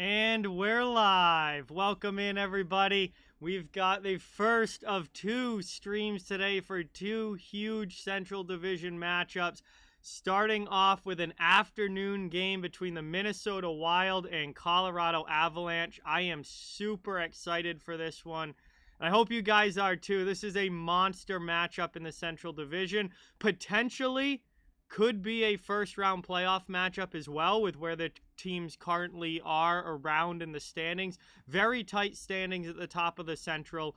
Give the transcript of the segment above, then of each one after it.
And we're live. Welcome in, everybody. We've got the first of two streams today for two huge Central Division matchups. Starting off with an afternoon game between the Minnesota Wild and Colorado Avalanche. I am super excited for this one. I hope you guys are too. This is a monster matchup in the Central Division. Potentially could be a first-round playoff matchup as well, with where the teams currently are around in the standings. Very tight standings at the top of the Central.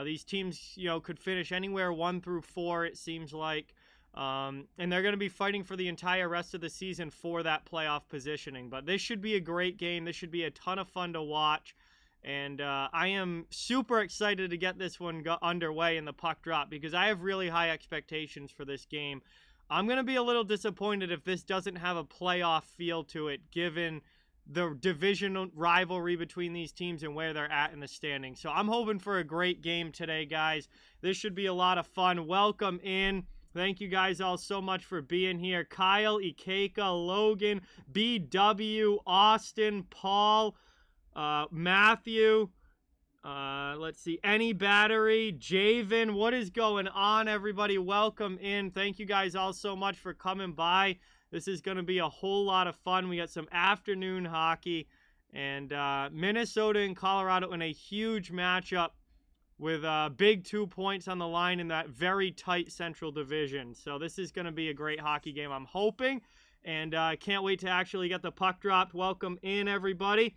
These teams, could finish anywhere 1 through 4, it seems like. And they're going to be fighting for the entire rest of the season for that playoff positioning. But this should be a great game. This should be a ton of fun to watch. And I am super excited to get this one underway in the puck drop, because I have really high expectations for this game. I'm going to be a little disappointed if this doesn't have a playoff feel to it, given the division rivalry between these teams and where they're at in the standings. So I'm hoping for a great game today, guys. This should be a lot of fun. Welcome in. Thank you guys all so much for being here. Kyle, Ikeka, Logan, BW, Austin, Paul, Matthew. Let's see, Any Battery, Javen, what is going on, everybody? Welcome in. Thank you guys all so much for coming by. This is going to be a whole lot of fun. We got some afternoon hockey, and Minnesota and Colorado in a huge matchup with big 2 points on the line in that very tight Central Division. So this is going to be a great hockey game, I'm hoping, and I can't wait to actually get the puck dropped. Welcome in, everybody.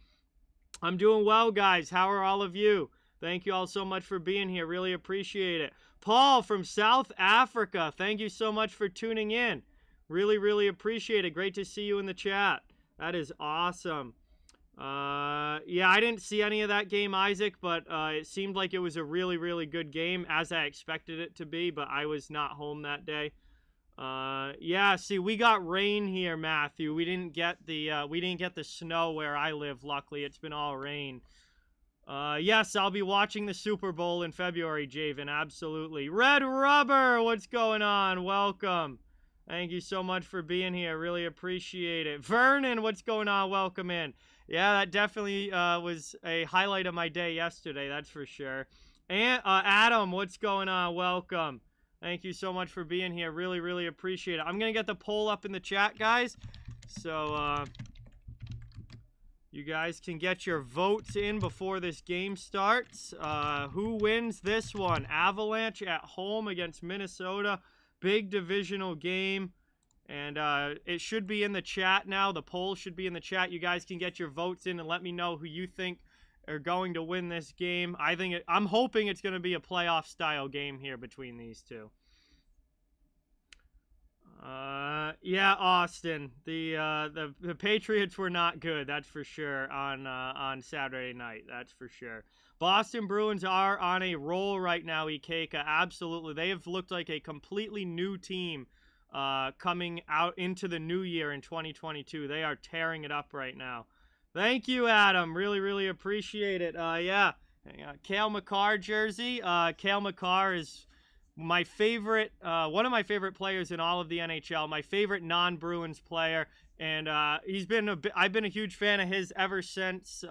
I'm doing well, guys. How are all of you? Thank you all so much for being here. Really appreciate it. Paul from South Africa, thank you so much for tuning in. Really, really appreciate it. Great to see you in the chat. That is awesome. Yeah, I didn't see any of that game, Isaac, but it seemed like it was a really, really good game, as I expected it to be, but I was not home that day. Yeah, see, we got rain here, Matthew. We didn't get the snow where I live, luckily. It's been all rain. Yes, I'll be watching the Super Bowl in February, Javen, absolutely. Red Rubber, what's going on? Welcome. Thank you so much for being here. Really appreciate it. Vernon, what's going on? Welcome in. Yeah, that definitely was a highlight of my day yesterday, that's for sure. And Adam, what's going on? Welcome. Thank you so much for being here. Really, really appreciate it. I'm going to get the poll up in the chat, guys. So, you guys can get your votes in before this game starts. Who wins this one? Avalanche at home against Minnesota. Big divisional game. And it should be in the chat now. The poll should be in the chat. You guys can get your votes in and let me know who you think are going to win this game. I'm hoping it's going to be a playoff style game here between these two. Yeah, Austin. The Patriots were not good, that's for sure, on Saturday night. That's for sure. Boston Bruins are on a roll right now, Ikeka. Absolutely. They have looked like a completely new team coming out into the new year in 2022. They are tearing it up right now. Thank you, Adam. Really, really appreciate it. Yeah, Cale Makar jersey. Cale Makar is my favorite, one of my favorite players in all of the NHL. My favorite non-Bruins player, and I've been a huge fan of his ever since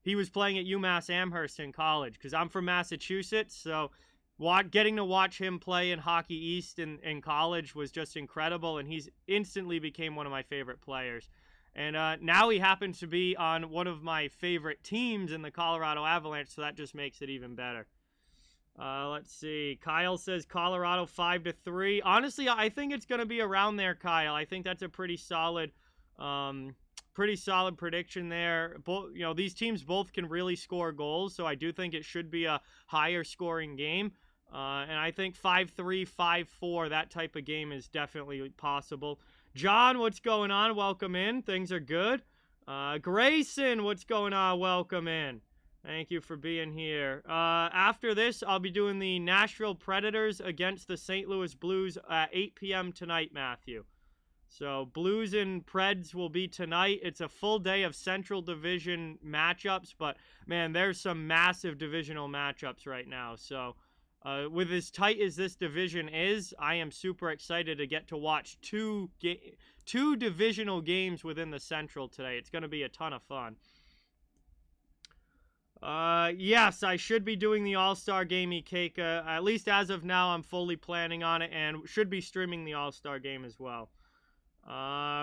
he was playing at UMass Amherst in college. Because I'm from Massachusetts, so getting to watch him play in Hockey East in college was just incredible, and he's instantly became one of my favorite players. And now he happens to be on one of my favorite teams in the Colorado Avalanche, so that just makes it even better. Let's see. Kyle says Colorado 5-3. Honestly, I think it's going to be around there, Kyle. I think that's a pretty solid prediction there. These teams both can really score goals, so I do think it should be a higher scoring game. And I think 5-3, 5-4, that type of game is definitely possible. John, what's going on? Welcome in. Things are good. Grayson, what's going on? Welcome in. Thank you for being here. After this, I'll be doing the Nashville Predators against the St. Louis Blues at 8 p.m. tonight, Matthew. So Blues and Preds will be tonight. It's a full day of Central Division matchups, but, man, there's some massive divisional matchups right now. So with as tight as this division is, I am super excited to get to watch two two divisional games within the Central today. It's going to be a ton of fun. Yes, I should be doing the All-Star game, Ikeka. At least as of now, I'm fully planning on it and should be streaming the All-Star game as well.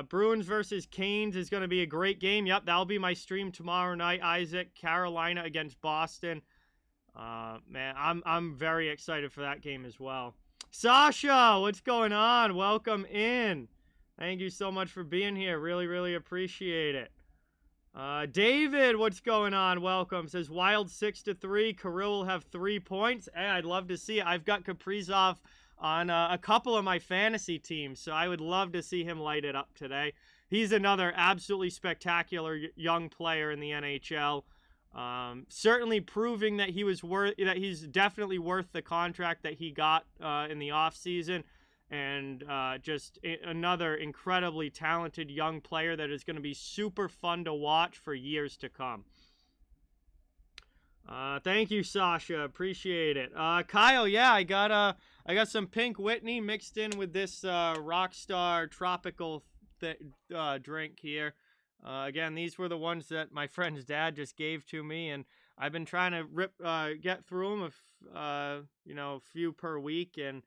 Bruins versus Canes is going to be a great game. Yep, that'll be my stream tomorrow night. Isaac, Carolina against Boston. Man, I'm very excited for that game as well. Sasha, what's going on? Welcome in. Thank you so much for being here. Really, really appreciate it. David, what's going on? Welcome. Says Wild 6-3. Kirill will have 3 points. Hey, I'd love to see it. I've got Kaprizov on a couple of my fantasy teams, so I would love to see him light it up today. He's another absolutely spectacular young player in the NHL. Certainly proving that he's definitely worth the contract that he got in the offseason. And just another incredibly talented young player that is going to be super fun to watch for years to come. Thank you, Sasha. Appreciate it. Kyle, yeah, I got some Pink Whitney mixed in with this Rockstar Tropical drink here. Again, these were the ones that my friend's dad just gave to me, and I've been trying to get through them, a few per week, and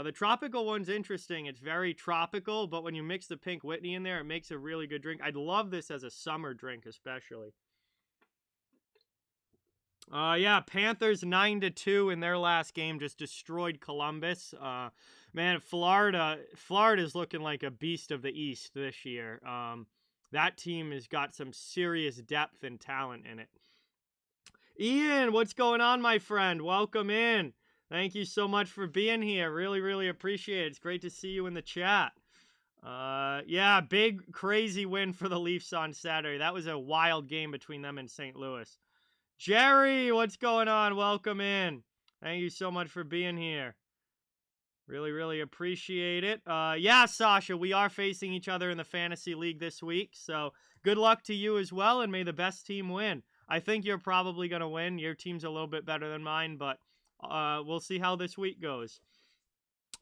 the tropical one's interesting. It's very tropical, but when you mix the Pink Whitney in there, it makes a really good drink. I'd love this as a summer drink, especially. Yeah, Panthers 9-2 in their last game just destroyed Columbus. Man, Florida's looking like a beast of the East this year. That team has got some serious depth and talent in it. Ian, what's going on, my friend? Welcome in. Thank you so much for being here. Really, really appreciate it. It's great to see you in the chat. Yeah, big, crazy win for the Leafs on Saturday. That was a wild game between them and St. Louis. Gerry, what's going on? Welcome in. Thank you so much for being here. Really, really appreciate it. Yeah, Sasha, we are facing each other in the Fantasy League this week, so good luck to you as well, and may the best team win. I think you're probably going to win. Your team's a little bit better than mine, but we'll see how this week goes.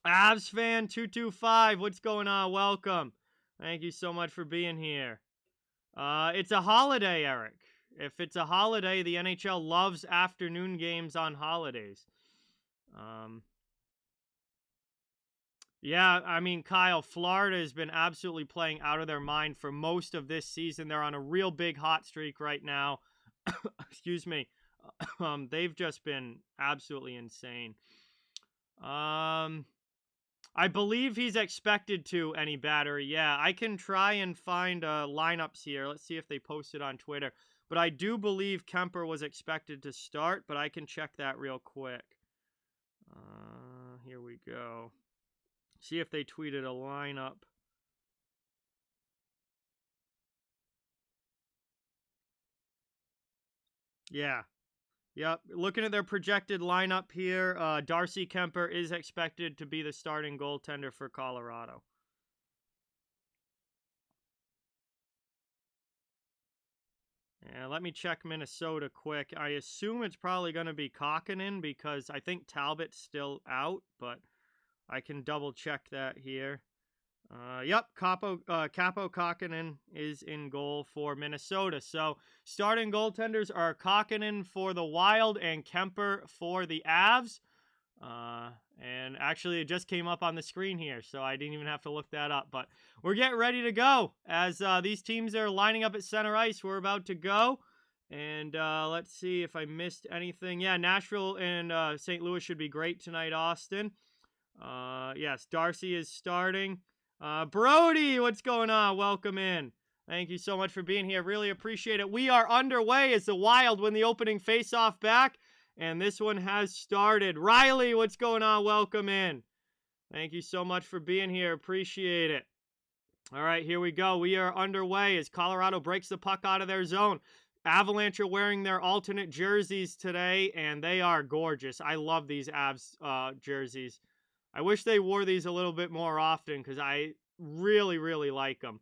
Avs fan 225, what's going on? Welcome. Thank you so much for being here. It's a holiday, Eric. If it's a holiday, the NHL loves afternoon games on holidays. Yeah, I mean, Kyle, Florida has been absolutely playing out of their mind for most of this season. They're on a real big hot streak right now. Excuse me. They've just been absolutely insane. I believe he's expected to any battery. Yeah, I can try and find lineups here. Let's see if they posted on Twitter. But I do believe Kemper was expected to start, but I can check that real quick. Here we go. See if they tweeted a lineup. Yeah. Yep. Looking at their projected lineup here, Darcy Kuemper is expected to be the starting goaltender for Colorado. Yeah, let me check Minnesota quick. I assume it's probably going to be Kokkonen because I think Talbot's still out, but I can double check that here. Yep, Capo Kokkonen is in goal for Minnesota. So starting goaltenders are Kokkonen for the Wild and Kuemper for the Avs. And actually, it just came up on the screen here, so I didn't even have to look that up. But we're getting ready to go. As these teams are lining up at center ice, we're about to go. And let's see if I missed anything. Yeah, Nashville and St. Louis should be great tonight, Austin. Yes, Darcy is starting. Brody, what's going on? Welcome in. Thank you so much for being here. Really appreciate it. We are underway as the Wild win the opening faceoff back. And this one has started. Riley, what's going on? Welcome in. Thank you so much for being here. Appreciate it. All right, here we go. We are underway as Colorado breaks the puck out of their zone. Avalanche are wearing their alternate jerseys today, and they are gorgeous. I love these Avs jerseys. I wish they wore these a little bit more often because I really, really like them.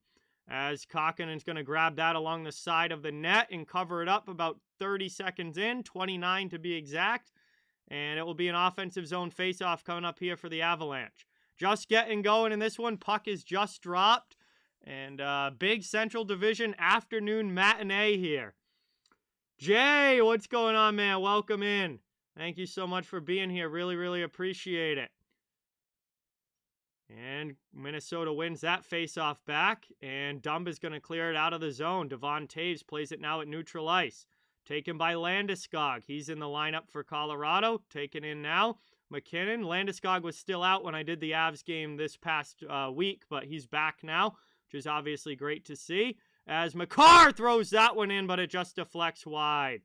As Kokkonen's going to grab that along the side of the net and cover it up about 30 seconds in, 29 to be exact. And it will be an offensive zone faceoff coming up here for the Avalanche. Just getting going in this one. Puck is just dropped. And big Central Division afternoon matinee here. Jay, what's going on, man? Welcome in. Thank you so much for being here. Really, really appreciate it. And Minnesota wins that face-off back. And Dumb is going to clear it out of the zone. Devon Taves plays it now at neutral ice. Taken by Landeskog. He's in the lineup for Colorado. Taken in now. McKinnon. Landeskog was still out when I did the Avs game this past week, but he's back now, which is obviously great to see. As McCarr throws that one in, but it just deflects wide.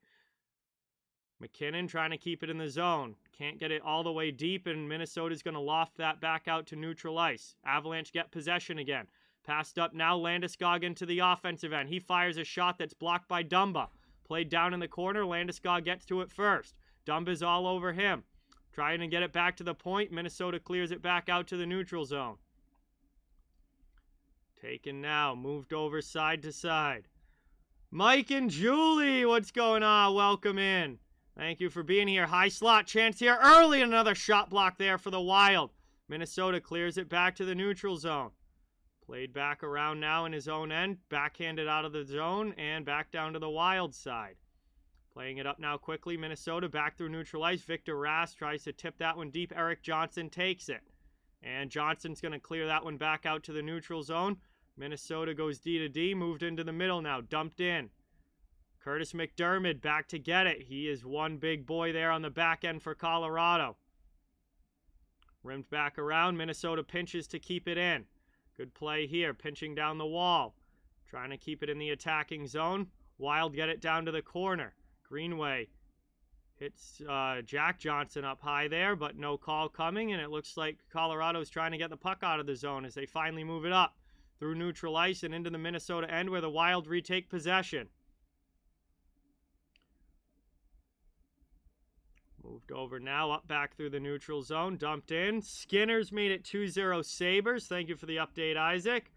McKinnon trying to keep it in the zone. Can't get it all the way deep, and Minnesota's going to loft that back out to neutral ice. Avalanche get possession again. Passed up now, Landeskog into the offensive end. He fires a shot that's blocked by Dumba. Played down in the corner. Landeskog gets to it first. Dumba's all over him. Trying to get it back to the point. Minnesota clears it back out to the neutral zone. Taken now. Moved over side to side. Mike and Julie, what's going on? Welcome in. Thank you for being here. High slot chance here early. Another shot block there for the Wild. Minnesota clears it back to the neutral zone. Played back around now in his own end. Backhanded out of the zone and back down to the Wild side. Playing it up now quickly. Minnesota back through neutral ice. Victor Rask tries to tip that one deep. Eric Johnson takes it. And Johnson's going to clear that one back out to the neutral zone. Minnesota goes D to D. Moved into the middle now. Dumped in. Curtis McDermott back to get it. He is one big boy there on the back end for Colorado. Rimmed back around. Minnesota pinches to keep it in. Good play here. Pinching down the wall. Trying to keep it in the attacking zone. Wild get it down to the corner. Greenway hits Jack Johnson up high there, but no call coming, and it looks like Colorado's trying to get the puck out of the zone as they finally move it up through neutral ice and into the Minnesota end where the Wild retake possession. Moved over now, up back through the neutral zone, dumped in. Skinner's made it 2-0 Sabres. Thank you for the update, Isaac.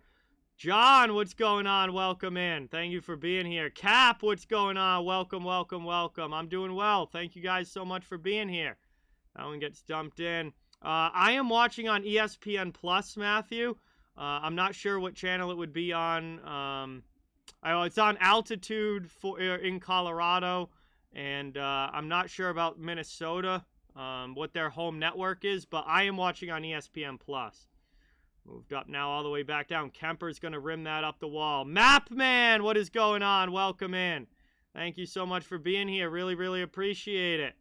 John, what's going on? Welcome in. Thank you for being here. Cap, what's going on? Welcome, welcome, welcome. I'm doing well. Thank you guys so much for being here. That one gets dumped in. I am watching on ESPN Plus, Matthew. I'm not sure what channel it would be on. It's on Altitude in Colorado. And I'm not sure about Minnesota, what their home network is, but I am watching on ESPN Plus. Moved up now all the way back down. Kemper's going to rim that up the wall. Mapman, what is going on? Welcome in. Thank you so much for being here. Really, really appreciate it.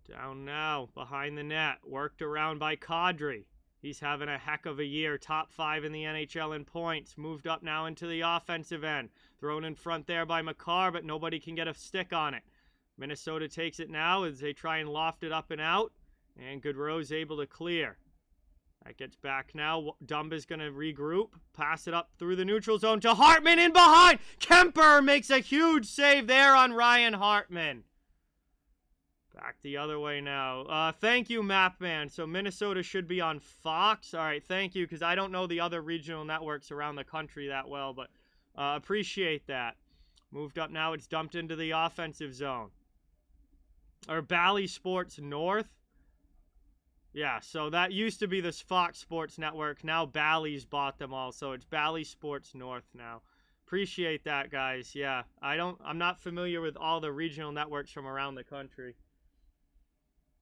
Down now, behind the net. Worked around by Kadri. He's having a heck of a year. Top 5 in the NHL in points. Moved up now into the offensive end. Thrown in front there by McCarr, but nobody can get a stick on it. Minnesota takes it now as they try and loft it up and out. And Goodrow's able to clear. That gets back now. Dumba's going to regroup. Pass it up through the neutral zone to Hartman in behind. Kemper makes a huge save there on Ryan Hartman. Back the other way now. Thank you, Mapman. So Minnesota should be on Fox. All right, thank you, because I don't know the other regional networks around the country that well, but appreciate that. Moved up now. It's dumped into the offensive zone. Or Bally Sports North. Yeah, so that used to be this Fox Sports Network. Now Bally's bought them all, so it's Bally Sports North now. Appreciate that, guys. Yeah, I'm not familiar with all the regional networks from around the country.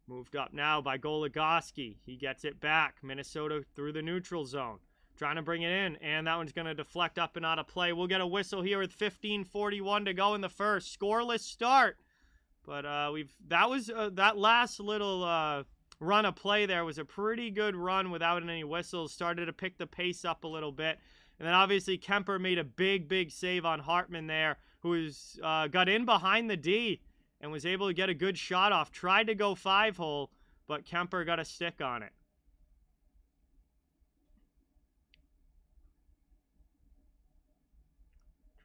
Moved up now by Goligoski. He gets it back. Minnesota through the neutral zone. Trying to bring it in, and that one's going to deflect up and out of play. We'll get a whistle here with 15:41 to go in the first. Scoreless start. But that last little run of play there was a pretty good run without any whistles. Started to pick the pace up a little bit. And then obviously Kemper made a big save on Hartman there, who got in behind the D and was able to get a good shot off. Tried to go 5-hole, but Kemper got a stick on it.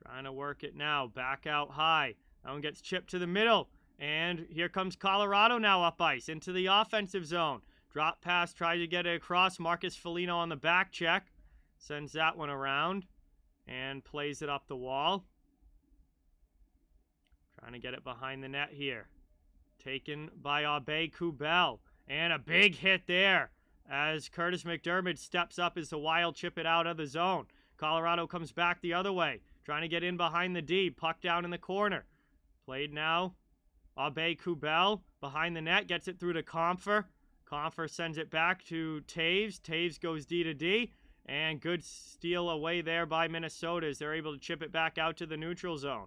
Trying to work it now. Back out high. That one gets chipped to the middle. And here comes Colorado now up ice into the offensive zone. Drop pass, try to get it across. Marcus Foligno on the back check. Sends that one around and plays it up the wall. Trying to get it behind the net here. Taken by Abe Kubel. And a big hit there as Curtis McDermott steps up as the Wild chip it out of the zone. Colorado comes back the other way, trying to get in behind the D. Puck down in the corner. Played now. Abe Kubel behind the net, gets it through to Compher. Compher sends it back to Taves. Taves goes D to D. And good steal away there by Minnesota as they're able to chip it back out to the neutral zone.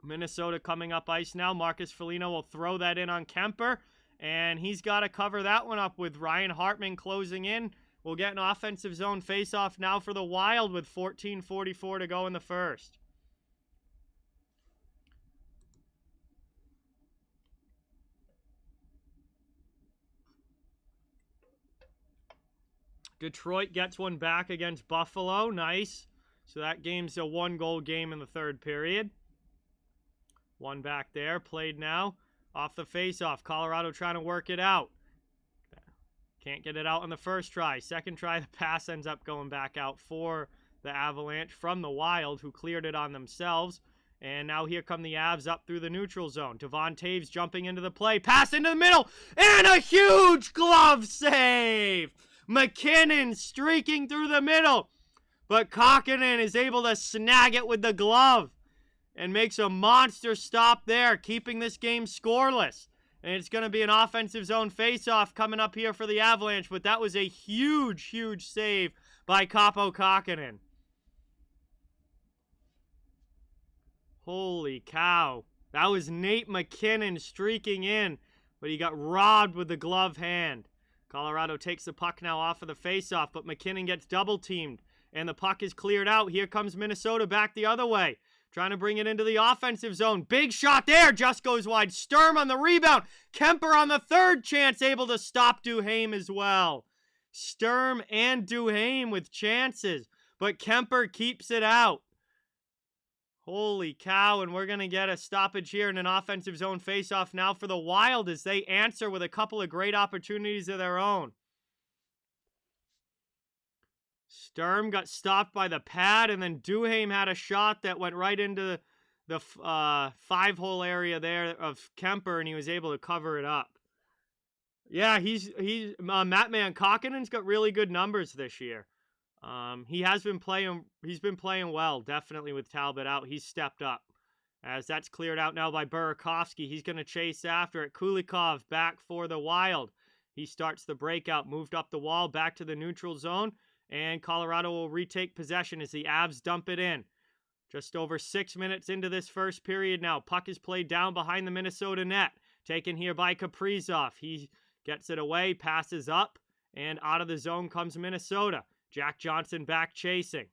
Minnesota coming up ice now. Marcus Foligno will throw that in on Kemper. And he's got to cover that one up with Ryan Hartman closing in. We'll get an offensive zone faceoff now for the Wild with 14:44 to go in the first. Detroit gets one back against Buffalo. Nice. So that game's a 1-goal game in the third period. One back there. Played now. Off the faceoff. Colorado trying to work it out. Can't get it out on the first try. Second try, the pass ends up going back out for the Avalanche from the Wild, who cleared it on themselves. And now here come the Avs up through the neutral zone. Devon Taves jumping into the play. Pass into the middle. And a huge glove save. McKinnon streaking through the middle. But Kokkonen is able to snag it with the glove. And makes a monster stop there, keeping this game scoreless. And it's going to be an offensive zone faceoff coming up here for the Avalanche. But that was a huge, huge save by Kaapo Kokkonen. Holy cow. That was Nate McKinnon streaking in. But he got robbed with the glove hand. Colorado takes the puck now off of the faceoff, but McKinnon gets double-teamed, and the puck is cleared out. Here comes Minnesota back the other way, trying to bring it into the offensive zone. Big shot there, just goes wide. Sturm on the rebound. Kemper on the third chance, able to stop Duhaime as well. Sturm and Duhaime with chances, but Kemper keeps it out. Holy cow, and we're going to get a stoppage here in an offensive zone faceoff now for the Wild as they answer with a couple of great opportunities of their own. Sturm got stopped by the pad, and then Duhaime had a shot that went right into the five-hole area there of Kemper, and he was able to cover it up. Yeah, Matt Kokkonen's got really good numbers this year. He's been playing well, definitely with Talbot out. He's stepped up. As that's cleared out now by Burakovsky. He's going to chase after it. Kulikov back for the Wild. He starts the breakout, moved up the wall, back to the neutral zone. And Colorado will retake possession as the Avs dump it in. Just over 6 minutes into this first period now. Puck is played down behind the Minnesota net. Taken here by Kaprizov. He gets it away, passes up, and out of the zone comes Minnesota. Jack Johnson back chasing.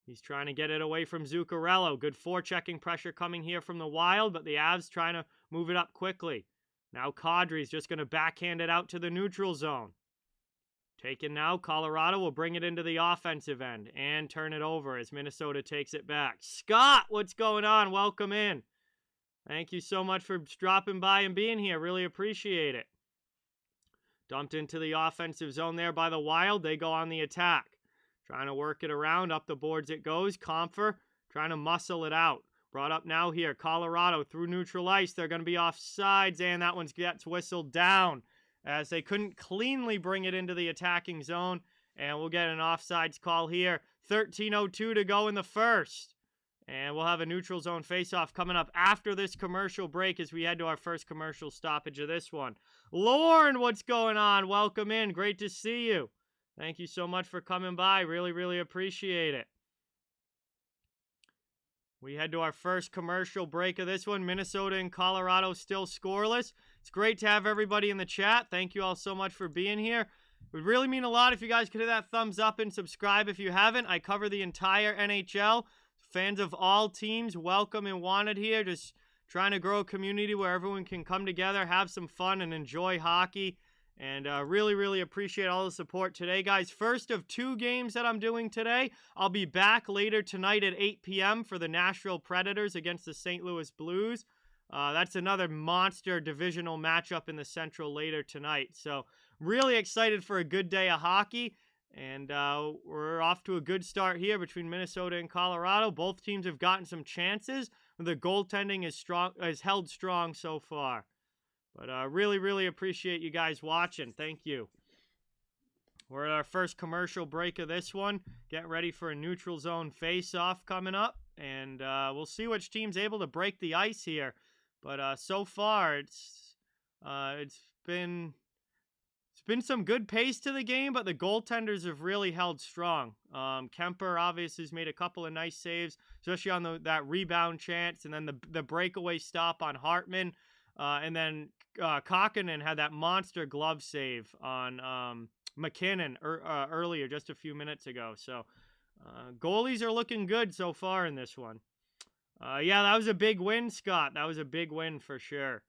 He's trying to get it away from Zuccarello. Good forechecking pressure coming here from the Wild, but the Avs trying to move it up quickly. Now Kadri's just going to backhand it out to the neutral zone. Taken now, Colorado will bring it into the offensive end and turn it over as Minnesota takes it back. Scott, what's going on? Welcome in. Thank you so much for dropping by and being here. Really appreciate it. Dumped into the offensive zone there by the Wild. They go on the attack. Trying to work it around. Up the boards it goes. Compher trying to muscle it out. Brought up now here. Colorado through neutral ice. They're going to be offsides, and that one gets whistled down as they couldn't cleanly bring it into the attacking zone. And we'll get an offsides call here. 13:02 to go in the first. And we'll have a neutral zone faceoff coming up after this commercial break as we head to our first commercial stoppage of this one. Lauren, what's going on? Welcome in. Great to see you. Thank you so much for coming by. Really, really appreciate it. We head to our first commercial break of this one. Minnesota and Colorado still scoreless. It's great to have everybody in the chat. Thank you all so much for being here. It would really mean a lot if you guys could hit that thumbs up and subscribe if you haven't. I cover the entire NHL. Fans of all teams, welcome and wanted here. Just trying to grow a community where everyone can come together, have some fun, and enjoy hockey. And really, really appreciate all the support today, guys. First of 2 games that I'm doing today. I'll be back later tonight at 8 p.m. for the Nashville Predators against the St. Louis Blues. That's another monster divisional matchup in the Central later tonight. So really excited for a good day of hockey. And we're off to a good start here between Minnesota and Colorado. Both teams have gotten some chances. The goaltending is held strong so far. But really, really appreciate you guys watching. Thank you. We're at our first commercial break of this one. Get ready for a neutral zone face-off coming up. And we'll see which team's able to break the ice here. But so far, it's been some good pace to the game, but the goaltenders have really held strong. Kemper obviously has made a couple of nice saves, especially on that rebound chance, and then the breakaway stop on Hartman. And then Kakkonen had that monster glove save on McKinnon earlier, just a few minutes ago. So goalies are looking good so far in this one. Yeah, that was a big win, Scott. That was a big win for sure.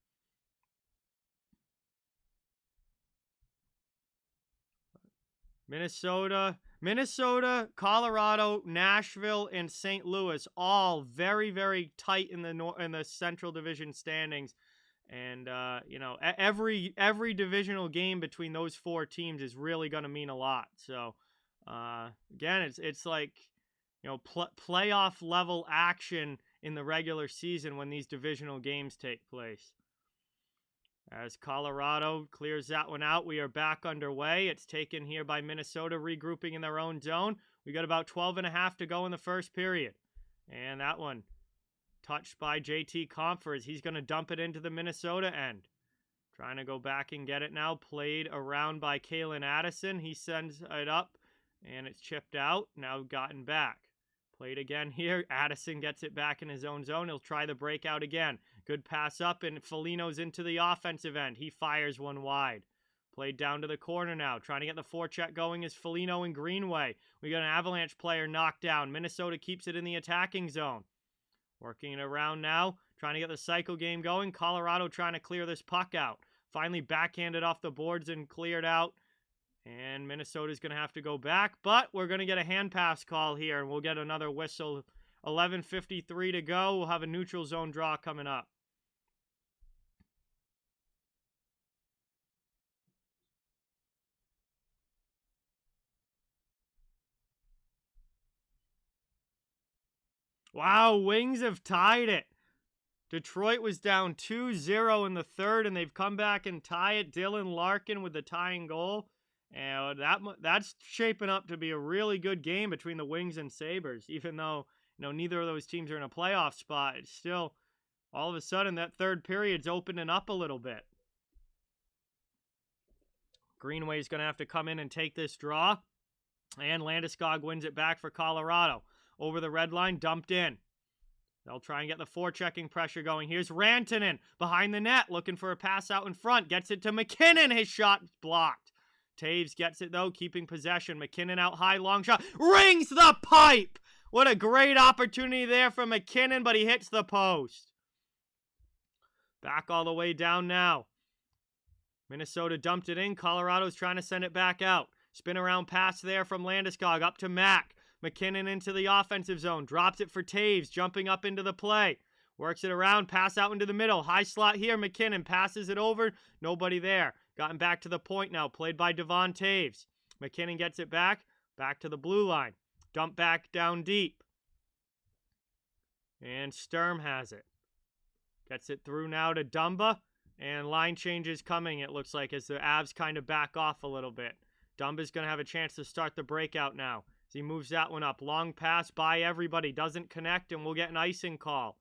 Minnesota, Colorado, Nashville, and St. Louis, all very, very tight in the Central Division standings. And every divisional game between those four teams is really going to mean a lot. So again, it's like playoff level action in the regular season when these divisional games take place. As Colorado clears that one out, we are back underway. It's taken here by Minnesota, regrouping in their own zone. We got about 12.5 to go in the first period. And that one touched by JT Compher. He's going to dump it into the Minnesota end. Trying to go back and get it now. Played around by Kalen Addison. He sends it up, and it's chipped out. Now gotten back. Played again here. Addison gets it back in his own zone. He'll try the breakout again. Good pass up, and Foligno's into the offensive end. He fires one wide. Played down to the corner now. Trying to get the forecheck going is Foligno and Greenway. We got an Avalanche player knocked down. Minnesota keeps it in the attacking zone. Working it around now. Trying to get the cycle game going. Colorado trying to clear this puck out. Finally backhanded off the boards and cleared out. And Minnesota's going to have to go back. But we're going to get a hand pass call here. And we'll get another whistle. 11:53 to go. We'll have a neutral zone draw coming up. Wow, Wings have tied it. Detroit was down 2-0 in the third, and they've come back and tie it. Dylan Larkin with the tying goal. And that's shaping up to be a really good game between the Wings and Sabres. Even though neither of those teams are in a playoff spot, it's still, all of a sudden, that third period's opening up a little bit. Greenway's going to have to come in and take this draw. And Landeskog wins it back for Colorado. Over the red line, dumped in. They'll try and get the forechecking pressure going. Here's Rantanen behind the net, looking for a pass out in front. Gets it to McKinnon. His shot blocked. Taves gets it, though, keeping possession. McKinnon out high, long shot. Rings the pipe! What a great opportunity there for McKinnon, but he hits the post. Back all the way down now. Minnesota dumped it in. Colorado's trying to send it back out. Spin around pass there from Landeskog up to Mack. McKinnon into the offensive zone. Drops it for Taves, jumping up into the play. Works it around, pass out into the middle. High slot here, McKinnon passes it over. Nobody there. Gotten back to the point now, played by Devon Taves. McKinnon gets it back to the blue line. Dump back down deep. And Sturm has it. Gets it through now to Dumba. And line change is coming, it looks like, as the Avs kind of back off a little bit. Dumba's going to have a chance to start the breakout now. As he moves that one up. Long pass by everybody. Doesn't connect, and we'll get an icing call.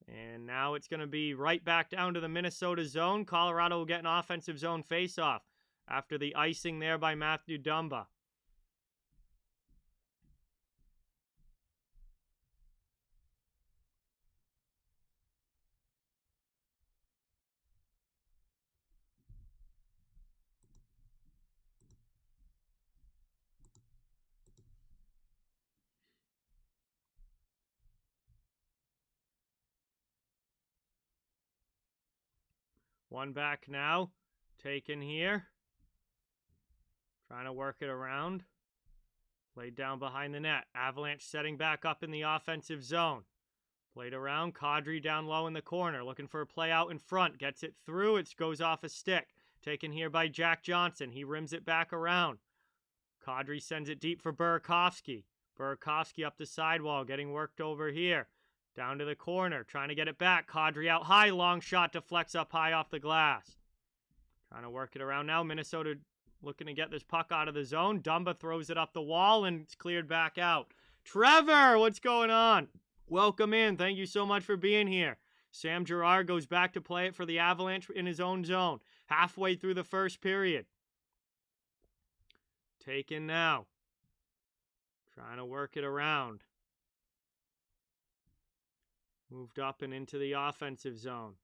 And now it's going to be right back down to the Minnesota zone. Colorado will get an offensive zone faceoff after the icing there by Matthew Dumba. One back now. Taken here. Trying to work it around. Played down behind the net. Avalanche setting back up in the offensive zone. Played around. Kadri down low in the corner. Looking for a play out in front. Gets it through. It goes off a stick. Taken here by Jack Johnson. He rims it back around. Kadri sends it deep for Burakovsky. Burakovsky up the sidewall. Getting worked over here. Down to the corner, trying to get it back. Kadri out high, long shot deflects up high off the glass. Trying to work it around now. Minnesota looking to get this puck out of the zone. Dumba throws it up the wall, and it's cleared back out. Trevor, what's going on? Welcome in. Thank you so much for being here. Sam Girard goes back to play it for the Avalanche in his own zone. Halfway through the first period. Taken now. Trying to work it around. Moved up and into the offensive zone.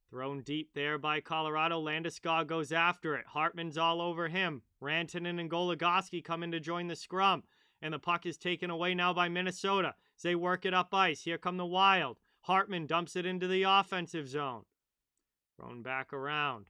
Thrown deep there by Colorado. Landeskog goes after it. Hartman's all over him. Rantanen and Goligoski come in to join the scrum. And the puck is taken away now by Minnesota as they work it up ice. Here come the Wild. Hartman dumps it into the offensive zone. Thrown back around.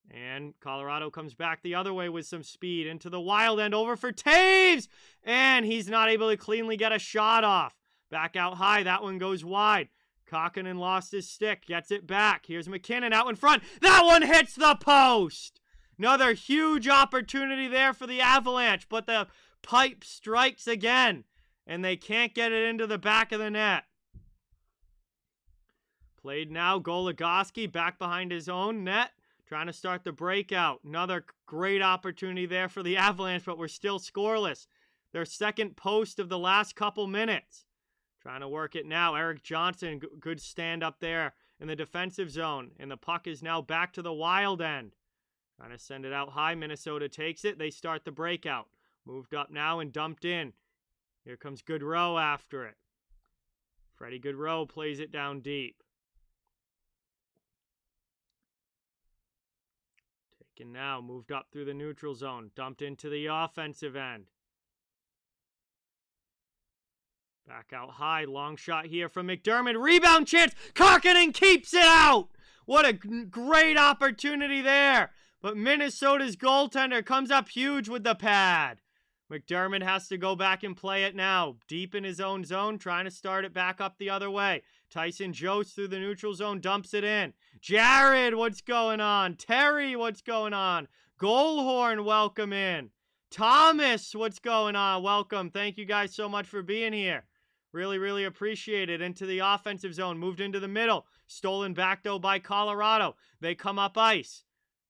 And Colorado comes back the other way with some speed into the Wild end over for Taves. And he's not able to cleanly get a shot off. Back out high. That one goes wide. Kokkonen lost his stick. Gets it back. Here's McKinnon out in front. That one hits the post. Another huge opportunity there for the Avalanche. But the pipe strikes again. And they can't get it into the back of the net. Played now. Goligoski back behind his own net. Trying to start the breakout. Another great opportunity there for the Avalanche, but we're still scoreless. Their second post of the last couple minutes. Trying to work it now. Eric Johnson, good stand up there in the defensive zone. And the puck is now back to the Wild end. Trying to send it out high. Minnesota takes it. They start the breakout. Moved up now and dumped in. Here comes Goodrow after it. Freddie Goodrow plays it down deep. And now moved up through the neutral zone. Dumped into the offensive end. Back out high. Long shot here from McDermott. Rebound chance. Kokkonen keeps it out. What a great opportunity there. But Minnesota's goaltender comes up huge with the pad. McDermott has to go back and play it now. Deep in his own zone. Trying to start it back up the other way. Tyson Jost through the neutral zone. Dumps it in. Jared, what's going on? Terry, what's going on? Goalhorn, welcome in. Thomas, what's going on? Welcome. Thank you guys so much for being here. Really, really appreciate it. Into the offensive zone. Moved into the middle. Stolen back, though, by Colorado. They come up ice.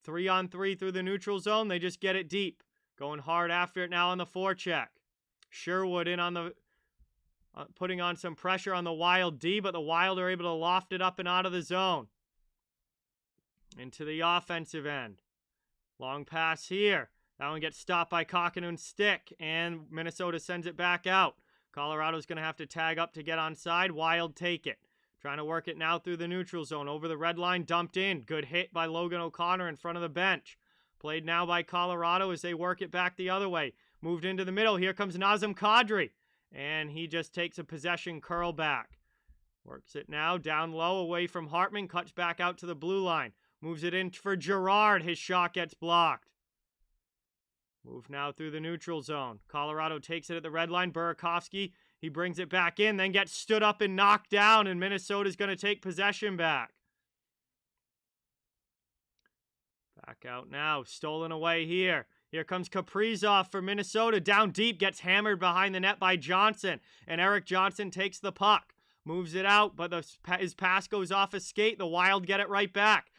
3-on-3 through the neutral zone. They just get it deep. Going hard after it now on the forecheck. Sherwood in on the... putting on some pressure on the Wild D, but the Wild are able to loft it up and out of the zone. Into the offensive end. Long pass here. That one gets stopped by Kokkonen's stick, and Minnesota sends it back out. Colorado's going to have to tag up to get onside. Wild take it. Trying to work it now through the neutral zone. Over the red line, dumped in. Good hit by Logan O'Connor in front of the bench. Played now by Colorado as they work it back the other way. Moved into the middle. Here comes Nazem Kadri. And he just takes a possession curl back. Works it now down low away from Hartman. Cuts back out to the blue line. Moves it in for Girard. His shot gets blocked. Move now through the neutral zone. Colorado takes it at the red line. Burakovsky, he brings it back in, then gets stood up and knocked down, and Minnesota's going to take possession back. Back out now. Stolen away here. Here comes Kaprizov for Minnesota. Down deep, gets hammered behind the net by Johnson. And Eric Johnson takes the puck. Moves it out, but his pass goes off a skate. The Wild get it right back.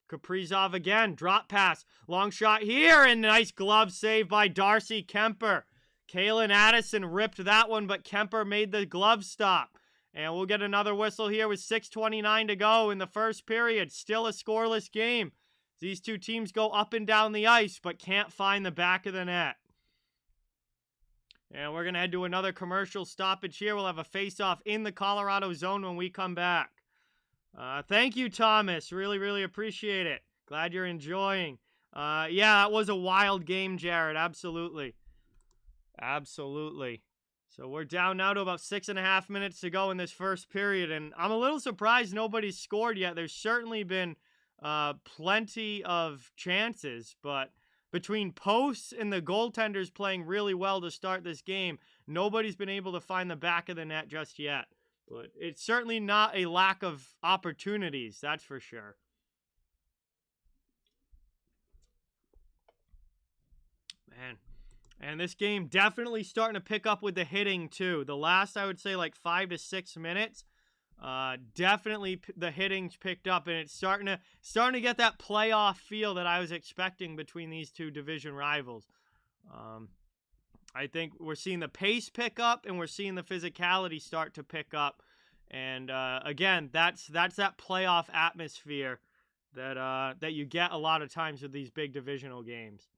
Kaprizov again. Drop pass. Long shot here, and nice glove save by Darcy Kemper. Kalen Addison ripped that one, but Kemper made the glove stop. And we'll get another whistle here with 6:29 to go in the first period. Still a scoreless game. These two teams go up and down the ice, but can't find the back of the net. And we're going to head to another commercial stoppage here. We'll have a face-off in the Colorado zone when we come back. Thank you, Thomas. Really, really appreciate it. Glad you're enjoying. Yeah, that was a wild game, Jared. Absolutely. Absolutely. So we're down now to about 6.5 minutes to go in this first period, and I'm a little surprised nobody's scored yet. There's certainly been plenty of chances, but between posts and the goaltenders playing really well to start this game, nobody's been able to find the back of the net just yet. But it's certainly not a lack of opportunities, that's for sure. Man. And this game definitely starting to pick up with the hitting, too. The last, I would say, like 5 to 6 minutes, Definitely the hitting's picked up, and it's starting to get that playoff feel that I was expecting between these two division rivals. I think we're seeing the pace pick up, and we're seeing the physicality start to pick up. And again, that's that playoff atmosphere that you get a lot of times with these big divisional games.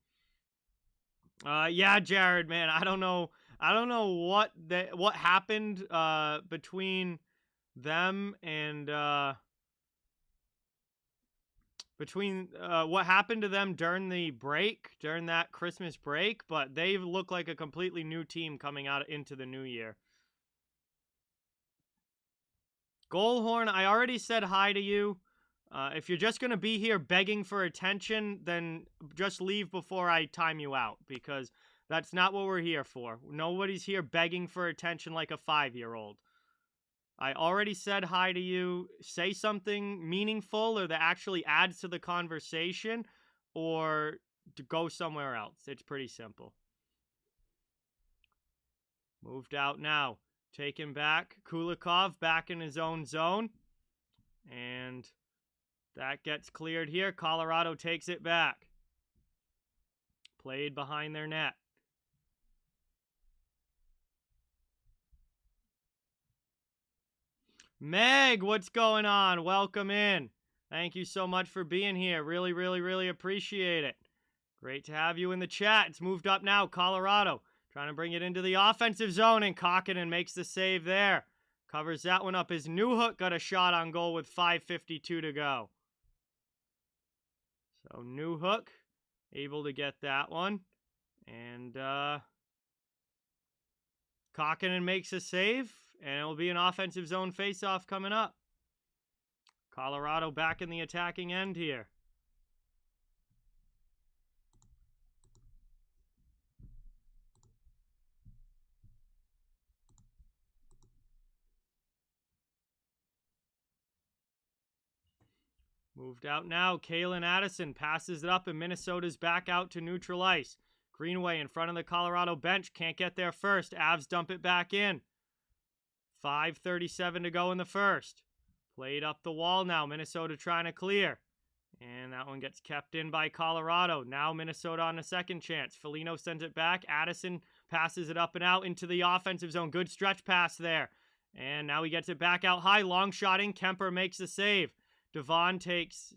Yeah, Jared, man, I don't know what happened between them and what happened to them during that Christmas break, but they look like a completely new team coming out into the new year. Goalhorn, I already said hi to you. If you're just going to be here begging for attention, then just leave before I time you out, because that's not what we're here for. Nobody's here begging for attention like a 5-year-old. I already said hi to you. Say something meaningful or that actually adds to the conversation, or to go somewhere else. It's pretty simple. Moved out now. Taken back. Kulikov back in his own zone. And that gets cleared here. Colorado takes it back. Played behind their net. Meg, what's going on? Welcome in. Thank you so much for being here. Really, really, really appreciate it. Great to have you in the chat. It's moved up now. Colorado trying to bring it into the offensive zone, and Kokkonen makes the save there. Covers that one up. His new hook got a shot on goal with 5:52 to go. So new hook able to get that one. And Kokkonen makes a save, and it will be an offensive zone faceoff coming up. Colorado back in the attacking end here. Moved out now. Kalen Addison passes it up, and Minnesota's back out to neutral ice. Greenway in front of the Colorado bench. Can't get there first. Avs dump it back in. 5:37 to go in the first. Played up the wall now. Minnesota trying to clear. And that one gets kept in by Colorado. Now Minnesota on a second chance. Foligno sends it back. Addison passes it up and out into the offensive zone. Good stretch pass there. And now he gets it back out high. Long shot in. Kemper makes the save. Devon Taves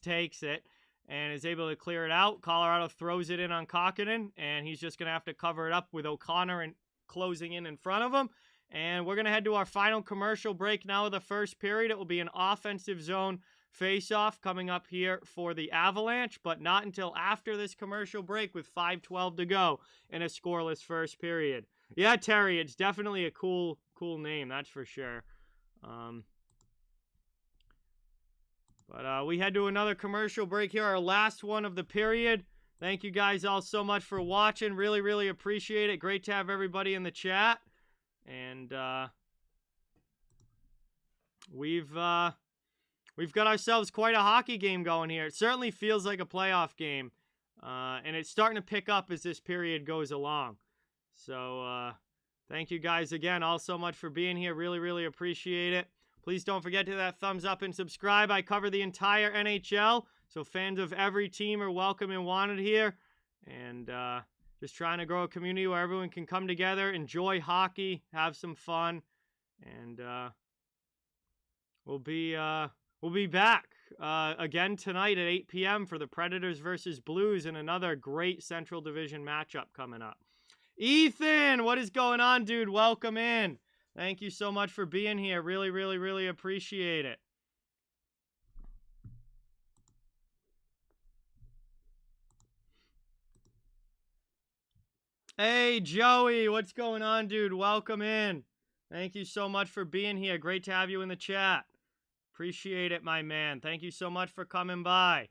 takes it and is able to clear it out. Colorado throws it in on Kokkonen, and he's just going to have to cover it up with O'Connor and closing in front of him. And we're going to head to our final commercial break now of the first period. It will be an offensive zone face-off coming up here for the Avalanche, but not until after this commercial break with 5:12 to go in a scoreless first period. Yeah, Terry, it's definitely a cool name, that's for sure. But we head to another commercial break here, our last one of the period. Thank you guys all so much for watching. Really, really appreciate it. Great to have everybody in the chat. And we've got ourselves quite a hockey game going here. It certainly feels like a playoff game. And it's starting to pick up as this period goes along. So thank you guys again all so much for being here. Really, really appreciate it. Please don't forget to hit that thumbs up and subscribe. I cover the entire NHL, so fans of every team are welcome and wanted here. And just trying to grow a community where everyone can come together, enjoy hockey, have some fun. And we'll be back again tonight at 8 p.m. for the Predators versus Blues and another great Central Division matchup coming up. Ethan, what is going on, dude? Welcome in. Thank you so much for being here. Really, really, really appreciate it. Hey, Joey, what's going on, dude? Welcome in. Thank you so much for being here. Great to have you in the chat. Appreciate it, my man. Thank you so much for coming by.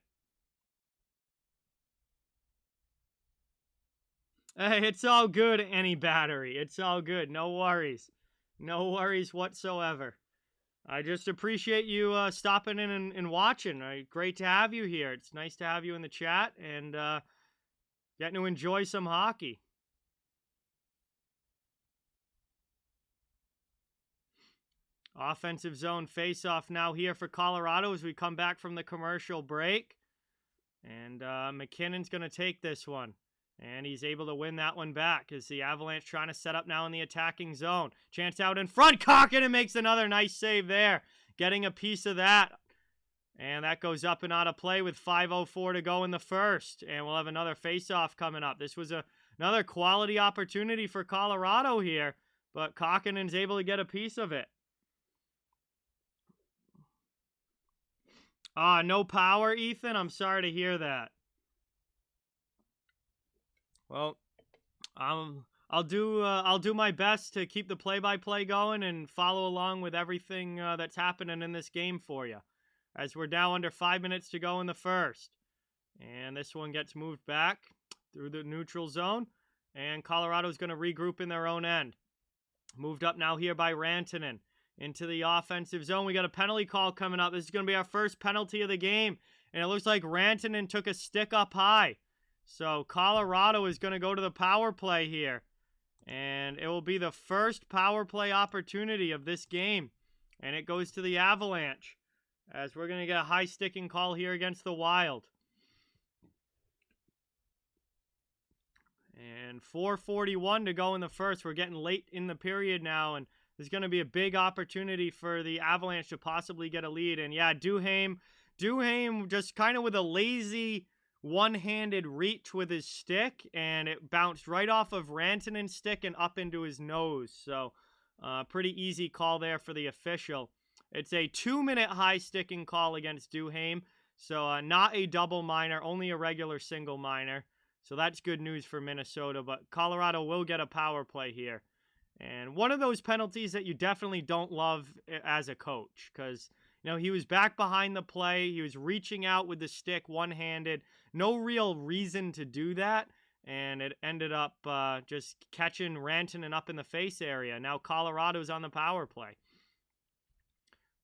Hey, it's all good, any battery. It's all good. No worries. No worries whatsoever. I just appreciate you stopping in and watching. Great to have you here. It's nice to have you in the chat and getting to enjoy some hockey. Offensive zone face-off now here for Colorado as we come back from the commercial break. And McKinnon's going to take this one. And he's able to win that one back as the Avalanche trying to set up now in the attacking zone. Chance out in front. Kokkinen makes another nice save there. Getting a piece of that. And that goes up and out of play with 5:04 to go in the first. And we'll have another face-off coming up. This was another quality opportunity for Colorado here. But Kokkinen's able to get a piece of it. No power, Ethan? I'm sorry to hear that. Well, I'll do my best to keep the play-by-play going and follow along with everything that's happening in this game for you. As we're now under 5 minutes to go in the first. And this one gets moved back through the neutral zone. And Colorado's going to regroup in their own end. Moved up now here by Rantanen into the offensive zone. We got a penalty call coming up. This is going to be our first penalty of the game. And it looks like Rantanen took a stick up high. So Colorado is going to go to the power play here. And it will be the first power play opportunity of this game. And it goes to the Avalanche. As we're going to get a high sticking call here against the Wild. And 4:41 to go in the first. We're getting late in the period now. And there's going to be a big opportunity for the Avalanche to possibly get a lead. And yeah, Duhaime just kind of with a lazy one-handed reach with his stick. And it bounced right off of Rantanen's stick and up into his nose. So pretty easy call there for the official. It's a 2-minute high sticking call against Duhaime. So not a double minor, only a regular single minor. So that's good news for Minnesota. But Colorado will get a power play here. And one of those penalties that you definitely don't love as a coach. Because, you know, he was back behind the play. He was reaching out with the stick one-handed. No real reason to do that. And it ended up just catching Rantanen up in the face area. Now Colorado's on the power play.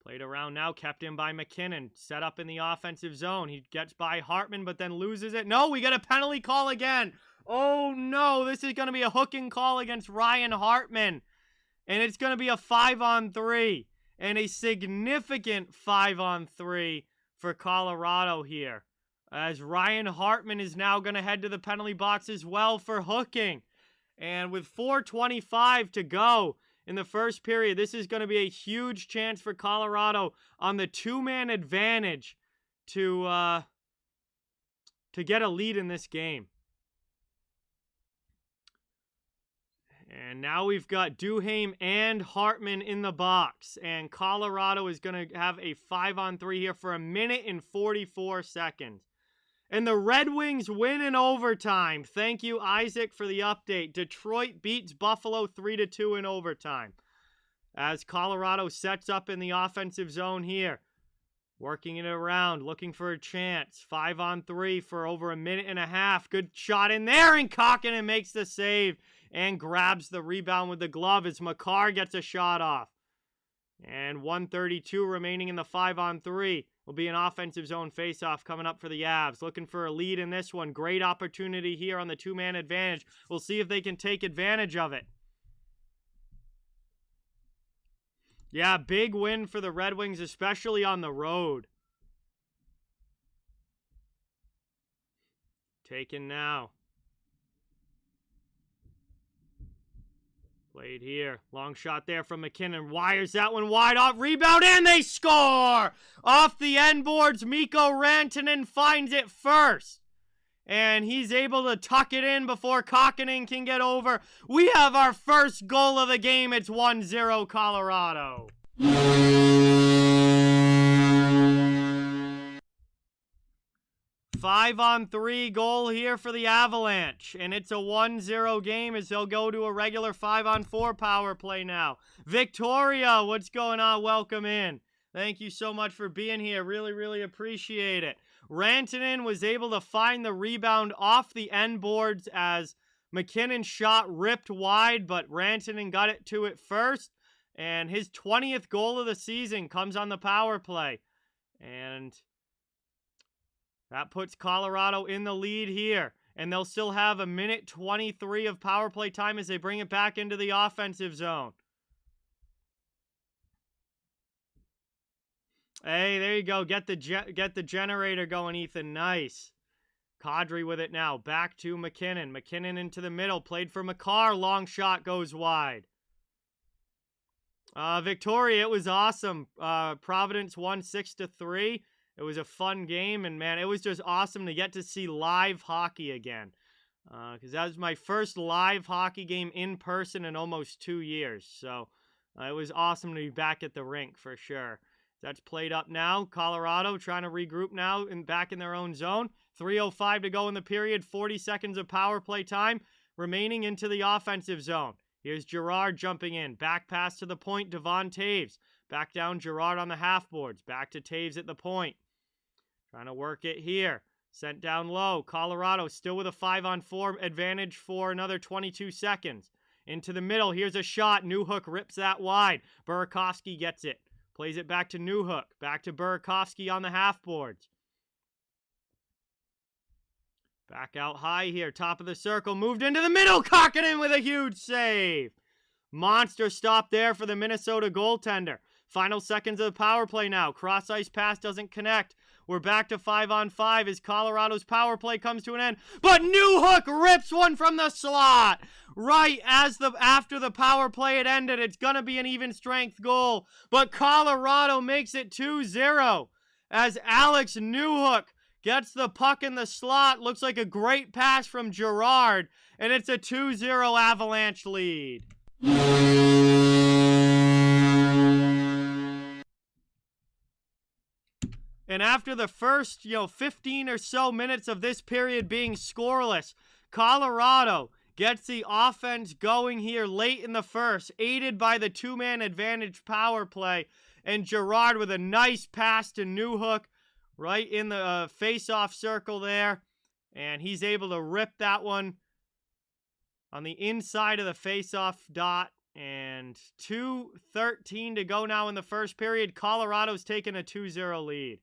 Played around now, kept in by McKinnon. Set up in the offensive zone. He gets by Hartman, but then loses it. No, we get a penalty call again. Oh, no. This is going to be a hooking call against Ryan Hartman. And it's going to be a 5-on-3. And a significant 5-on-3 for Colorado here. As Ryan Hartman is now going to head to the penalty box as well for hooking. And with 4:25 to go in the first period, this is going to be a huge chance for Colorado on the two-man advantage to get a lead in this game. And now we've got Duhaime and Hartman in the box. And Colorado is going to have a 5-on-3 here for 1 minute and 44 seconds. And the Red Wings win in overtime. Thank you, Isaac, for the update. Detroit beats Buffalo 3-2 in overtime. As Colorado sets up in the offensive zone here. Working it around, looking for a chance. 5-on-3 for over 1.5 minutes. Good shot in there, and Kokkinen makes the save. And grabs the rebound with the glove as Makar gets a shot off. And 1:32 remaining in the 5-on-3. Will be an offensive zone faceoff coming up for the Avs. Looking for a lead in this one. Great opportunity here on the two-man advantage. We'll see if they can take advantage of it. Yeah, big win for the Red Wings, especially on the road. Taken now. Played here. Long shot there from McKinnon. Wires that one wide off. Rebound, and they score! Off the end boards, Mikko Rantanen finds it first. And he's able to tuck it in before Kokkinen can get over. We have our first goal of the game. It's 1-0 Colorado. 5-on-3 goal here for the Avalanche. And it's a 1-0 game as they'll go to a regular 5-on-4 power play now. Victoria, what's going on? Welcome in. Thank you so much for being here. Really, really appreciate it. Rantanen was able to find the rebound off the end boards as McKinnon's shot ripped wide, but Rantanen got it to it first. And his 20th goal of the season comes on the power play. And that puts Colorado in the lead here. And they'll still have 1:23 of power play time as they bring it back into the offensive zone. Hey, there you go. Get the generator going, Ethan. Nice. Kadri with it now. Back to McKinnon. McKinnon into the middle. Played for McCarr. Long shot goes wide. Victoria, it was awesome. Providence won 6-3. It was a fun game, and man, it was just awesome to get to see live hockey again. Because that was my first live hockey game in person in almost 2 years. So it was awesome to be back at the rink for sure. That's played up now. Colorado trying to regroup now and back in their own zone. 3:05 to go in the period. 40 seconds of power play time remaining into the offensive zone. Here's Girard jumping in. Back pass to the point. Devon Taves. Back down Girard on the half boards. Back to Taves at the point. Trying to work it here. Sent down low. Colorado still with a 5-on-4 advantage for another 22 seconds. Into the middle. Here's a shot. Newhook rips that wide. Burakovsky gets it. Plays it back to Newhook. Back to Burakovsky on the half boards. Back out high here. Top of the circle. Moved into the middle. Kokkonen with a huge save. Monster stop there for the Minnesota goaltender. Final seconds of the power play now. Cross ice pass doesn't connect. We're back to 5-on-5 as Colorado's power play comes to an end. But Newhook rips one from the slot. Right as after the power play had ended. It's going to be an even strength goal. But Colorado makes it 2-0 as Alex Newhook gets the puck in the slot. Looks like a great pass from Girard. And it's a 2-0 Avalanche lead. And after the first, 15 or so minutes of this period being scoreless, Colorado gets the offense going here late in the first, aided by the two-man advantage power play. And Girard with a nice pass to Newhook right in the face-off circle there. And he's able to rip that one on the inside of the face-off dot. And 2:13 to go now in the first period. Colorado's taking a 2-0 lead.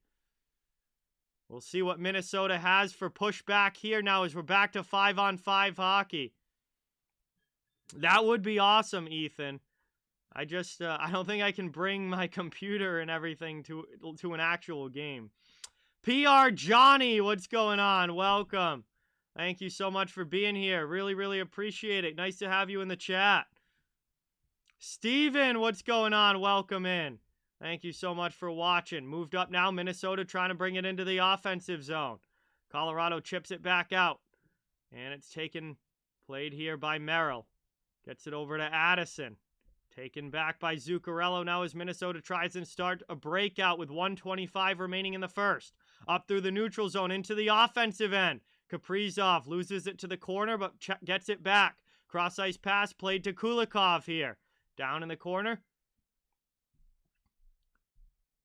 We'll see what Minnesota has for pushback here now as we're back to 5-on-5 hockey. That would be awesome, Ethan. I don't think I can bring my computer and everything to an actual game. PR Johnny, what's going on? Welcome. Thank you so much for being here. Really, really appreciate it. Nice to have you in the chat. Steven, what's going on? Welcome in. Thank you so much for watching. Moved up now. Minnesota trying to bring it into the offensive zone. Colorado chips it back out. And it's played here by Merrill. Gets it over to Addison. Taken back by Zuccarello now as Minnesota tries and start a breakout with 1:25 remaining in the first. Up through the neutral zone into the offensive end. Kaprizov loses it to the corner but gets it back. Cross-ice pass played to Kulikov here. Down in the corner.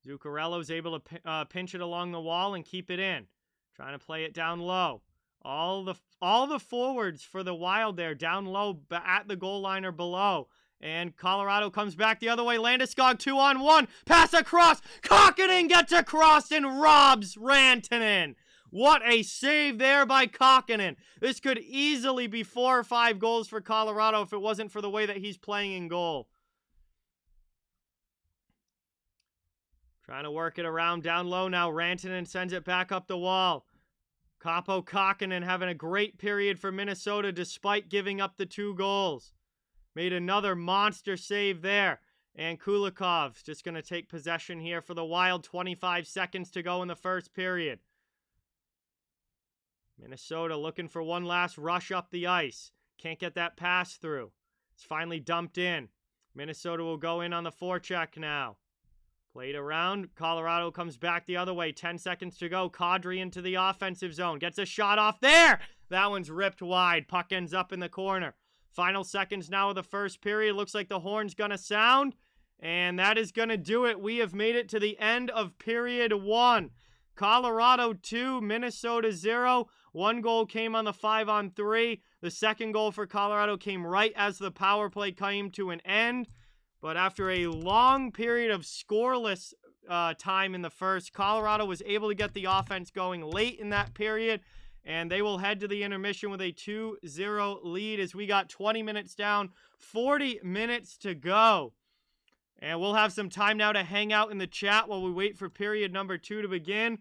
Zuccarello's able to pinch it along the wall and keep it in. Trying to play it down low. All the forwards for the Wild there down low at the goal line or below. And Colorado comes back the other way. Landeskog 2-on-1. Pass across. Kokkonen gets across and robs Rantanen. What a save there by Kokkonen. This could easily be 4 or 5 goals for Colorado if it wasn't for the way that he's playing in goal. Trying to work it around down low now. Rantanen sends it back up the wall. Kaapo Kokkonen having a great period for Minnesota despite giving up the 2 goals. Made another monster save there. And Kulikov's just going to take possession here for the Wild. 25 seconds to go in the first period. Minnesota looking for one last rush up the ice. Can't get that pass through. It's finally dumped in. Minnesota will go in on the forecheck now. Played around. Colorado comes back the other way. 10 seconds to go. Kadri into the offensive zone. Gets a shot off there. That one's ripped wide. Puck ends up in the corner. Final seconds now of the first period. Looks like the horn's going to sound. And that is going to do it. We have made it to the end of period 1. Colorado 2, Minnesota 0. 1 goal came on the 5-on-3. The second goal for Colorado came right as the power play came to an end. But after a long period of scoreless time in the first, Colorado was able to get the offense going late in that period. And they will head to the intermission with a 2-0 lead as we got 20 minutes down, 40 minutes to go. And we'll have some time now to hang out in the chat while we wait for period number 2 to begin.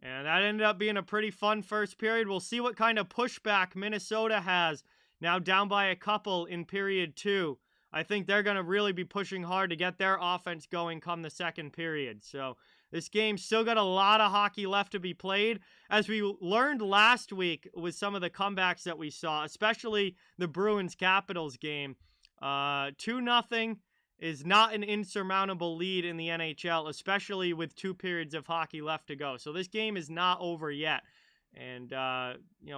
And that ended up being a pretty fun first period. We'll see what kind of pushback Minnesota has now down by a couple in period 2. I think they're going to really be pushing hard to get their offense going come the second period. So this game's still got a lot of hockey left to be played. As we learned last week with some of the comebacks that we saw, especially the Bruins-Capitals game, 2-0 is not an insurmountable lead in the NHL, especially with 2 periods of hockey left to go. So this game is not over yet. And,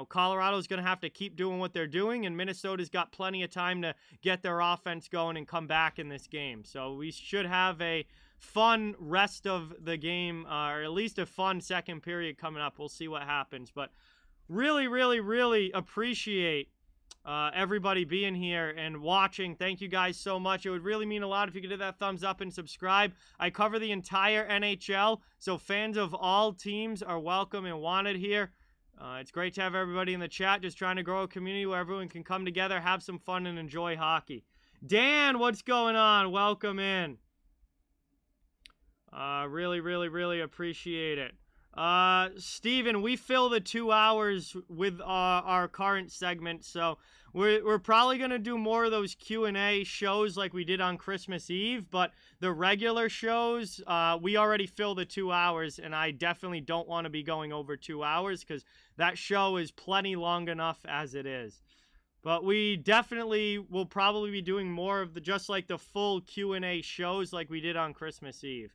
Colorado's going to have to keep doing what they're doing, and Minnesota's got plenty of time to get their offense going and come back in this game. So we should have a fun rest of the game, or at least a fun second period coming up. We'll see what happens. But really, really, really appreciate everybody being here and watching. Thank you guys so much. It would really mean a lot if you could hit that thumbs up and subscribe. I cover the entire NHL, so fans of all teams are welcome and wanted here. It's great to have everybody in the chat, just trying to grow a community where everyone can come together, have some fun, and enjoy hockey. Dan, what's going on? Welcome in. Really, really, really appreciate it. Steven, we fill the 2 hours with our current segment, so we're probably going to do more of those Q&A shows like we did on Christmas Eve, but the regular shows, we already fill the 2 hours, and I definitely don't want to be going over 2 hours because that show is plenty long enough as it is. But we definitely will probably be doing more of just like the full Q&A shows like we did on Christmas Eve.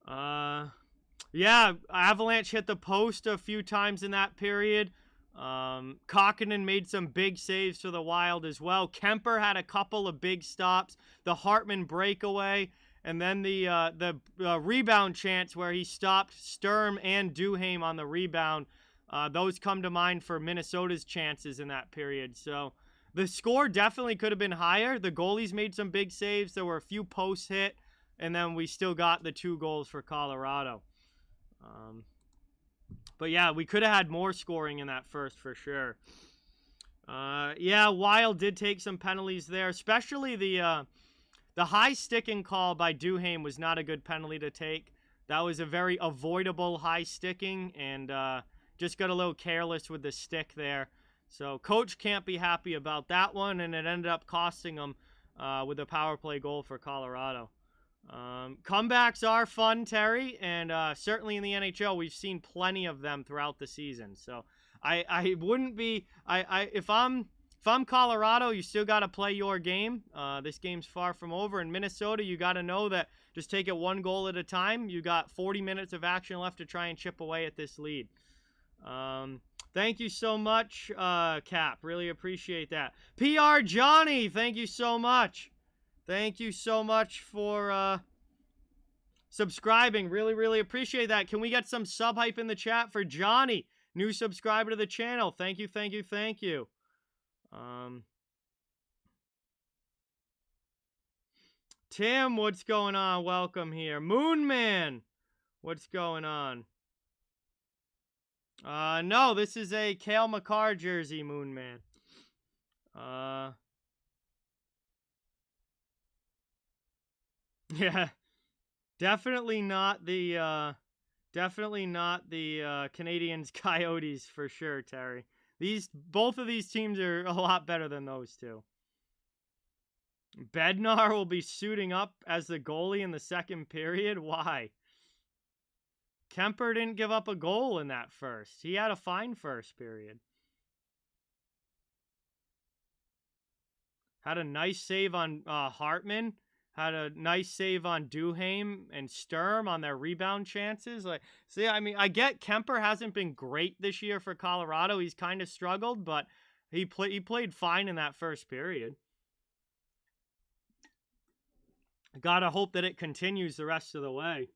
Yeah, Avalanche hit the post a few times in that period. Kokkonen made some big saves for the Wild as well. Kemper had a couple of big stops. The Hartman breakaway, and then the rebound chance where he stopped Sturm and Duhaime on the rebound. Those come to mind for Minnesota's chances in that period. So the score definitely could have been higher. The goalies made some big saves. There were a few posts hit. And then we still got the 2 goals for Colorado. But yeah, we could have had more scoring in that first for sure. Yeah, Wild did take some penalties there, especially the high sticking call by Duhaime was not a good penalty to take. That was a very avoidable high sticking, and just got a little careless with the stick there. So coach can't be happy about that one, and it ended up costing him with a power play goal for Colorado. Comebacks are fun, Terry, and certainly in the NHL we've seen plenty of them throughout the season. So I wouldn't be if I'm Colorado, you still got to play your game. This game's far from over. In Minnesota, you got to know that just take it 1 goal at a time. You got 40 minutes of action left to try and chip away at this lead. Thank you so much, Cap. Really appreciate that. PR Johnny, thank you so much. Thank you so much for subscribing. Really, really appreciate that. Can we get some sub hype in the chat for Johnny, new subscriber to the channel? Thank you, thank you, thank you. Tim, what's going on? Welcome here. Moonman, what's going on? No, this is a Cale Makar jersey, Moonman. Yeah, definitely not the Canadians Coyotes for sure, Terry. Both of these teams are a lot better than those two. Bednar will be suiting up as the goalie in the second period. Why? Kemper didn't give up a goal in that first. He had a fine first period. Had a nice save on Hartman. Had a nice save on Duhaime and Sturm on their rebound chances. I get Kemper hasn't been great this year for Colorado. He's kind of struggled, but he played fine in that first period. Gotta hope that it continues the rest of the way.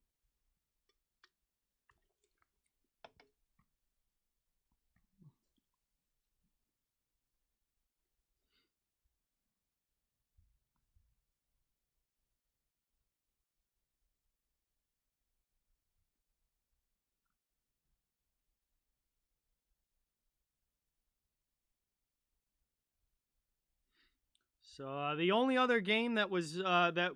So the only other game that was that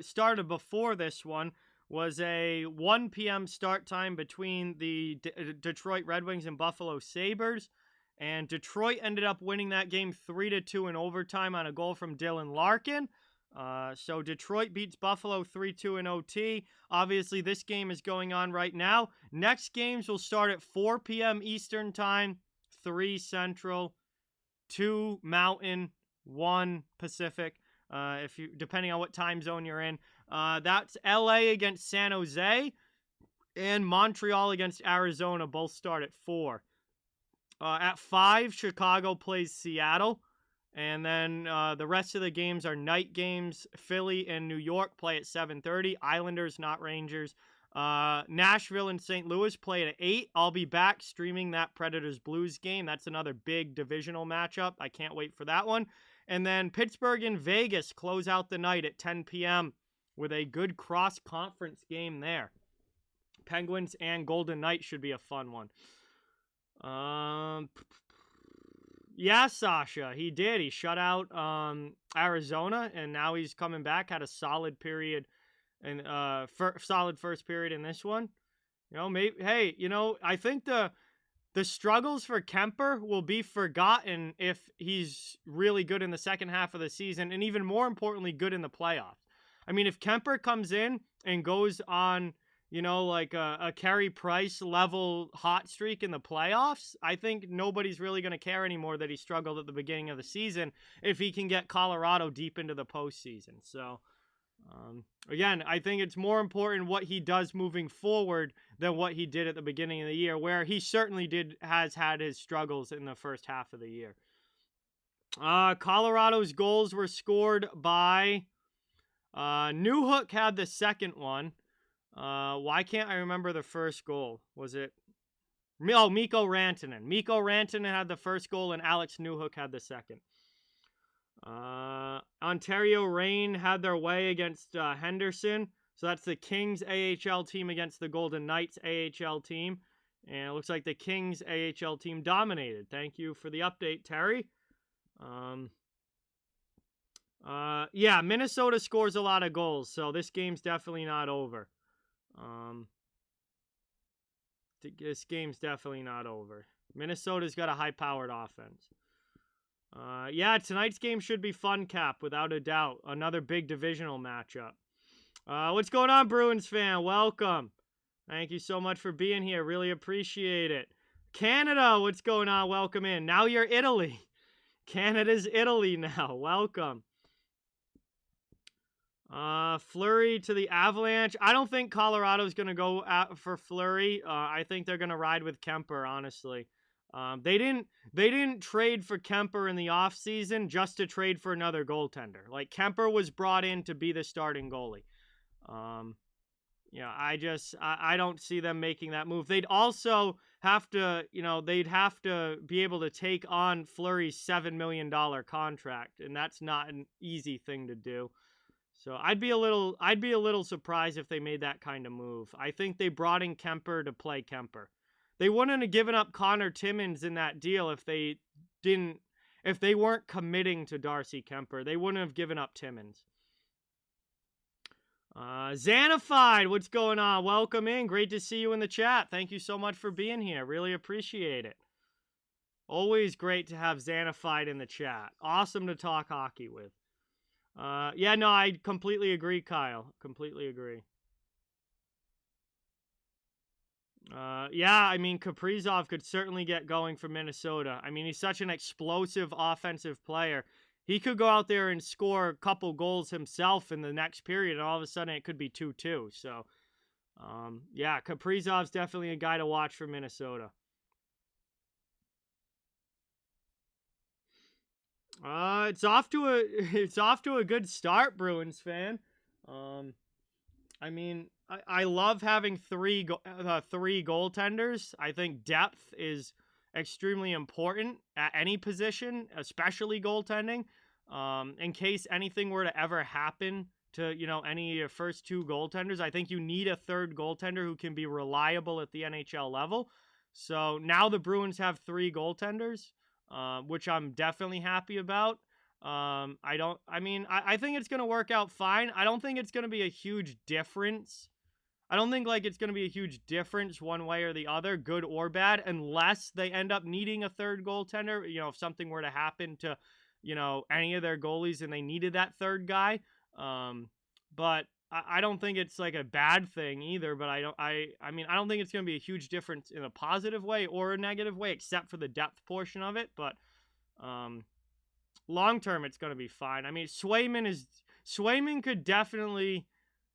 started before this one was a 1 p.m. start time between the Detroit Red Wings and Buffalo Sabres. And Detroit ended up winning that game 3-2 in overtime on a goal from Dylan Larkin. So Detroit beats Buffalo 3-2 in OT. Obviously, this game is going on right now. Next games will start at 4 p.m. Eastern Time, 3 Central, 2 Mountain, 1 Pacific. If you depending on what time zone you're in. That's LA against San Jose and Montreal against Arizona. Both start at 4. At 5, Chicago plays Seattle. And then the rest of the games are night games. Philly and New York play at 7:30. Islanders, not Rangers. Nashville and St. Louis play at 8. I'll be back streaming that Predators-Blues game. That's another big divisional matchup. I can't wait for that one. And then Pittsburgh and Vegas close out the night at 10 p.m. with a good cross-conference game there. Penguins and Golden Knights should be a fun one. Yeah, Sasha, he did. He shut out Arizona, and now he's coming back. Had a solid period, and solid first period in this one. You know, maybe. Hey, you know, I think the struggles for Kemper will be forgotten if he's really good in the second half of the season, and even more importantly, good in the playoffs. I mean, if Kemper comes in and goes on, you know, like a Carey Price level hot streak in the playoffs, I think nobody's really going to care anymore that he struggled at the beginning of the season if he can get Colorado deep into the postseason. So, again, I think it's more important what he does moving forward than what he did at the beginning of the year, where he certainly has had his struggles in the first half of the year. Colorado's goals were scored by Newhook had the second one. Why can't I remember the first goal? Was it? Oh, Mikko Rantanen. Mikko Rantanen had the first goal, and Alex Newhook had the second. Ontario Reign had their way against Henderson. So that's the Kings AHL team against the Golden Knights AHL team. And it looks like the Kings AHL team dominated. Thank you for the update, Terry. Yeah, Minnesota scores a lot of goals, so this game's definitely not over. This game's definitely not over. Minnesota's got a high-powered offense. Yeah, tonight's game should be fun, Cap, without a doubt. Another big divisional matchup. What's going on, Bruins fan? Welcome. Thank you so much for being here. Really appreciate it. Canada, what's going on? Welcome in. Now you're Italy. Canada's Italy now. Welcome. Fleury to the Avalanche. I don't think Colorado's going to go for Fleury. I think they're going to ride with Kemper, honestly. They didn't trade for Kemper in the offseason just to trade for another goaltender. Like, Kemper was brought in to be the starting goalie. Yeah, I don't see them making that move. They'd also have to, they'd have to be able to take on Fleury's $7 million contract, and that's not an easy thing to do. So I'd be a little surprised if they made that kind of move. I think they brought in Kemper to play Kemper. They wouldn't have given up Connor Timmins in that deal if they weren't committing to Darcy Kemper. They wouldn't have given up Timmins. Xanified, what's going on? Welcome in. Great to see you in the chat. Thank you so much for being here. Really appreciate it. Always great to have Xanified in the chat. Awesome to talk hockey with. Yeah, no, I completely agree, Kyle. Completely agree. Yeah, I mean, Kaprizov could certainly get going for Minnesota. I mean, he's such an explosive offensive player. He could go out there and score a couple goals himself in the next period, and all of a sudden it could be 2-2. So, yeah, Kaprizov's definitely a guy to watch for Minnesota. It's off to a good start, Bruins fan. I mean, I love having three goaltenders. I think depth is extremely important at any position, especially goaltending. In case anything were to ever happen to, any of your first two goaltenders, I think you need a third goaltender who can be reliable at the NHL level. So now the Bruins have three goaltenders, which I'm definitely happy about. I think it's going to work out fine. I don't think it's going to be a huge difference. I don't think like it's going to be a huge difference one way or the other, good or bad, unless they end up needing a third goaltender. You know, if something were to happen to, any of their goalies and they needed that third guy. But I don't think it's like a bad thing either. But I don't think it's going to be a huge difference in a positive way or a negative way, except for the depth portion of it. But long term, it's going to be fine. I mean, Swayman could definitely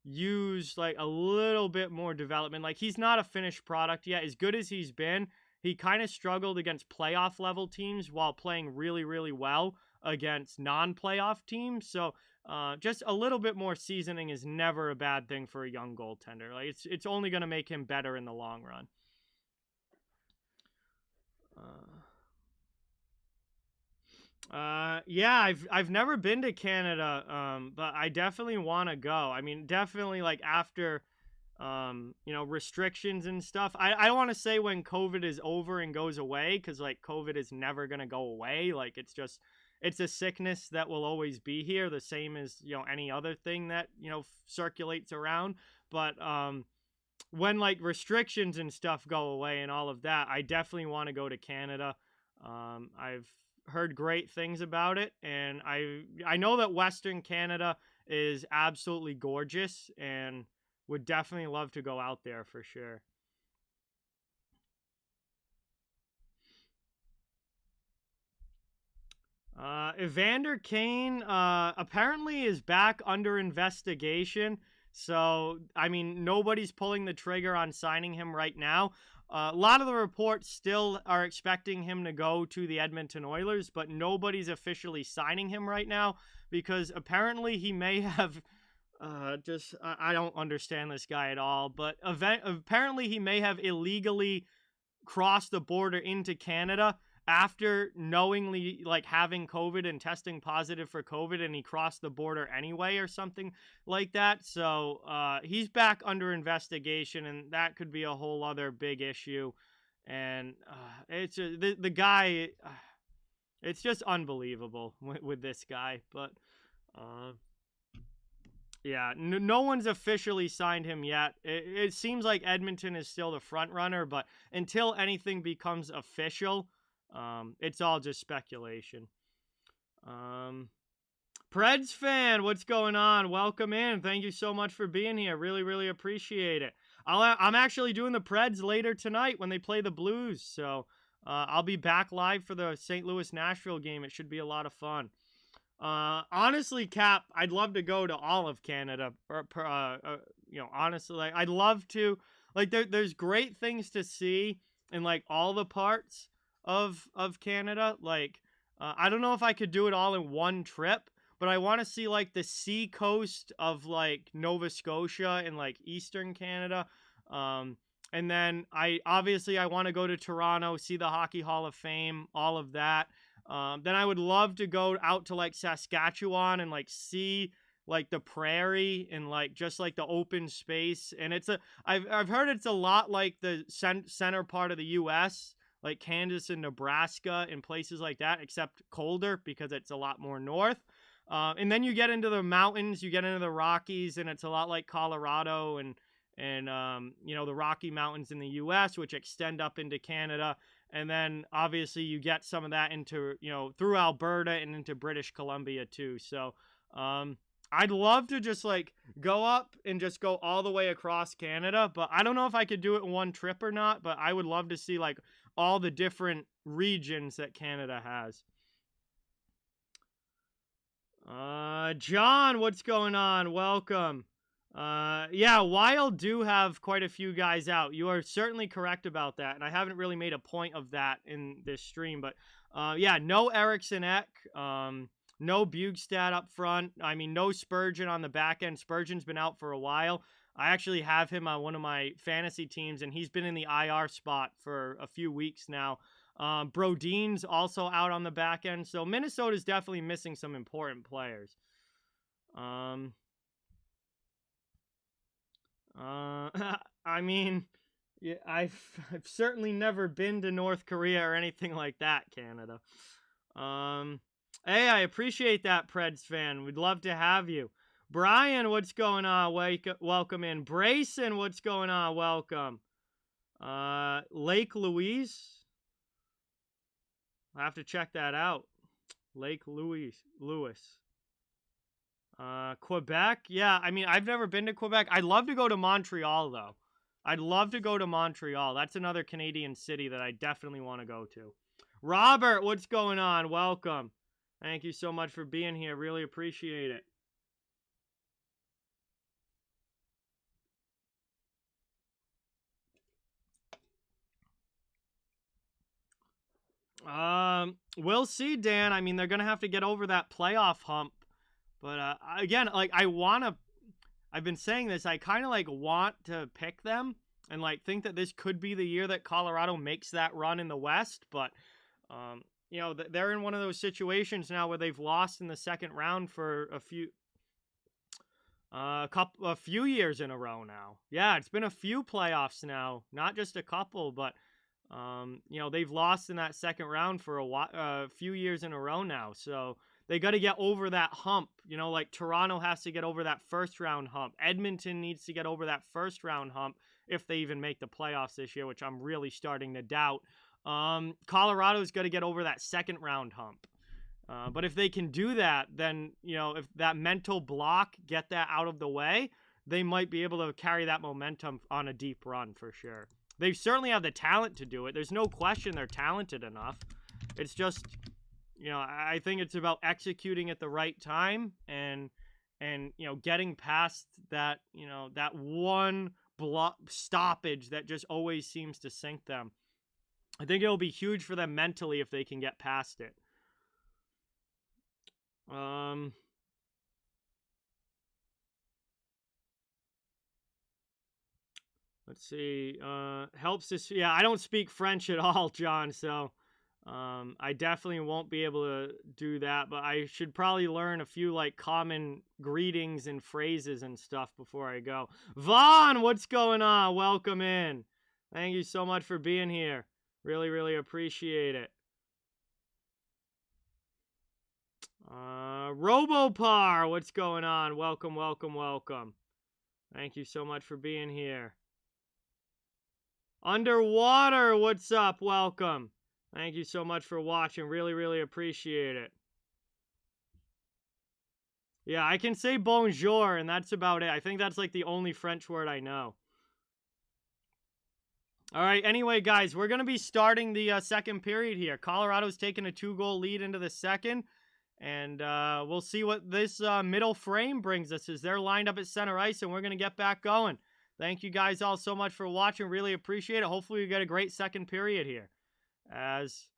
use like a little bit more development. Like, he's not a finished product yet. As good as he's been, he kind of struggled against playoff level teams while playing really, really well against non-playoff teams. So just a little bit more seasoning is never a bad thing for a young goaltender. Like, it's only going to make him better in the long run. Yeah, I've never been to Canada, but I definitely want to go. I mean, definitely like after, restrictions and stuff. I don't want to say when COVID is over and goes away, because like COVID is never gonna go away. Like, it's a sickness that will always be here, the same as any other thing that circulates around. But when like restrictions and stuff go away and all of that, I definitely want to go to Canada. I've heard great things about it, and I know that Western Canada is absolutely gorgeous, and would definitely love to go out there for sure. Evander Kane apparently is back under investigation. So, I mean, nobody's pulling the trigger on signing him right now. A lot of the reports still are expecting him to go to the Edmonton Oilers, but nobody's officially signing him right now because apparently he may have I don't understand this guy at all, but apparently he may have illegally crossed the border into Canada after knowingly like having COVID and testing positive for COVID, and he crossed the border anyway or something like that. So he's back under investigation, and that could be a whole other big issue. And the guy, it's just unbelievable with this guy. But yeah, no one's officially signed him yet. It seems like Edmonton is still the front runner, but until anything becomes official, it's all just speculation. Preds fan, what's going on? Welcome in. Thank you so much for being here. Really, really appreciate it. I'm actually doing the Preds later tonight when they play the Blues, so I'll be back live for the St. Louis-Nashville game. It should be a lot of fun. Honestly, Cap, I'd love to go to all of Canada. Honestly, like, I'd love to. Like, there's great things to see in like all the parts of Canada. Like, I don't know if I could do it all in one trip, but I want to see like the sea coast of like Nova Scotia and like Eastern Canada. And then I want to go to Toronto, see the Hockey Hall of Fame, all of that. Then I would love to go out to like Saskatchewan and like see like the prairie and like just like the open space. And I've heard it's a lot like the center part of the U.S., like Kansas and Nebraska and places like that, except colder because it's a lot more north. And then you get into the mountains, you get into the Rockies, and it's a lot like Colorado and the Rocky Mountains in the U.S., which extend up into Canada. And then obviously you get some of that into, through Alberta and into British Columbia too. So I'd love to just like go up and just go all the way across Canada, but I don't know if I could do it in one trip or not, but I would love to see like all the different regions that Canada has. John, what's going on? Welcome. Yeah, Wild do have quite a few guys out. You are certainly correct about that, and I haven't really made a point of that in this stream, but yeah, no Eriksson Ek, no Bugstad up front. I mean, no Spurgeon on the back end. Spurgeon's been out for a while. I actually have him on one of my fantasy teams, and he's been in the IR spot for a few weeks now. Brodeen's also out on the back end, so Minnesota's definitely missing some important players. I mean, yeah, I've certainly never been to North Korea or anything like that, Canada. Hey, I appreciate that, Preds fan. We'd love to have you. Brian, what's going on? Welcome in. Brayson, what's going on? Welcome. Lake Louise. I'll have to check that out. Lake Louise. Quebec. Yeah, I mean, I've never been to Quebec. I'd love to go to Montreal, though. I'd love to go to Montreal. That's another Canadian city that I definitely want to go to. Robert, what's going on? Welcome. Thank you so much for being here. Really appreciate it. We'll see, Dan. I mean, they're gonna have to get over that playoff hump. But again, like I've been saying this. I kind of like want to pick them and like think that this could be the year that Colorado makes that run in the West. But you know, they're in one of those situations now where they've lost in the second round for a few years in a row now. Yeah, it's been a few playoffs now, not just a couple, but you know, they've lost in that second round for a few years in a row now. So they got to get over that hump. You know, like Toronto has to get over that first round hump. Edmonton needs to get over that first round hump if they even make the playoffs this year, which I'm really starting to doubt. Colorado's got to get over that second round hump. But if they can do that, then, you know, if that mental block, get that out of the way, they might be able to carry that momentum on a deep run for sure. They certainly have the talent to do it. There's no question they're talented enough. It's just, you know, I think it's about executing at the right time and you know, getting past that, you know, that one stoppage that just always seems to sink them. I think it'll be huge for them mentally if they can get past it. Let's see. Helps this. Yeah, I don't speak French at all, John. So, I definitely won't be able to do that. But I should probably learn a few like common greetings and phrases and stuff before I go. Vaughn, what's going on? Welcome in. Thank you so much for being here. Really, really appreciate it. Robopar, what's going on? Welcome, welcome, welcome. Thank you so much for being here. Underwater, what's up? Welcome. Thank you so much for watching. Really, really appreciate it. Yeah, I can say bonjour, and that's about it. I think that's like the only French word I know. All right, anyway, guys, we're going to be starting the second period here. Colorado's taking a 2-goal lead into the second, and we'll see what this middle frame brings us as they're lined up at center ice, and we're going to get back going. Thank you guys all so much for watching. Really appreciate it. Hopefully we get a great second period here. As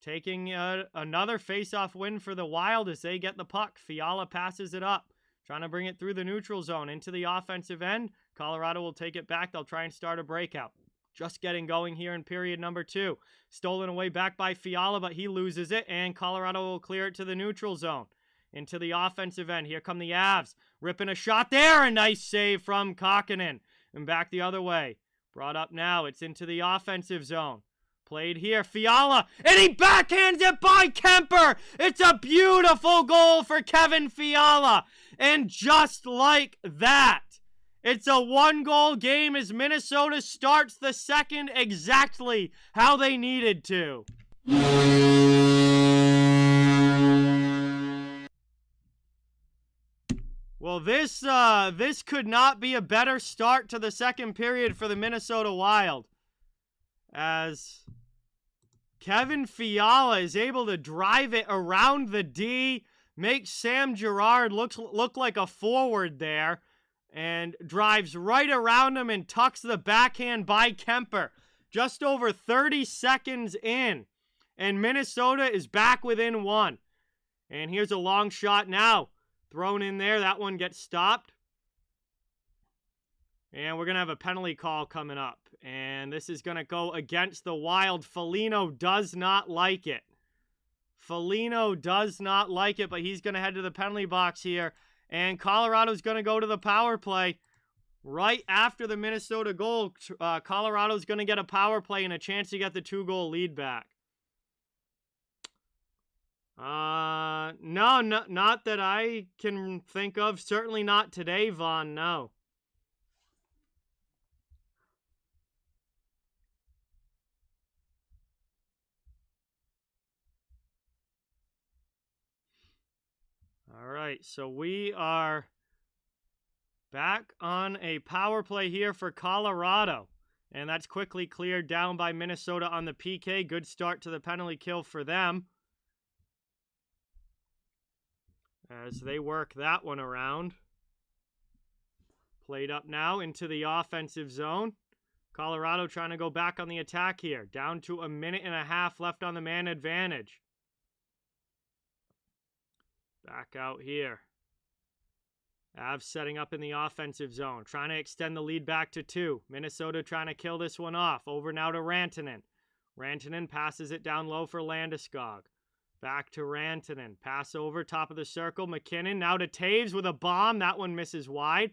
taking another face-off win for the Wild as they get the puck. Fiala passes it up. Trying to bring it through the neutral zone into the offensive end. Colorado will take it back. They'll try and start a breakout. Just getting going here in period number 2. Stolen away back by Fiala, but he loses it. And Colorado will clear it to the neutral zone. Into the offensive end. Here come the Avs. Ripping a shot there. A nice save from Kakkonen. And back the other way. Brought up now. It's into the offensive zone. Played here. Fiala. And he backhands it by Kemper. It's a beautiful goal for Kevin Fiala. And just like that, it's a 1-goal game as Minnesota starts the second exactly how they needed to. Well, this could not be a better start to the second period for the Minnesota Wild, as Kevin Fiala is able to drive it around the D, make Sam Girard look like a forward there, and drives right around him and tucks the backhand by Kemper. Just over 30 seconds in, and Minnesota is back within 1. And here's a long shot now. Thrown in there. That one gets stopped. And we're going to have a penalty call coming up. And this is going to go against the Wild. Foligno does not like it. Foligno does not like it, but he's going to head to the penalty box here. And Colorado's going to go to the power play. Right after the Minnesota goal, Colorado's going to get a power play and a chance to get the 2-goal lead back. No, not that I can think of. Certainly not today, Vaughn, no. All right, so we are back on a power play here for Colorado. And that's quickly cleared down by Minnesota on the PK. Good start to the penalty kill for them, as they work that one around. Played up now into the offensive zone. Colorado trying to go back on the attack here. Down to a minute and a half left on the man advantage. Back out here. Avs setting up in the offensive zone. Trying to extend the lead back to 2. Minnesota trying to kill this one off. Over now to Rantanen. Rantanen passes it down low for Landeskog. Back to Rantanen. Pass over, top of the circle. McKinnon now to Taves with a bomb. That one misses wide.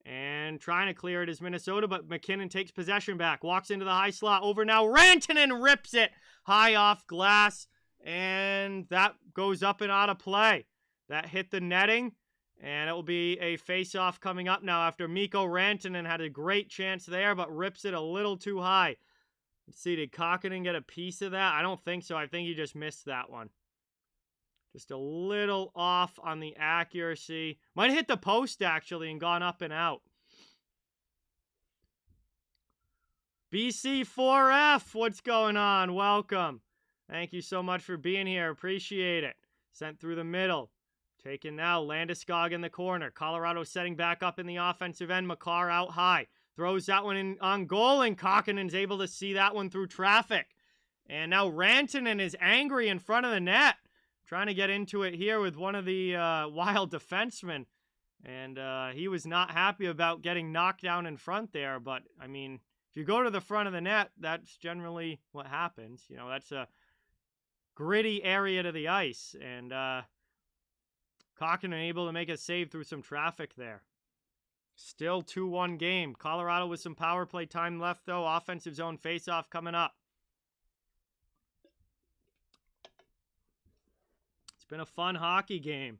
And trying to clear it is Minnesota, but McKinnon takes possession back. Walks into the high slot. Over now. Rantanen rips it high off glass. And that goes up and out of play. That hit the netting. And it will be a face-off coming up now after Mikko Rantanen had a great chance there, but rips it a little too high. Let's see, did Kokkonen get a piece of that? I don't think so. I think he just missed that one. Just a little off on the accuracy. Might have hit the post, actually, and gone up and out. BC4F, what's going on? Welcome. Thank you so much for being here. Appreciate it. Sent through the middle. Taken now, Landeskog in the corner. Colorado setting back up in the offensive end. Makar out high. Throws that one in on goal, and Kokkonen's able to see that one through traffic. And now Rantanen is angry in front of the net. Trying to get into it here with one of the Wild defensemen. And he was not happy about getting knocked down in front there. But, I mean, if you go to the front of the net, that's generally what happens. You know, that's a gritty area to the ice. And Kokkonen able to make a save through some traffic there. Still 2-1 game. Colorado with some power play time left, though. Offensive zone face-off coming up. It's been a fun hockey game.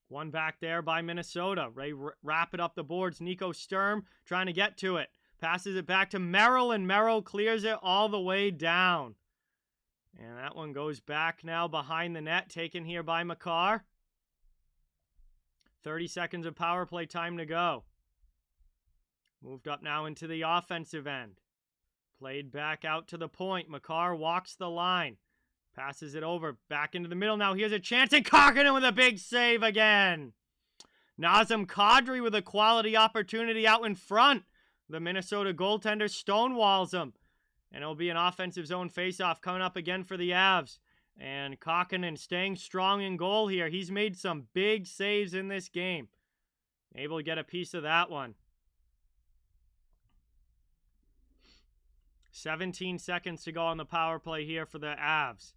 One back there by Minnesota. Ray wrap it up the boards. Nico Sturm trying to get to it. Passes it back to Merrill, and Merrill clears it all the way down. And that one goes back now behind the net, taken here by Makar. 30 seconds of power play time to go. Moved up now into the offensive end. Played back out to the point. Makar walks the line. Passes it over, back into the middle. Now here's a chance, and Kokkonen with a big save again. Nazem Kadri with a quality opportunity out in front. The Minnesota goaltender stonewalls him. And it'll be an offensive zone faceoff coming up again for the Avs. And Kokkonen staying strong in goal here. He's made some big saves in this game. Able to get a piece of that one. 17 seconds to go on the power play here for the Avs.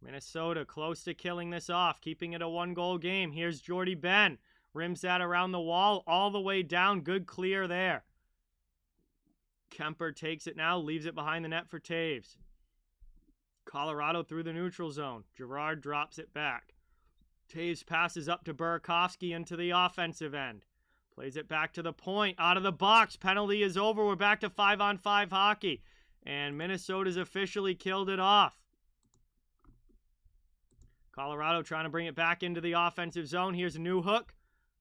Minnesota close to killing this off, keeping it a 1-goal game. Here's Jordy Ben. Rims that around the wall all the way down. Good clear there. Kemper takes it now, leaves it behind the net for Taves. Colorado through the neutral zone. Girard drops it back. Taves passes up to Burakovsky into the offensive end. Plays it back to the point, out of the box. Penalty is over. We're back to 5-on-5 hockey. And Minnesota's officially killed it off. Colorado trying to bring it back into the offensive zone. Here's a new hook.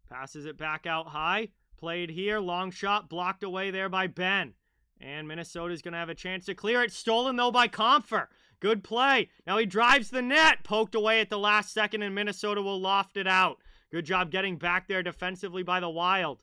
Passes it back out high. Played here. Long shot blocked away there by Ben. And Minnesota's going to have a chance to clear it. Stolen, though, by Comfer. Good play. Now he drives the net. Poked away at the last second, and Minnesota will loft it out. Good job getting back there defensively by the Wild.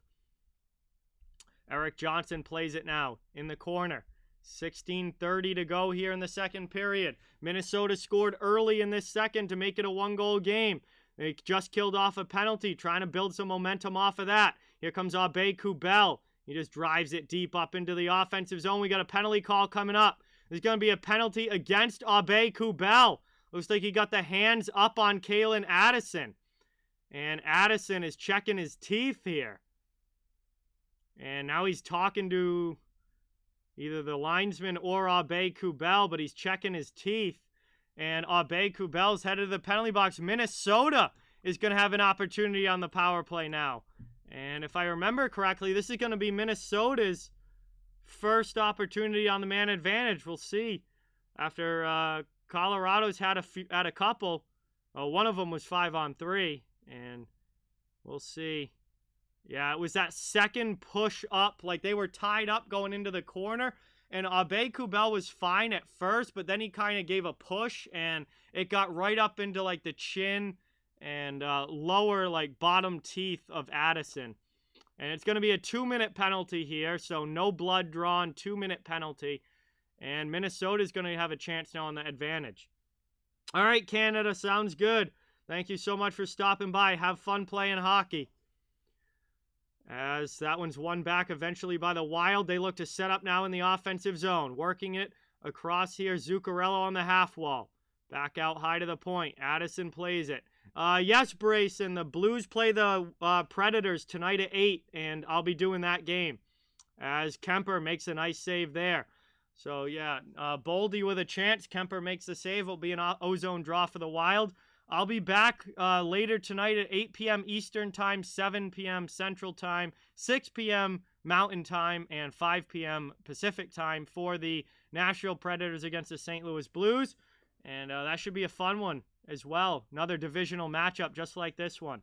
Eric Johnson plays it now in the corner. 16:30 to go here in the second period. Minnesota scored early in this second to make it a 1-goal game. They just killed off a penalty, trying to build some momentum off of that. Here comes Abe-Kubel. He just drives it deep up into the offensive zone. We got a penalty call coming up. There's going to be a penalty against Abe-Kubel. Looks like he got the hands up on Kalen Addison. And Addison is checking his teeth here. And now he's talking to either the linesman or Abe-Kubel, but he's checking his teeth. And Kubel's headed to the penalty box. Minnesota is going to have an opportunity on the power play now. And if I remember correctly, this is going to be Minnesota's first opportunity on the man advantage. We'll see. After Colorado's had a couple. Well, one of them was 5-on-3. And we'll see. Yeah, it was that second push up. Like, they were tied up going into the corner. And Kubel was fine at first, but then he kind of gave a push, and it got right up into, like, the chin and lower, like, bottom teeth of Addison. And it's going to be a 2-minute penalty here, so no blood drawn, 2-minute penalty. And Minnesota's going to have a chance now on the advantage. All right, Canada, sounds good. Thank you so much for stopping by. Have fun playing hockey. As that one's won back eventually by the Wild. They look to set up now in the offensive zone. Working it across here. Zuccarello on the half wall. Back out high to the point. Addison plays it. Yes, Brayson. The Blues play the Predators tonight at 8. And I'll be doing that game. As Kemper makes a nice save there. So, yeah. Boldy with a chance. Kemper makes the save. It'll be an ozone draw for the Wild. I'll be back later tonight at 8 p.m. Eastern Time, 7 p.m. Central Time, 6 p.m. Mountain Time, and 5 p.m. Pacific Time for the Nashville Predators against the St. Louis Blues. And that should be a fun one as well. Another divisional matchup just like this one.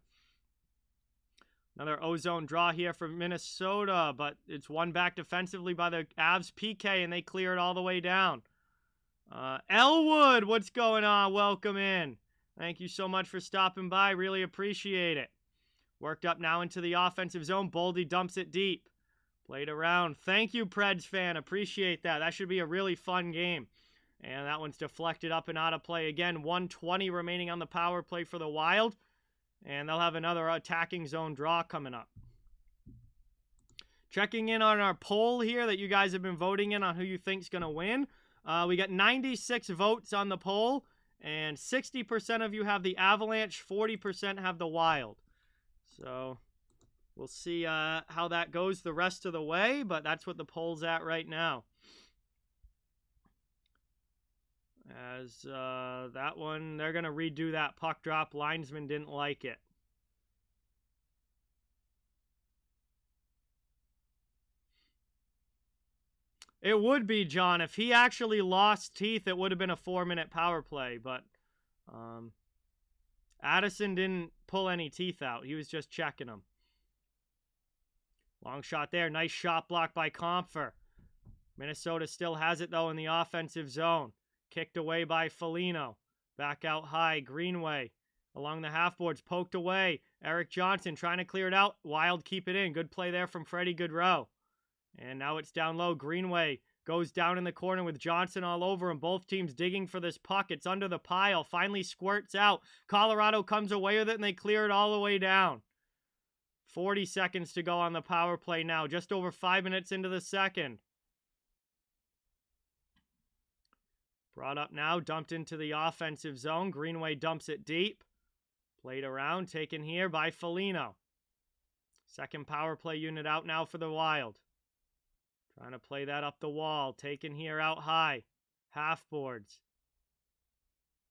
Another ozone draw here for Minnesota, but it's won back defensively by the Avs PK, and they clear it all the way down. Elwood, what's going on? Welcome in. Thank you so much for stopping by. Really appreciate it. Worked up now into the offensive zone. Boldy dumps it deep. Played around. Thank you, Preds fan. Appreciate that. That should be a really fun game. And that one's deflected up and out of play again. 1:20 remaining on the power play for the Wild. And they'll have another attacking zone draw coming up. Checking in on our poll here that you guys have been voting in on who you think's going to win. We got 96 votes on the poll. And 60% of you have the Avalanche, 40% have the Wild. So we'll see how that goes the rest of the way, but that's what the poll's at right now. As that one, they're going to redo that puck drop. Linesman didn't like it. It would be, John. If he actually lost teeth, it would have been a 4-minute power play. But Addison didn't pull any teeth out. He was just checking them. Long shot there. Nice shot block by Compher. Minnesota still has it, though, in the offensive zone. Kicked away by Foligno. Back out high. Greenway along the half boards. Poked away. Eric Johnson trying to clear it out. Wild keep it in. Good play there from Freddie Goodrow. And now it's down low. Greenway goes down in the corner with Johnson all over him. Both teams digging for this puck. It's under the pile. Finally squirts out. Colorado comes away with it, and they clear it all the way down. 40 seconds to go on the power play now. Just over 5 minutes into the second. Brought up now. Dumped into the offensive zone. Greenway dumps it deep. Played around. Taken here by Foligno. Second power play unit out now for the Wild. Trying to play that up the wall. Taken here out high. Half boards.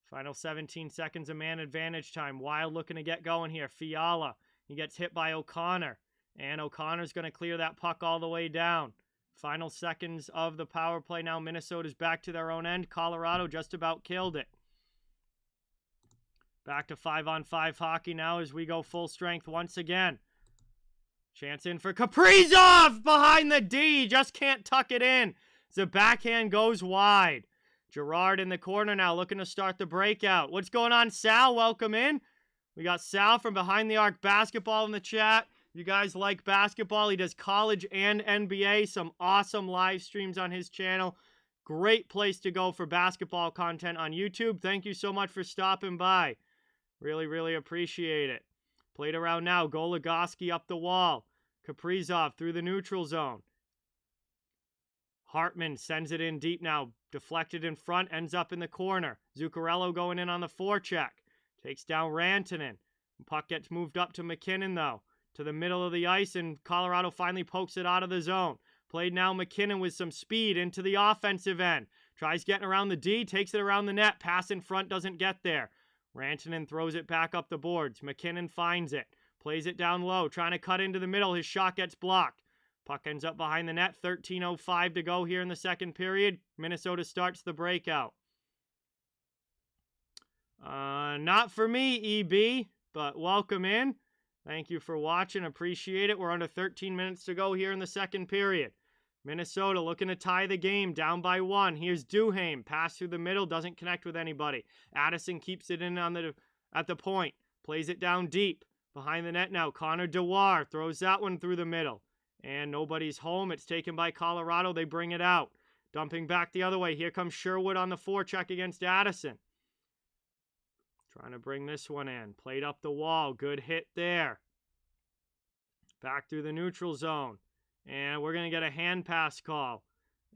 Final 17 seconds of man advantage time. Wild looking to get going here. Fiala. He gets hit by O'Connor. And O'Connor's going to clear that puck all the way down. Final seconds of the power play now. Minnesota's back to their own end. Colorado just about killed it. Back to 5-on-5 hockey now as we go full strength once again. Chance in for Kaprizov behind the D. Just can't tuck it in. The backhand goes wide. Gerard in the corner now looking to start the breakout. What's going on, Sal? Welcome in. We got Sal from Behind the Arc Basketball in the chat. You guys like basketball? He does college and NBA. Some awesome live streams on his channel. Great place to go for basketball content on YouTube. Thank you so much for stopping by. Really, really appreciate it. Played around now. Goligoski up the wall. Kaprizov through the neutral zone. Hartman sends it in deep now. Deflected in front. Ends up in the corner. Zuccarello going in on the forecheck. Takes down Rantanen. Puck gets moved up to McKinnon, though. To the middle of the ice, and Colorado finally pokes it out of the zone. Played now McKinnon with some speed into the offensive end. Tries getting around the D, takes it around the net. Pass in front, doesn't get there. Rantanen throws it back up the boards. McKinnon finds it. Plays it down low, trying to cut into the middle. His shot gets blocked. Puck ends up behind the net. 13:05 to go here in the second period. Minnesota starts the breakout. Not for me, EB, but welcome in. Thank you for watching. Appreciate it. We're under 13 minutes to go here in the second period. Minnesota looking to tie the game, down by 1. Here's Duhaime. Pass through the middle, doesn't connect with anybody. Addison keeps it in at the point. Plays it down deep. Behind the net now, Connor Dewar throws that one through the middle. And nobody's home. It's taken by Colorado. They bring it out. Dumping back the other way. Here comes Sherwood on the forecheck against Addison. Trying to bring this one in. Played up the wall. Good hit there. Back through the neutral zone. And we're going to get a hand pass call.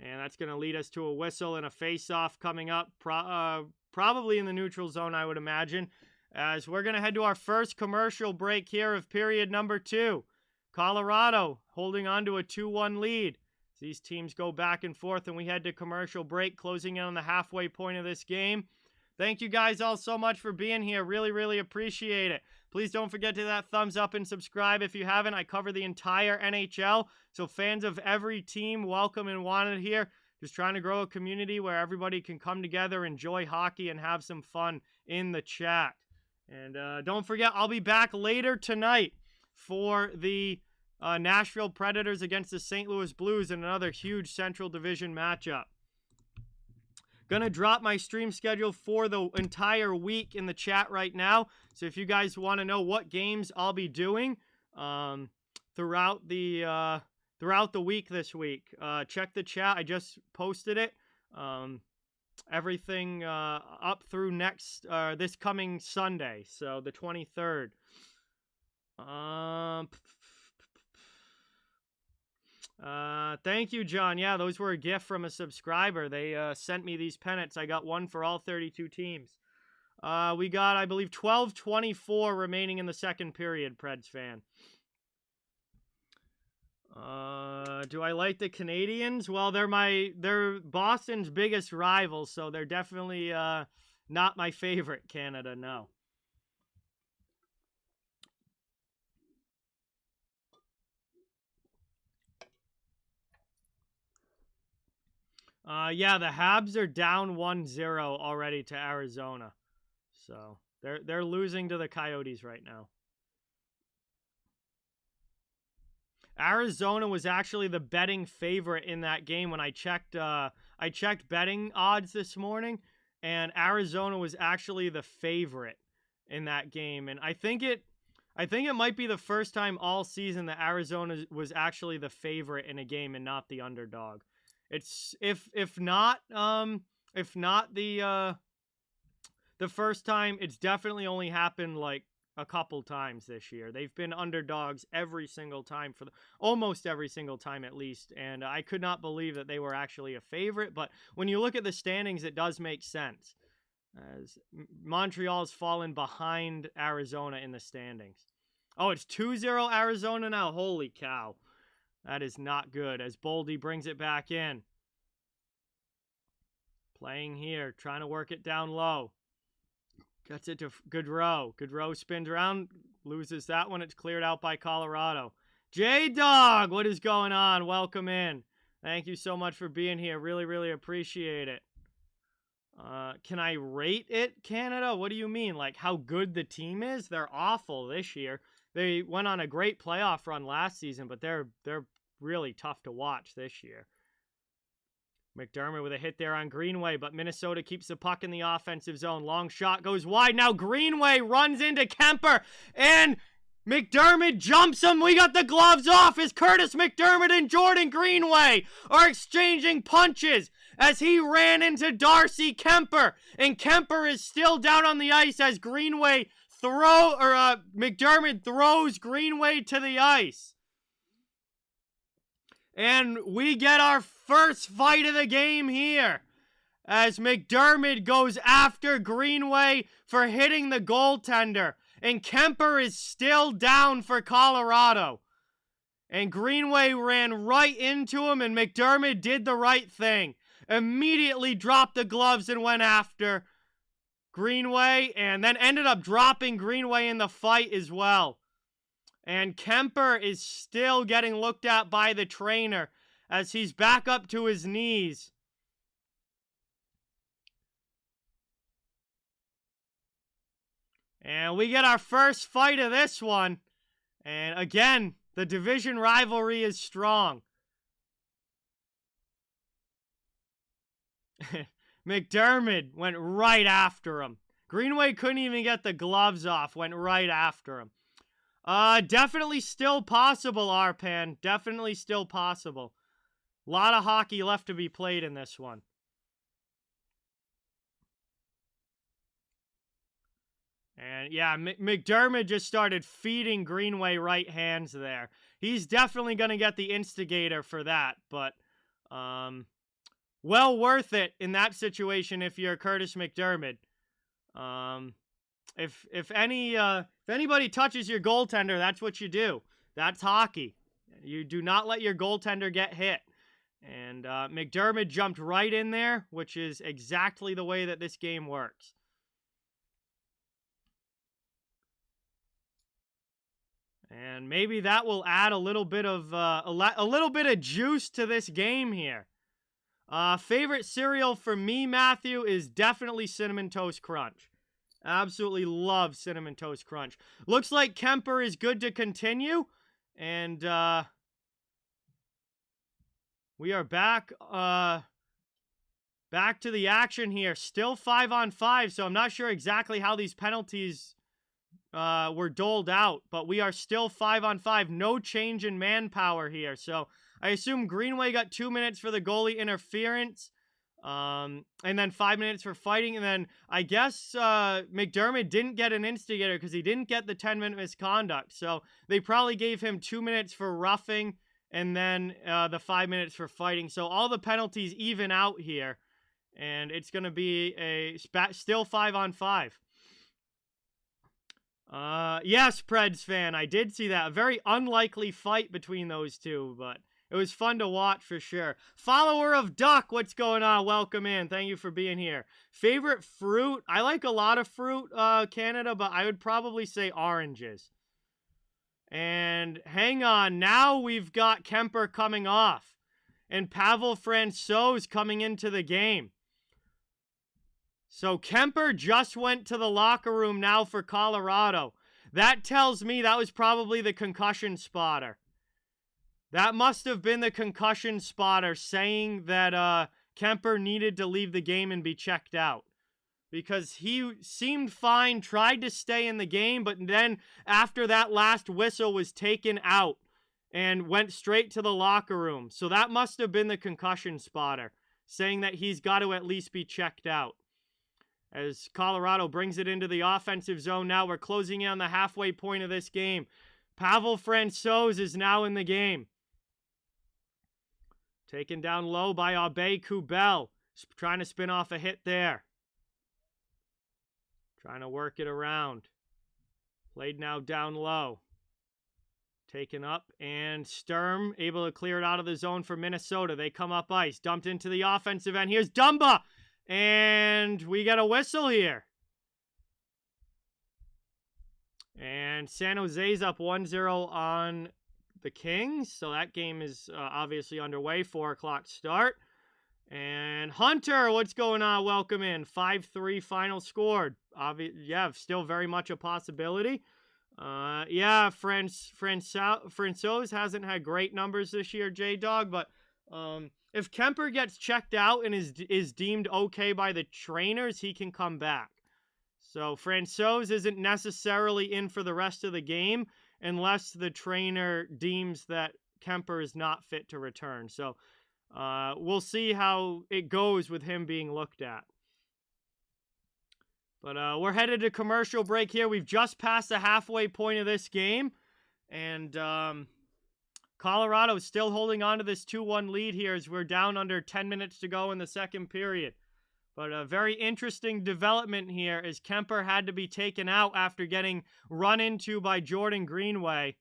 And that's going to lead us to a whistle and a face-off coming up. Probably in the neutral zone, I would imagine. As we're going to head to our first commercial break here of period number 2. Colorado holding on to a 2-1 lead. These teams go back and forth, and we head to commercial break, closing in on the halfway point of this game. Thank you guys all so much for being here. Really, really appreciate it. Please don't forget to that thumbs up and subscribe if you haven't. I cover the entire NHL, so fans of every team, welcome and wanted here. Just trying to grow a community where everybody can come together, enjoy hockey, and have some fun in the chat. And don't forget, I'll be back later tonight for the Nashville Predators against the St. Louis Blues in another huge Central Division matchup. Gonna drop my stream schedule for the entire week in the chat right now. So if you guys want to know what games I'll be doing throughout the week this week, check the chat. I just posted it. Everything up through this coming Sunday, so the 23rd. Thank you, John. Yeah, those were a gift from a subscriber. They sent me these pennants. I got one for all 32 teams. We got, I believe, 12:24 remaining in the second period, Preds fan. Do I like the Canadians? Well, they're Boston's biggest rivals, so they're definitely not my favorite, Canada, no. Yeah, the Habs are down 1-0 already to Arizona. So, they're losing to the Coyotes right now. Arizona was actually the betting favorite in that game when I checked betting odds this morning, and Arizona was actually the favorite in that game. And I think it might be the first time all season that Arizona was actually the favorite in a game and not the underdog. It's if not the first time, it's definitely only happened like a couple times this year. They've been underdogs every single time almost every single time at least, and I could not believe that they were actually a favorite. But when you look at the standings, it does make sense, as Montreal's fallen behind Arizona in the standings. Oh, it's 2-0 Arizona now. Holy cow. That is not good, as Boldy brings it back in. Playing here, trying to work it down low. Gets it to Gaudreau. Gaudreau spins around, loses that one. It's cleared out by Colorado. J-Dog, what is going on? Welcome in. Thank you so much for being here. Really, really appreciate it. Can I rate it, Canada? What do you mean? Like how good the team is? They're awful this year. They went on a great playoff run last season, but they're really tough to watch this year. McDermott with a hit there on Greenway, but Minnesota keeps the puck in the offensive zone. Long shot goes wide. Now Greenway runs into Kemper, and McDermott jumps him. We got the gloves off as Curtis McDermott and Jordan Greenway are exchanging punches as he ran into Darcy Kemper, and Kemper is still down on the ice as McDermott throws Greenway to the ice. And we get our first fight of the game here, as McDermott goes after Greenway for hitting the goaltender. And Kemper is still down for Colorado. And Greenway ran right into him, and McDermott did the right thing. immediately dropped the gloves and went after Greenway, and then ended up dropping Greenway in the fight as well. And Kuemper is still getting looked at by the trainer as he's back up to his knees. And we get our first fight of this one. And again, the division rivalry is strong. McDermott went right after him. Greenway couldn't even get the gloves off, went right after him. Definitely still possible, Arpan. Definitely still possible. A lot of hockey left to be played in this one. And yeah, McDermott just started feeding Greenway right hands there. He's definitely going to get the instigator for that, but well worth it in that situation if you're Curtis McDermott. If anybody touches your goaltender, that's what you do. That's hockey. You do not let your goaltender get hit. And McDermott jumped right in there, which is exactly the way that this game works. And maybe that will add a little bit of juice to this game here. Favorite cereal for me, Matthew, is definitely Cinnamon Toast Crunch. Absolutely love Cinnamon Toast Crunch. Looks like Kuemper is good to continue. And we are back to the action here. Still 5-on-5, so I'm not sure exactly how these penalties were doled out, but we are still 5-on-5. No change in manpower here. So I assume Greenway got 2 minutes for the goalie interference, and then 5 minutes for fighting. And then I guess McDermott didn't get an instigator because he didn't get the 10-minute misconduct. So they probably gave him 2 minutes for roughing and then the 5 minutes for fighting. So all the penalties even out here, and it's going to be still 5-on-5. Yes, Preds fan, I did see that. A very unlikely fight between those two, but it was fun to watch for sure. Follower of Duck, what's going on? Welcome in. Thank you for being here. Favorite fruit? I like a lot of fruit, Canada, but I would probably say oranges. And hang on, now we've got Kuemper coming off, and Pavel Francouz coming into the game. So Kuemper just went to the locker room now for Colorado. That tells me that was probably the concussion spotter. That must have been the concussion spotter saying that Kuemper needed to leave the game and be checked out. Because he seemed fine, tried to stay in the game, but then after that last whistle was taken out and went straight to the locker room. So that must have been the concussion spotter saying that he's got to at least be checked out. As Colorado brings it into the offensive zone now, we're closing in on the halfway point of this game. Pavel Francouz is now in the game. Taken down low by Abe Kubel. Trying to spin off a hit there. Trying to work it around. Played now down low. Taken up, and Sturm able to clear it out of the zone for Minnesota. They come up ice. Dumped into the offensive end. Here's Dumba! And we get a whistle here. And San Jose's up 1-0 on the Kings. So that game is obviously underway. 4 o'clock start. And Hunter, what's going on? Welcome in. 5-3 final scored. Yeah, still very much a possibility. Yeah, Francouz hasn't had great numbers this year, J-Dog, but if Kuemper gets checked out and is deemed okay by the trainers, he can come back. So Francouz isn't necessarily in for the rest of the game unless the trainer deems that Kuemper is not fit to return. So we'll see how it goes with him being looked at. But we're headed to commercial break here. We've just passed the halfway point of this game. And Colorado is still holding on to this 2-1 lead here as we're down under 10 minutes to go in the second period. But a very interesting development here as Kuemper had to be taken out after getting run into by Jordan Greenway.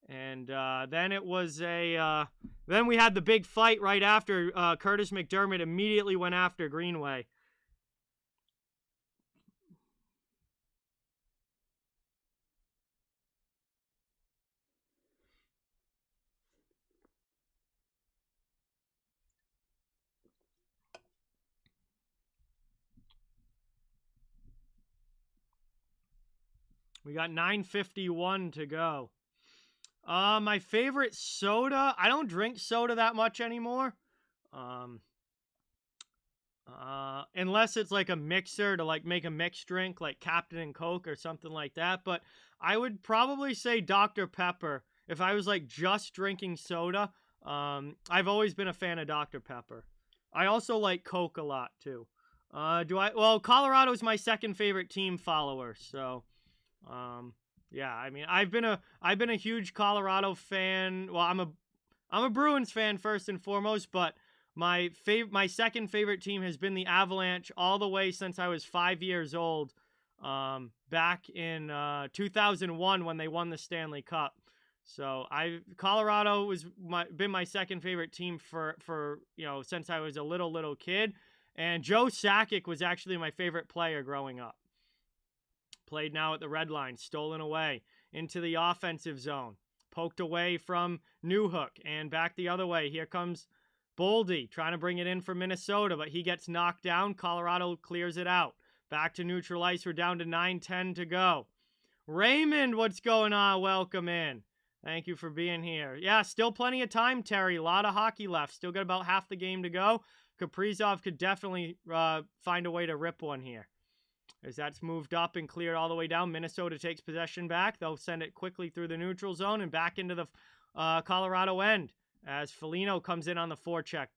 And then it was a Then we had the big fight right after. Curtis McDermott immediately went after Greenway. We got 9:51 to go. My favorite soda. I don't drink soda that much anymore. Unless it's like a mixer to like make a mixed drink like Captain and Coke or something like that. But I would probably say Dr. Pepper if I was like just drinking soda. I've always been a fan of Dr. Pepper. I also like Coke a lot too. Well, Colorado's my second favorite team follower, so yeah, I mean, I've been a huge Colorado fan. Well, I'm a Bruins fan first and foremost, but my second favorite team has been the Avalanche all the way since I was 5 years old. Back in 2001 when they won the Stanley Cup. So Colorado was been my second favorite team for since I was a little kid, and Joe Sakic was actually my favorite player growing up. Played now at the red line, stolen away into the offensive zone, poked away from Newhook and back the other way. Here comes Boldy trying to bring it in for Minnesota, but he gets knocked down. Colorado clears it out. Back to neutral ice. We're down to 9:10 to go. Raymond, what's going on? Welcome in. Thank you for being here. Yeah, still plenty of time, Terry. A lot of hockey left. Still got about half the game to go. Kaprizov could definitely find a way to rip one here. As that's moved up and cleared all the way down, Minnesota takes possession back. They'll send it quickly through the neutral zone and back into the Colorado end as Foligno comes in on the forecheck.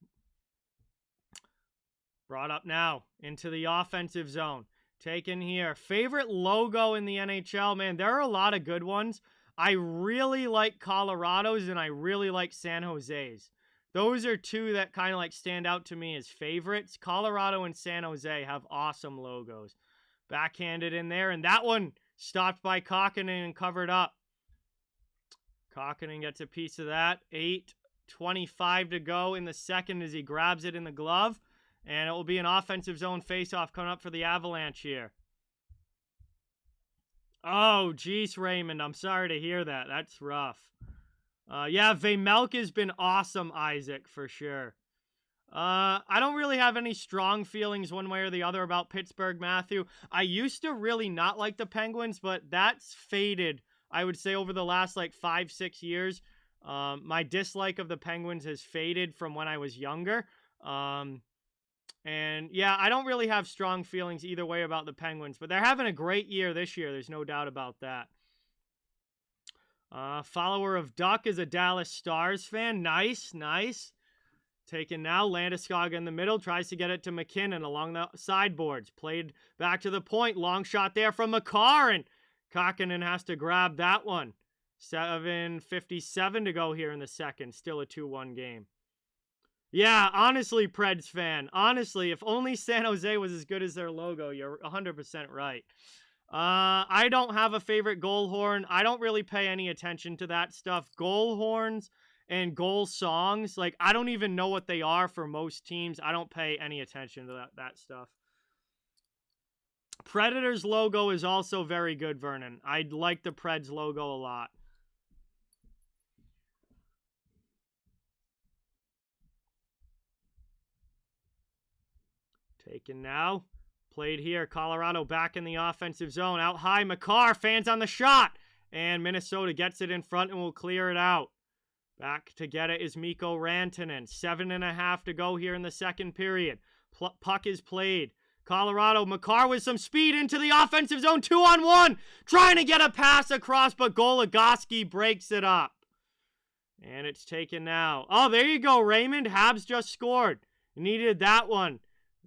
Brought up now into the offensive zone. Taken here. Favorite logo in the NHL, man, there are a lot of good ones. I really like Colorado's and I really like San Jose's. Those are two that kind of like stand out to me as favorites. Colorado and San Jose have awesome logos. Backhanded in there, and that one stopped by Kokkonen and covered up. Kokkonen gets a piece of that. 8:25 to go in the second as he grabs it in the glove, and it will be an offensive zone faceoff coming up for the Avalanche here. Oh, geez, Raymond, I'm sorry to hear that. That's rough. Yeah, Vejmelk has been awesome, Isaac, for sure. I don't really have any strong feelings one way or the other about Pittsburgh, Matthew. I used to really not like the Penguins, but that's faded, I would say, over the last like 5-6 years. My dislike of the Penguins has faded from when I was younger. And yeah, I don't really have strong feelings either way about the Penguins, but they're having a great year this year. There's no doubt about that. Follower of Duck is a Dallas Stars fan. Nice, nice. Taken now, Landeskog in the middle, tries to get it to McKinnon along the sideboards. Played back to the point, long shot there from Makar, and Kokkonen has to grab that one. 7:57 to go here in the second, still a 2-1 game. Yeah, honestly, Preds fan, honestly, if only San Jose was as good as their logo, you're 100% right. I don't have a favorite goal horn. I don't really pay any attention to that stuff. Goal horns and goal songs, like, I don't even know what they are for most teams. I don't pay any attention to that stuff. Predators logo is also very good, Vernon. I like the Preds logo a lot. Taken now. Played here. Colorado back in the offensive zone. Out high, Makar. Fans on the shot. And Minnesota gets it in front and will clear it out. Back to get it is Mikko Rantanen. 7.5 to go here in the second period. Puck is played. Colorado, Makar with some speed into the offensive zone. 2-on-1. Trying to get a pass across, but Goligoski breaks it up. And it's taken now. Oh, there you go, Raymond. Habs just scored. Needed that one.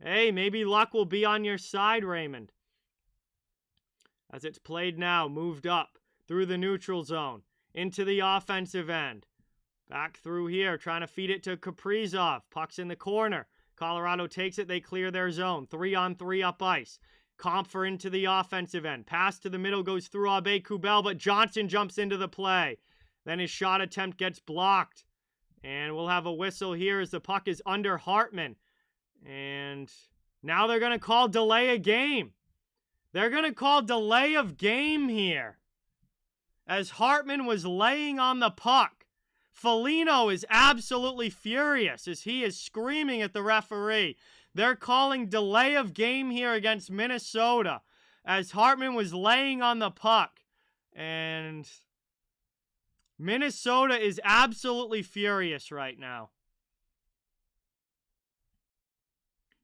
Hey, maybe luck will be on your side, Raymond. As it's played now, moved up through the neutral zone, into the offensive end. Back through here, trying to feed it to Kaprizov. Puck's in the corner. Colorado takes it, they clear their zone. 3-on-3 up ice. Compher into the offensive end. Pass to the middle goes through Abe Kubel, but Johnson jumps into the play. Then his shot attempt gets blocked. And we'll have a whistle here as the puck is under Hartman. And now they're going to call delay of game. They're going to call delay of game here, as Hartman was laying on the puck. Foligno is absolutely furious as he is screaming at the referee. They're calling delay of game here against Minnesota as Hartman was laying on the puck. And Minnesota is absolutely furious right now.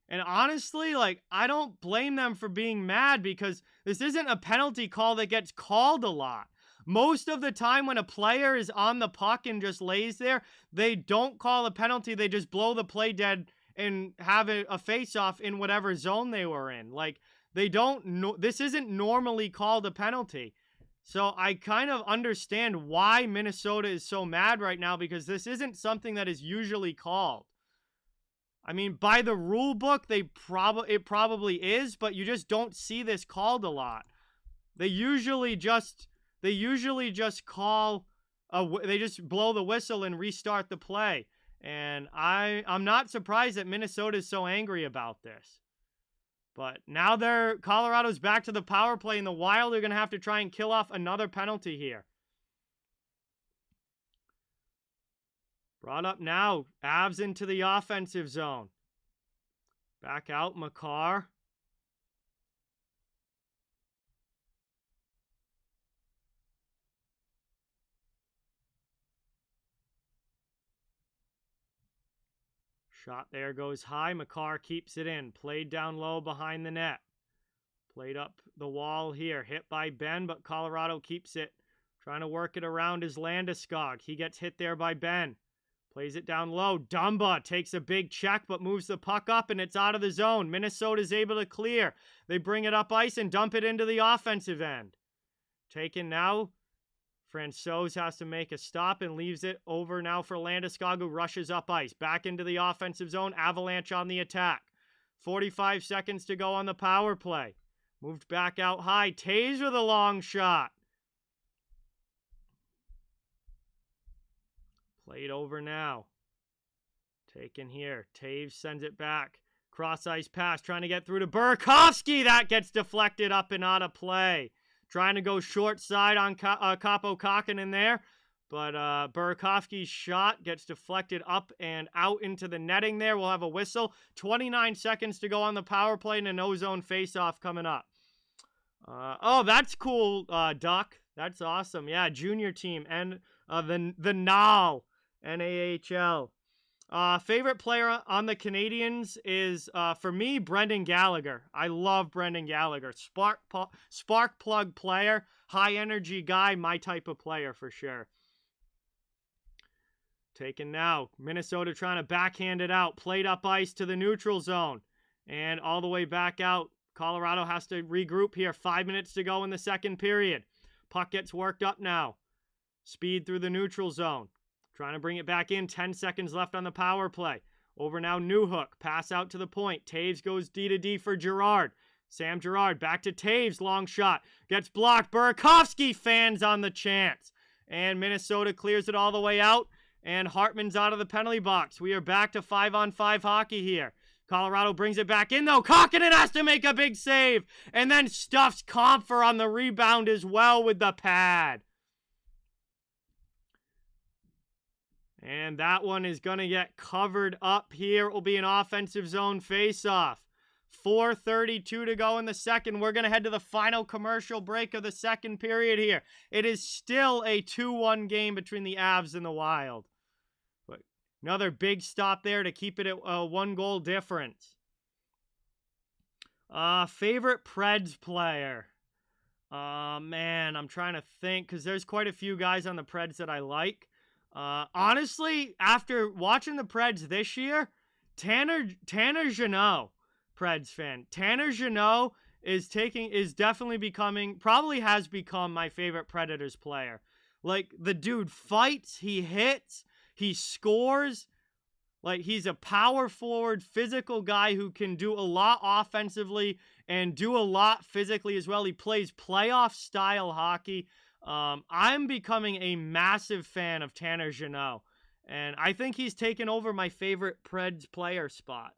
And honestly, like, I don't blame them for being mad because this isn't a penalty call that gets called a lot. Most of the time when a player is on the puck and just lays there, they don't call a penalty. They just blow the play dead and have a face-off in whatever zone they were in. Like, they don't, this isn't normally called a penalty. So I kind of understand why Minnesota is so mad right now, because this isn't something that is usually called. I mean, by the rule book, it probably is, but you just don't see this called a lot. They usually just call they just blow the whistle and restart the play. And I'm not surprised that Minnesota is so angry about this. But now Colorado's back to the power play, and the Wild are going to have to try and kill off another penalty here. Brought up now. Avs into the offensive zone. Back out, Makar. Shot there goes high. Makar keeps it in. Played down low behind the net. Played up the wall here. Hit by Ben, but Colorado keeps it. Trying to work it around is Landeskog. He gets hit there by Ben. Plays it down low. Dumba takes a big check, but moves the puck up, and it's out of the zone. Minnesota's able to clear. They bring it up ice and dump it into the offensive end. Taken now. Francouz has to make a stop and leaves it over now for Landeskog, who rushes up ice. Back into the offensive zone. Avalanche on the attack. 45 seconds to go on the power play. Moved back out high. Taves with a long shot. Played over now. Taken here. Taves sends it back. Cross-ice pass. Trying to get through to Burakovsky. That gets deflected up and out of play. Trying to go short side on Capo Kakkonen there. But Burakovsky's shot gets deflected up and out into the netting there. We'll have a whistle. 29 seconds to go on the power play and a no-zone face-off coming up. Oh, that's cool, Duck. That's awesome. Yeah, junior team and the NAL. NAHL. Favorite player on the Canadians is, for me, Brendan Gallagher. I love Brendan Gallagher. Spark plug player, high energy guy, my type of player for sure. Taken now. Minnesota trying to backhand it out. Played up ice to the neutral zone. And all the way back out. Colorado has to regroup here. 5 minutes to go in the second period. Puck gets worked up now. Speed through the neutral zone. Trying to bring it back in. 10 seconds left on the power play. Over now, Newhook. Pass out to the point. Taves goes D-to-D for Girard. Sam Girard back to Taves. Long shot. Gets blocked. Burakovsky fans on the chance. And Minnesota clears it all the way out. And Hartman's out of the penalty box. We are back to 5-on-5 hockey here. Colorado brings it back in, though. Kakkonen has to make a big save. And then stuffs Comfer on the rebound as well with the pad. And that one is going to get covered up here. It will be an offensive zone face-off. 4:32 to go in the second. We're going to head to the final commercial break of the second period here. It is still a 2-1 game between the Avs and the Wild. But another big stop there to keep it at a 1-goal difference. Favorite Preds player? Man, I'm trying to think because there's quite a few guys on the Preds that I like. Honestly, after watching the Preds this year, Tanner Jeannot, Preds fan. Tanner Jeannot is definitely becoming, probably has become my favorite Predators player. Like, the dude fights, he hits, he scores. Like, he's a power forward, physical guy who can do a lot offensively and do a lot physically as well. He plays playoff style hockey. I'm becoming a massive fan of Tanner Jeannot. And I think he's taken over my favorite Preds player spot.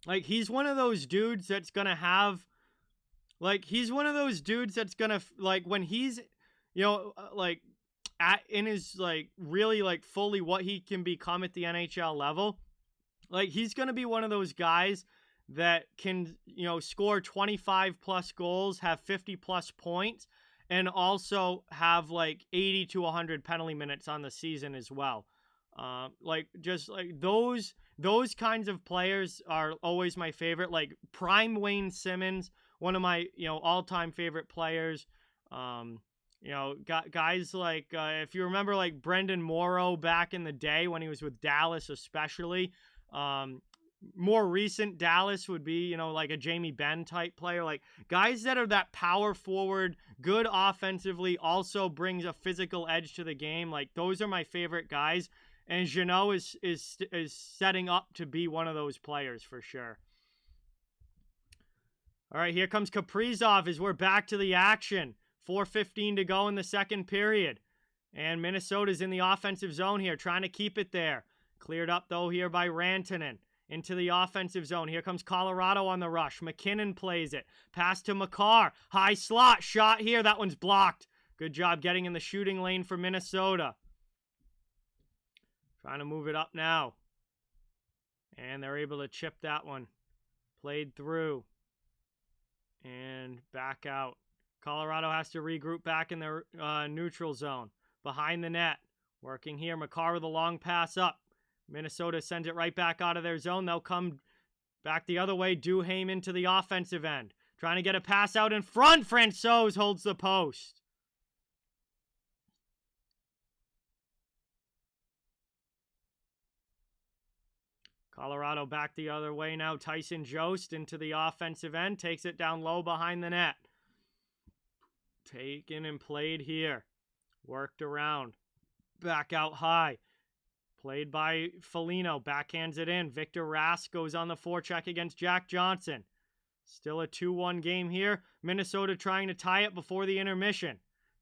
Like he's one of those dudes that's going to have, like, he's one of those dudes that's going to, like, when he's, you know, like, in his, like, really, like, fully what he can become at the NHL level, like, he's going to be one of those guys that can, you know, score 25 plus goals, have 50 plus points, and also have like 80 to 100 penalty minutes on the season as well. Like, just like those kinds of players are always my favorite. Like prime Wayne Simmons, one of my, you know, all-time favorite players. You know, guys like, if you remember, like Brendan Morrow back in the day when he was with Dallas, especially. More recent Dallas would be, you know, like a Jamie Benn type player, like guys that are that power forward, good offensively, also brings a physical edge to the game. Like those are my favorite guys, and Jeannot is setting up to be one of those players for sure. All right, here comes Kaprizov as we're back to the action. 4:15 to go in the second period, and Minnesota's in the offensive zone here, trying to keep it there. Cleared up though here by Rantanen. Into the offensive zone. Here comes Colorado on the rush. McKinnon plays it. Pass to Makar. High slot. Shot here. That one's blocked. Good job getting in the shooting lane for Minnesota. Trying to move it up now. And they're able to chip that one. Played through. And back out. Colorado has to regroup back in their neutral zone. Behind the net. Working here. Makar with a long pass up. Minnesota sends it right back out of their zone. They'll come back the other way. Duhaime into the offensive end. Trying to get a pass out in front. Francouz holds the post. Colorado back the other way now. Tyson Jost into the offensive end. Takes it down low behind the net. Taken and played here. Worked around. Back out high. Played by Foligno, backhands it in. Victor Rask goes on the forecheck against Jack Johnson. Still a 2-1 game here. Minnesota trying to tie it before the intermission.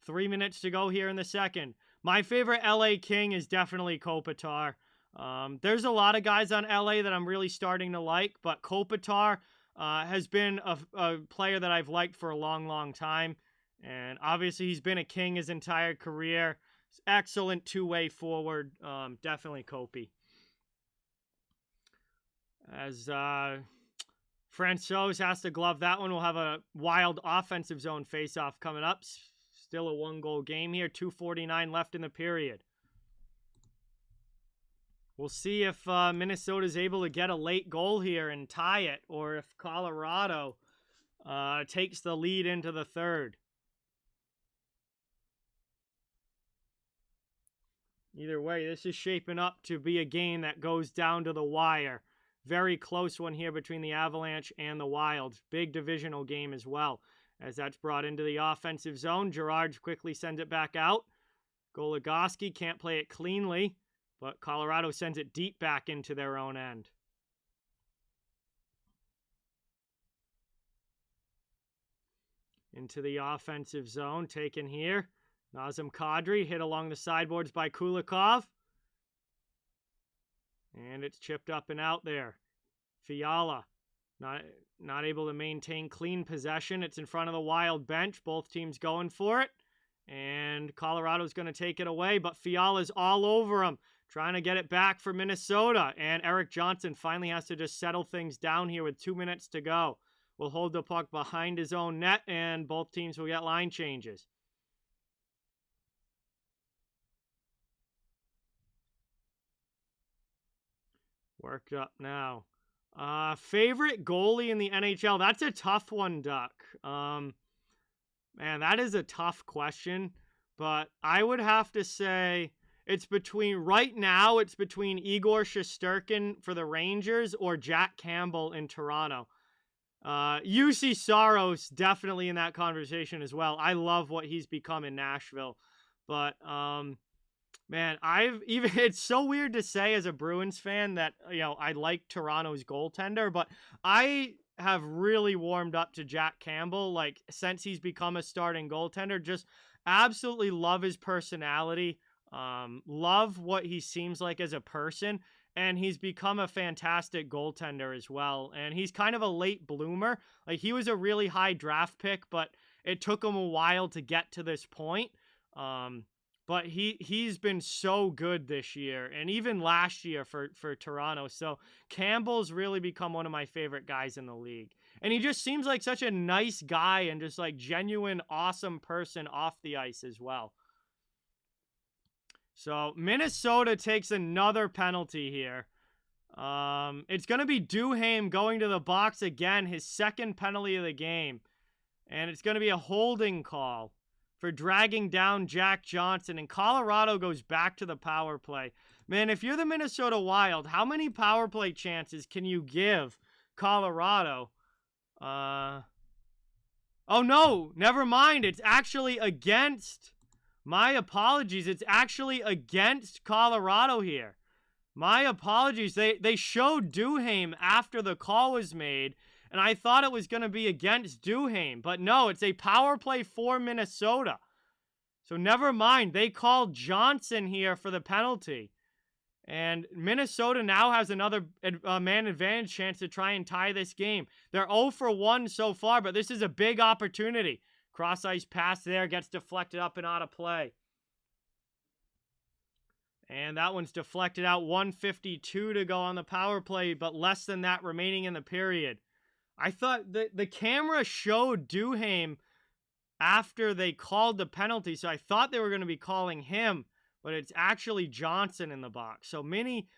3 minutes to go here in the second. My favorite LA King is definitely Kopitar. There's a lot of guys on LA that I'm really starting to like, but Kopitar has been a player that I've liked for a long, long time. And obviously he's been a King his entire career. Excellent two-way forward. Definitely Kopi. As Francouz has to glove that one. We'll have a wild offensive zone face-off coming up. Still a one-goal game here. 2:49 left in the period. We'll see if Minnesota's able to get a late goal here and tie it, or if Colorado takes the lead into the third. Either way, this is shaping up to be a game that goes down to the wire. Very close one here between the Avalanche and the Wild. Big divisional game as well. As that's brought into the offensive zone, Girard quickly sends it back out. Goligoski can't play it cleanly, but Colorado sends it deep back into their own end. Into the offensive zone, taken here. Nazem Kadri hit along the sideboards by Kulikov. And it's chipped up and out there. Fiala not able to maintain clean possession. It's in front of the Wild bench. Both teams going for it. And Colorado's going to take it away, but Fiala's all over him, trying to get it back for Minnesota. And Erik Johnson finally has to just settle things down here with 2 minutes to go. Will hold the puck behind his own net, and both teams will get line changes. Worked up now. Favorite goalie in the NHL? That's a tough one, Duck. Man, that is a tough question. But I would have to say right now, it's between Igor Shesterkin for the Rangers or Jack Campbell in Toronto. UC Saros definitely in that conversation as well. I love what he's become in Nashville. But Man, it's so weird to say as a Bruins fan that, I like Toronto's goaltender, but I have really warmed up to Jack Campbell, like, since he's become a starting goaltender. Just absolutely love his personality, love what he seems like as a person, and he's become a fantastic goaltender as well. And he's kind of a late bloomer. Like, he was a really high draft pick, but it took him a while to get to this point. But he's been so good this year, and even last year for Toronto. So Campbell's really become one of my favorite guys in the league. And he just seems like such a nice guy and just like genuine, awesome person off the ice as well. So Minnesota takes another penalty here. It's going to be Duhaime going to the box again, his second penalty of the game. And it's going to be a holding call for dragging down Jack Johnson, and Colorado goes back to the power play. Man, if you're the Minnesota Wild, how many power play chances can you give Colorado? Oh no, never mind. It's actually against, my apologies, it's actually against Colorado here. My apologies. They showed Duhaime after the call was made, and I thought it was going to be against Duhaime. But no, it's a power play for Minnesota. So never mind. They called Johnson here for the penalty. And Minnesota now has another man advantage chance to try and tie this game. They're 0 for 1 so far, but this is a big opportunity. Cross-ice pass there, gets deflected up and out of play. And that one's deflected out. 1:52 to go on the power play, but less than that remaining in the period. I thought the camera showed Duhaime after they called the penalty, so I thought they were going to be calling him, but it's actually Johnson in the box. So Minnie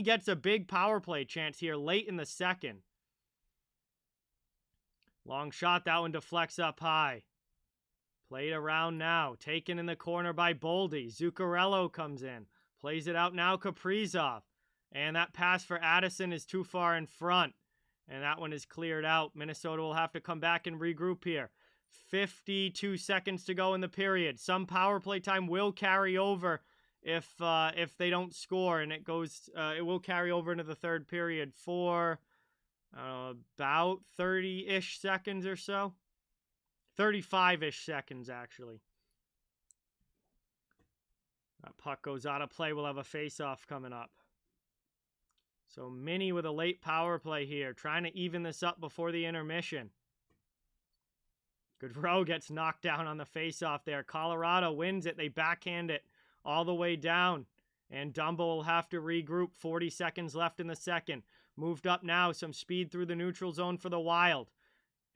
gets a big power play chance here late in the second. Long shot, that one deflects up high. Played around now, taken in the corner by Boldy. Zuccarello comes in, plays it out now, Kaprizov. And that pass for Addison is too far in front. And that one is cleared out. Minnesota will have to come back and regroup here. 52 seconds to go in the period. Some power play time will carry over if they don't score, and it will carry over into the third period for about 30-ish seconds or so. 35-ish seconds, actually. That puck goes out of play. We'll have a face-off coming up. So Minnie with a late power play here, trying to even this up before the intermission. Goodrow gets knocked down on the faceoff there. Colorado wins it. They backhand it all the way down. And Dumbo will have to regroup. 40 seconds left in the second. Moved up now. Some speed through the neutral zone for the Wild.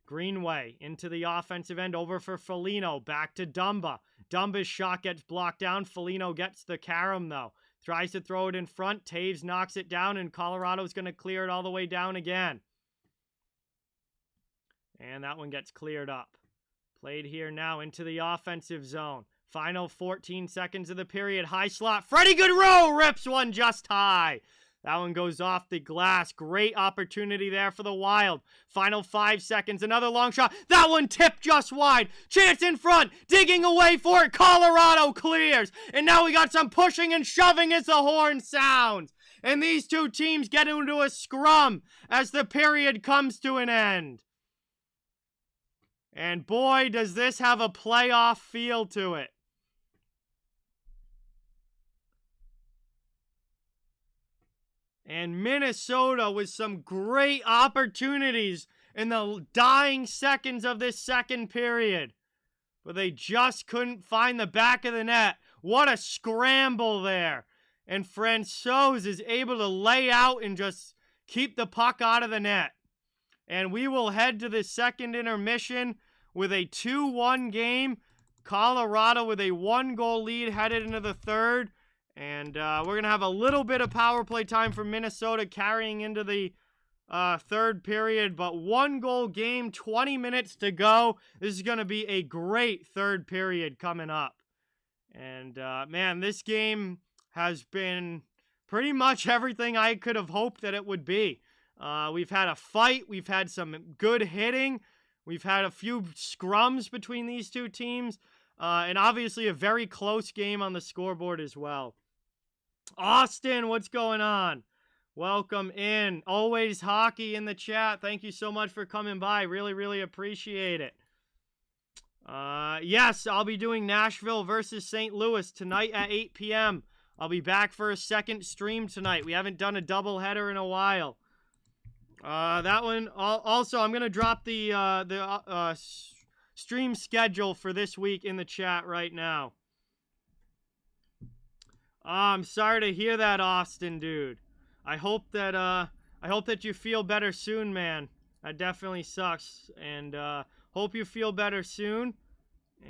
Greenway into the offensive end. Over for Foligno. Back to Dumba. Dumba's shot gets blocked down. Foligno gets the carom though. Tries to throw it in front. Taves knocks it down, and Colorado's going to clear it all the way down again. And that one gets cleared up. Played here now into the offensive zone. Final 14 seconds of the period. High slot. Freddie Goodrow rips one just high. That one goes off the glass. Great opportunity there for the Wild. Final 5 seconds. Another long shot. That one tipped just wide. Chance in front. Digging away for it. Colorado clears. And now we got some pushing and shoving as the horn sounds. And these two teams get into a scrum as the period comes to an end. And boy, does this have a playoff feel to it. And Minnesota with some great opportunities in the dying seconds of this second period. But they just couldn't find the back of the net. What a scramble there. And Francouz is able to lay out and just keep the puck out of the net. And we will head to the second intermission with a 2-1 game. Colorado with a 1-goal lead headed into the third. And we're going to have a little bit of power play time for Minnesota carrying into the third period. But 1-goal game, 20 minutes to go. This is going to be a great third period coming up. And, man, this game has been pretty much everything I could have hoped that it would be. We've had a fight. We've had some good hitting. We've had a few scrums between these two teams. And obviously a very close game on the scoreboard as well. Austin, what's going on? Welcome in. Always hockey in the chat. Thank you so much for coming by. Really, really appreciate it. Yes, I'll be doing Nashville versus St. Louis tonight at 8 p.m. I'll be back for a second stream tonight. We haven't done a doubleheader in a while. That one, also, I'm going to drop the stream schedule for this week in the chat right now. I'm sorry to hear that, Austin, dude. I hope that you feel better soon, man. That definitely sucks, and hope you feel better soon.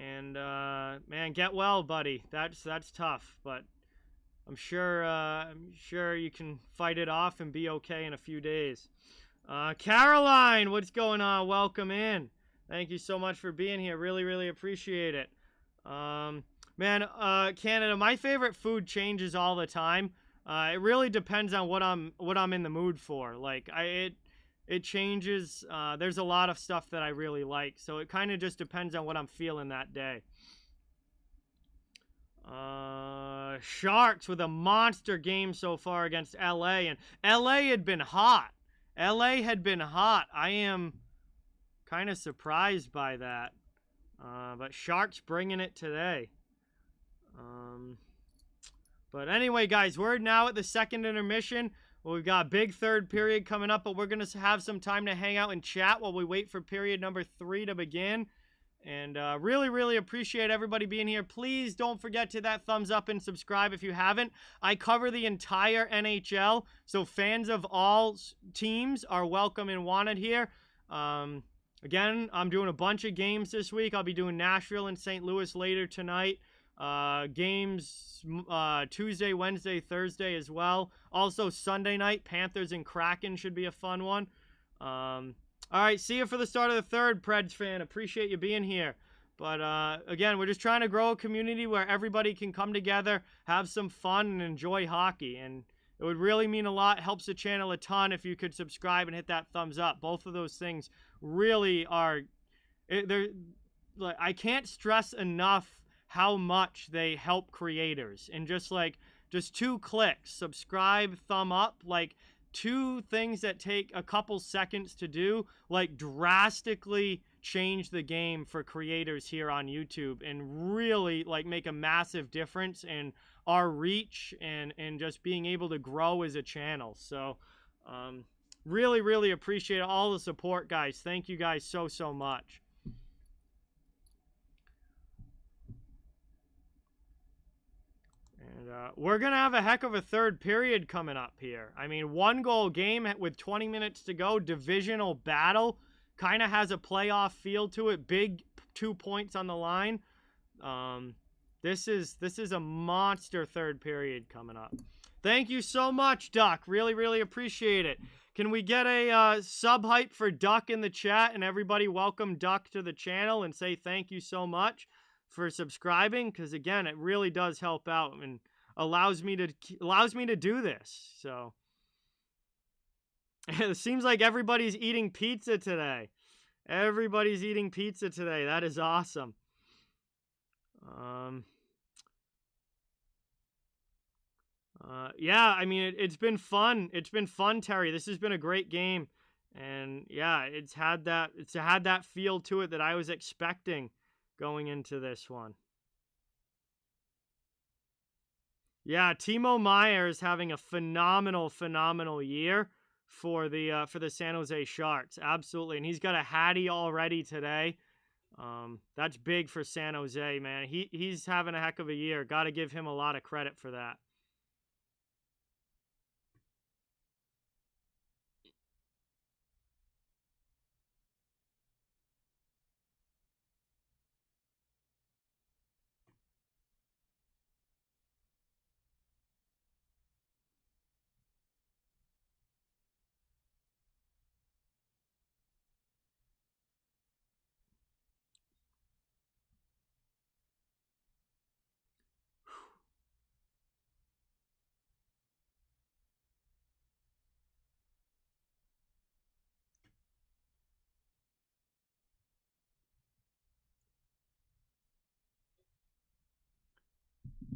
And man, get well, buddy. That's tough, but I'm sure you can fight it off and be okay in a few days. Caroline, what's going on? Welcome in. Thank you so much for being here. Really, really appreciate it. Man, Canada, my favorite food changes all the time. It really depends on what I'm in the mood for. Like it changes. There's a lot of stuff that I really like, so it kind of just depends on what I'm feeling that day. Sharks with a monster game so far against LA, and LA had been hot. LA had been hot. I am kind of surprised by that. But Sharks bringing it today. But anyway, guys, we're now at the second intermission. Well, we've got a big third period coming up, but we're going to have some time to hang out and chat while we wait for period number 3 to begin. And really, really appreciate everybody being here. Please don't forget to that thumbs up and subscribe if you haven't. I cover the entire NHL, so fans of all teams are welcome and wanted here. Again, I'm doing a bunch of games this week. I'll be doing Nashville and St. Louis later tonight. Games Tuesday, Wednesday, Thursday as well. Also Sunday night, Panthers and Kraken should be a fun one. All right, see you for the start of the third, Preds fan. Appreciate you being here. But again, we're just trying to grow a community where everybody can come together, have some fun, and enjoy hockey. And it would really mean a lot. It helps the channel a ton if you could subscribe and hit that thumbs up. Both of those things really are. I can't stress enough how much they help creators. And just 2 clicks, subscribe, thumb up, like 2 things that take a couple seconds to do, like drastically change the game for creators here on YouTube and really like make a massive difference in our reach and just being able to grow as a channel. So really, really appreciate all the support, guys. Thank you guys so much. And we're going to have a heck of a third period coming up here. I mean, 1-goal game with 20 minutes to go. Divisional battle. Kind of has a playoff feel to it. Big 2 points on the line. This is a monster third period coming up. Thank you so much, Duck. Really, really appreciate it. Can we get a sub hype for Duck in the chat? And everybody welcome Duck to the channel and say thank you so much for subscribing, because again, it really does help out and allows me to do this. So it seems like everybody's eating pizza today. Everybody's eating pizza today. That is awesome. Yeah, I mean, it's been fun. It's been fun, Terry. This has been a great game. And yeah, it's had that feel to it that I was expecting going into this one. Yeah, Timo Meier is having a phenomenal year for the San Jose Sharks. Absolutely. And he's got a Hattie already today. That's big for San Jose, man. He's having a heck of a year. Got to give him a lot of credit for that.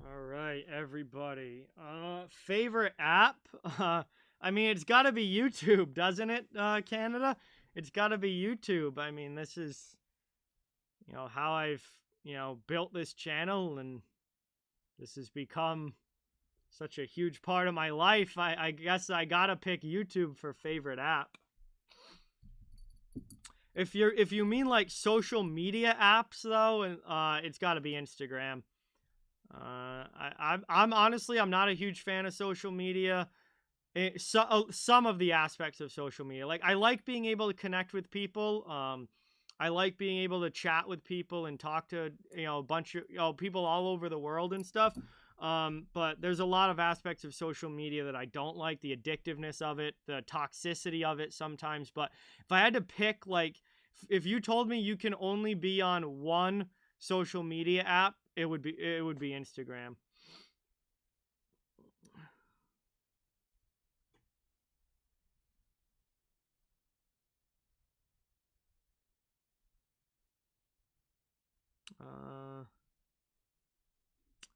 All right, everybody. Favorite app? I mean, it's got to be YouTube, doesn't it, Canada? It's got to be YouTube. I mean, this is, how I've, built this channel, and this has become such a huge part of my life. I guess I got to pick YouTube for favorite app. If you mean like social media apps though, and it's got to be Instagram. I'm honestly, I'm not a huge fan of social media. Some of the aspects of social media, like I like being able to connect with people. I like being able to chat with people and talk to a bunch of people all over the world and stuff. But there's a lot of aspects of social media that I don't like, the addictiveness of it, the toxicity of it sometimes. But if I had to pick, like, if you told me you can only be on one social media app, it would be Instagram.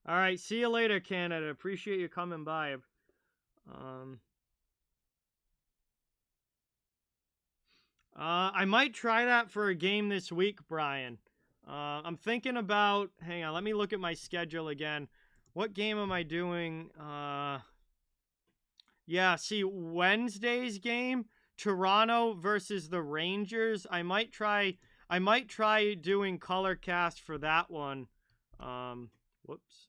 All right, see you later, Canada. Appreciate you coming by. I might try that for a game this week, Brian. I'm thinking about, hang on, let me look at my schedule again. What game am I doing? Yeah, see, Wednesday's game, Toronto versus the Rangers. I might try doing color cast for that one. Whoops.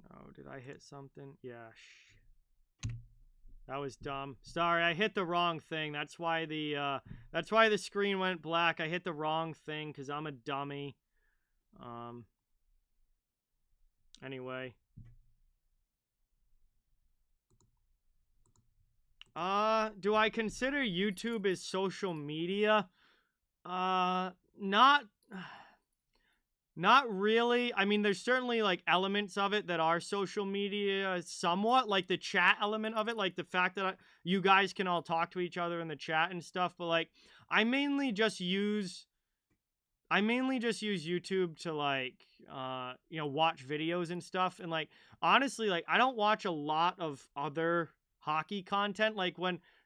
No, did I hit something? Yeah, that was dumb. Sorry, I hit the wrong thing. That's why the screen went black. I hit the wrong thing because I'm a dummy. Anyway. Do I consider YouTube as social media? Not really. I mean, there's certainly like elements of it that are social media somewhat, like the chat element of it, like the fact that you guys can all talk to each other in the chat and stuff, but like I mainly just use YouTube to like watch videos and stuff, and like honestly, like I don't watch a lot of other hockey content, like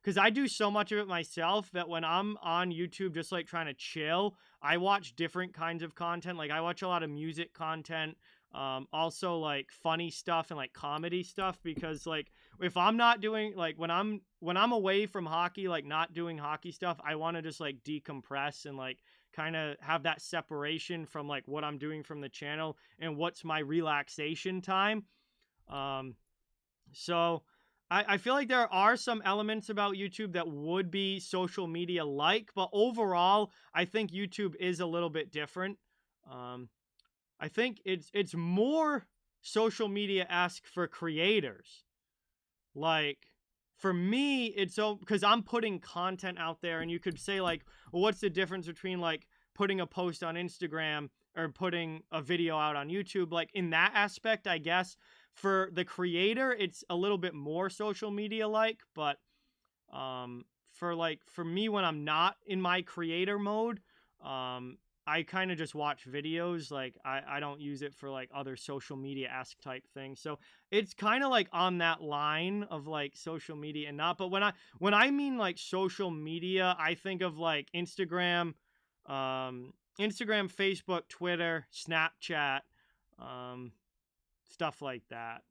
because I do so much of it myself that when I'm on YouTube just like trying to chill, I watch different kinds of content. Like I watch a lot of music content, also like funny stuff and like comedy stuff, because like if I'm not doing like when I'm away from hockey, like not doing hockey stuff, I want to just like decompress and like kind of have that separation from like what I'm doing from the channel and what's my relaxation time. So I feel like there are some elements about YouTube that would be social media like, but overall, I think YouTube is a little bit different. I think it's more social media-esque for creators. Like, for me, it's so because I'm putting content out there, and you could say like, well, what's the difference between like putting a post on Instagram or putting a video out on YouTube? Like in that aspect, I guess for the creator, it's a little bit more social media like, but for me when I'm not in my creator mode, I kind of just watch videos. Like I don't use it for like other social media-esque type things. So it's kind of like on that line of like social media and not. But when I mean like social media, I think of like Instagram, Facebook, Twitter, Snapchat, stuff like that.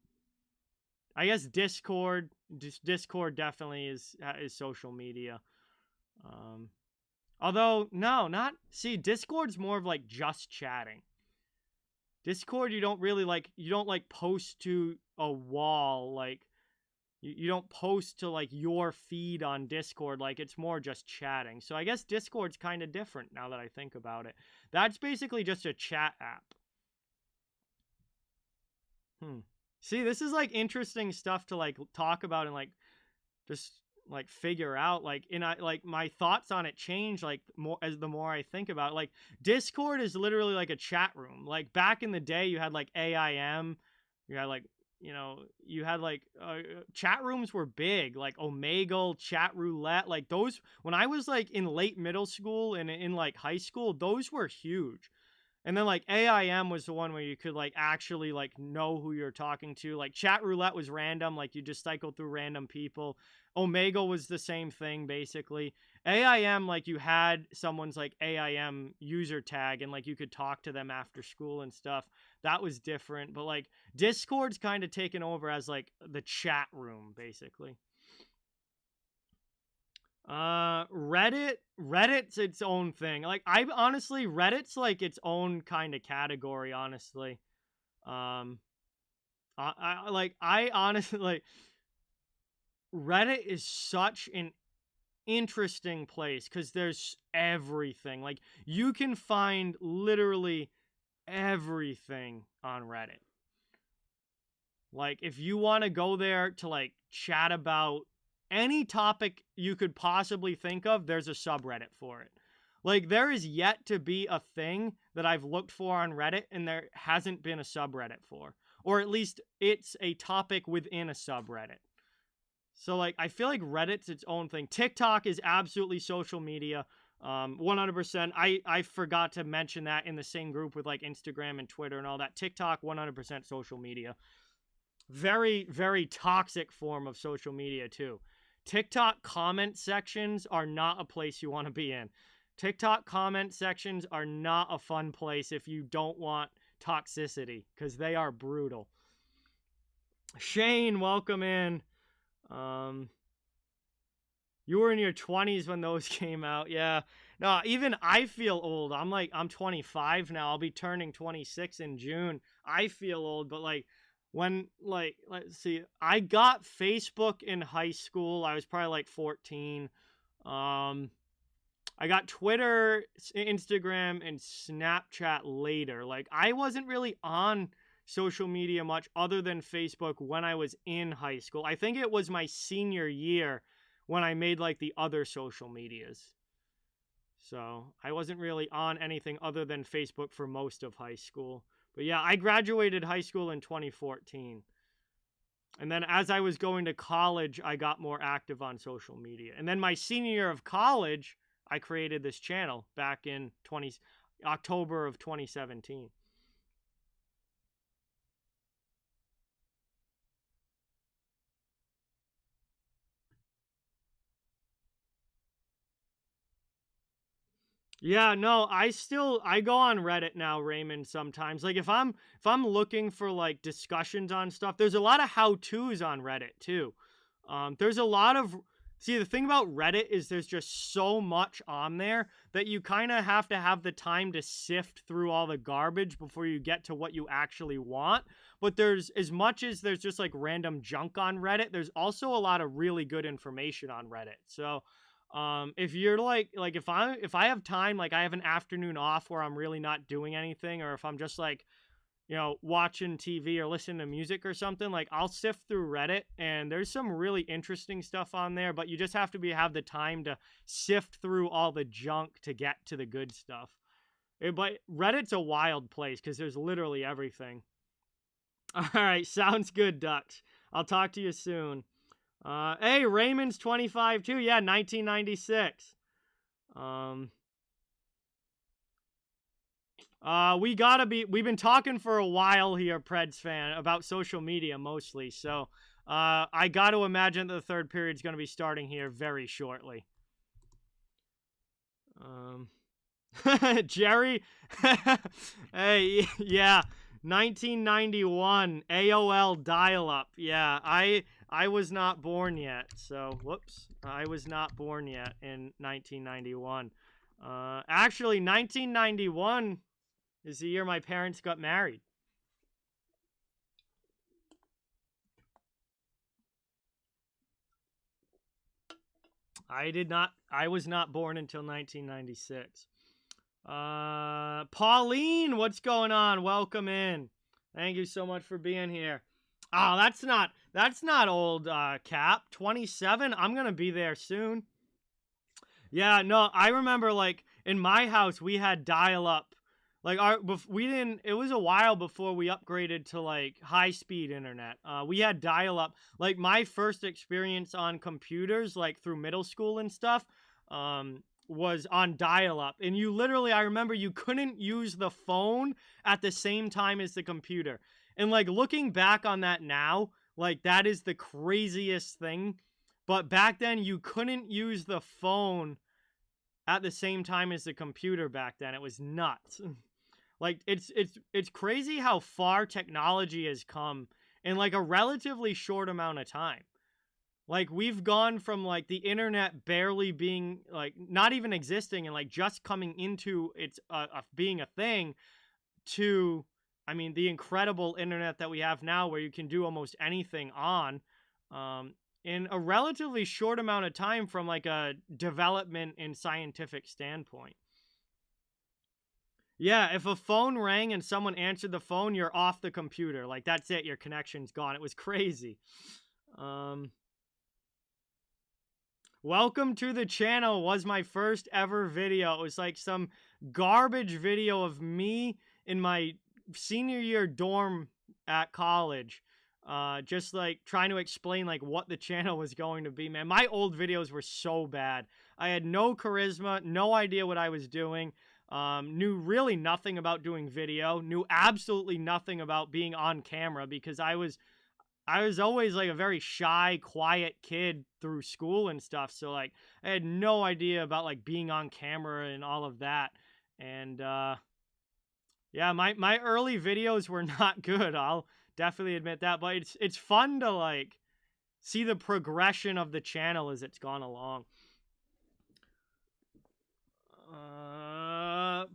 I guess Discord definitely is social media. Although no, not see Discord's more of like just chatting. Discord you don't post to a wall, like you don't post to like your feed on Discord, like it's more just chatting. So I guess Discord's kind of different now that I think about it. That's basically just a chat app. See, this is like interesting stuff to like talk about and like just like figure out, like, and I like my thoughts on it change like more as the more I think about it. Like Discord is literally like a chat room. Like back in the day you had like AIM, you had like you know, you had like chat rooms were big, like Omegle, chat roulette, like those when I was like in late middle school and in like high school, those were huge. And then like AIM was the one where you could like actually like know who you're talking to. Like chat roulette was random, like you just cycle through random people. Omegle was the same thing basically. AIM, like you had someone's like AIM user tag and like you could talk to them after school and stuff. That was different. But like Discord's kind of taken over as like the chat room basically. Reddit's its own thing. Like I honestly Reddit's like its own kind of category, honestly. I honestly like Reddit is such an interesting place because there's everything. Like you can find literally everything on Reddit. Like if you want to go there to like chat about any topic you could possibly think of, there's a subreddit for it. Like there is yet to be a thing that I've looked for on Reddit and there hasn't been a subreddit for, or at least it's a topic within a subreddit. So like I feel like Reddit's its own thing. TikTok is absolutely social media. 100%. I forgot to mention that in the same group with like Instagram and Twitter and all that. TikTok 100% social media. Very, very toxic form of social media too. TikTok comment sections are not a place you want to be in. TikTok comment sections are not a fun place if you don't want toxicity, because they are brutal. Shane, welcome in. You were in your 20s when those came out. Yeah. No, even I feel old. I'm 25 now. I'll be turning 26 in June. I feel old, but like when like let's see, I got Facebook in high school. I was probably like 14. I got Twitter, Instagram, and Snapchat later. Like I wasn't really on social media much other than Facebook when I was in high school. I think it was my senior year when I made like the other social medias. So I wasn't really on anything other than Facebook for most of high school. But yeah, I graduated high school in 2014. And then as I was going to college, I got more active on social media. And then my senior year of college, I created this channel back in October of 2017. Yeah, no, I go on Reddit now, Raymond, sometimes. Like if I'm looking for like discussions on stuff, there's a lot of how-tos on Reddit too. There's a lot of See, the thing about Reddit is there's just so much on there that you kind of have to have the time to sift through all the garbage before you get to what you actually want. But there's, as much as there's just like random junk on Reddit, there's also a lot of really good information on Reddit. So if you're like if I have time, like I have an afternoon off where I'm really not doing anything, or if I'm just like, you know, watching TV or listening to music or something, like I'll sift through Reddit and there's some really interesting stuff on there, but you just have to have the time to sift through all the junk to get to the good stuff. But Reddit's a wild place because there's literally everything. All right, sounds good, Ducks. I'll talk to you soon. Hey, Raymond's 25 too. Yeah, 1996. We've been talking for a while here, Preds fan, about social media mostly. So, I got to imagine that the third period's going to be starting here very shortly. Gerry, hey, yeah, 1991 AOL dial-up. Yeah, I was not born yet. So, whoops, I was not born yet in 1991. Actually, 1991 is the year my parents got married. I was not born until 1996. Pauline, what's going on? Welcome in. Thank you so much for being here. Oh, that's not old, Cap. 27? I'm gonna be there soon. Yeah, no, I remember, like, in my house, we had dial-up Like it was a while before we upgraded to like high-speed internet. We had dial-up. Like my first experience on computers, like through middle school and stuff, was on dial-up. And you literally, I remember you couldn't use the phone at the same time as the computer. And like looking back on that now, like that is the craziest thing. But back then you couldn't use the phone at the same time as the computer back then. It was nuts. Like it's crazy how far technology has come in like a relatively short amount of time. Like we've gone from like the internet barely being like not even existing and like just coming into its being a thing to, I mean, the incredible internet that we have now where you can do almost anything on in a relatively short amount of time from like a development and scientific standpoint. Yeah, if a phone rang and someone answered the phone, you're off the computer. Like, that's it. Your connection's gone. It was crazy. Welcome to the channel was my first ever video. It was like some garbage video of me in my senior year dorm at college. Just like trying to explain like what the channel was going to be, man. My old videos were so bad. I had no charisma, no idea what I was doing. Knew really nothing about doing video, knew absolutely nothing about being on camera because I was always like a very shy, quiet kid through school and stuff. So like I had no idea about like being on camera and all of that. And yeah, my early videos were not good. I'll definitely admit that, but it's fun to like see the progression of the channel as it's gone along.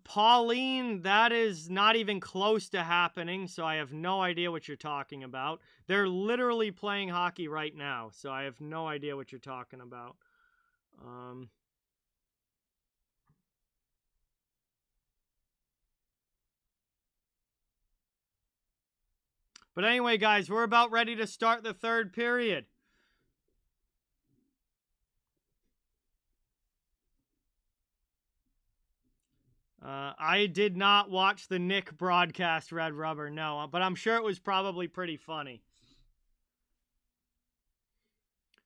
Pauline, that is not even close to happening, so I have no idea what you're talking about. They're literally playing hockey right now, so I have no idea what you're talking about. But anyway, guys, we're about ready to start the third period. I did not watch the Nick broadcast, Red Rubber, no, but I'm sure it was probably pretty funny.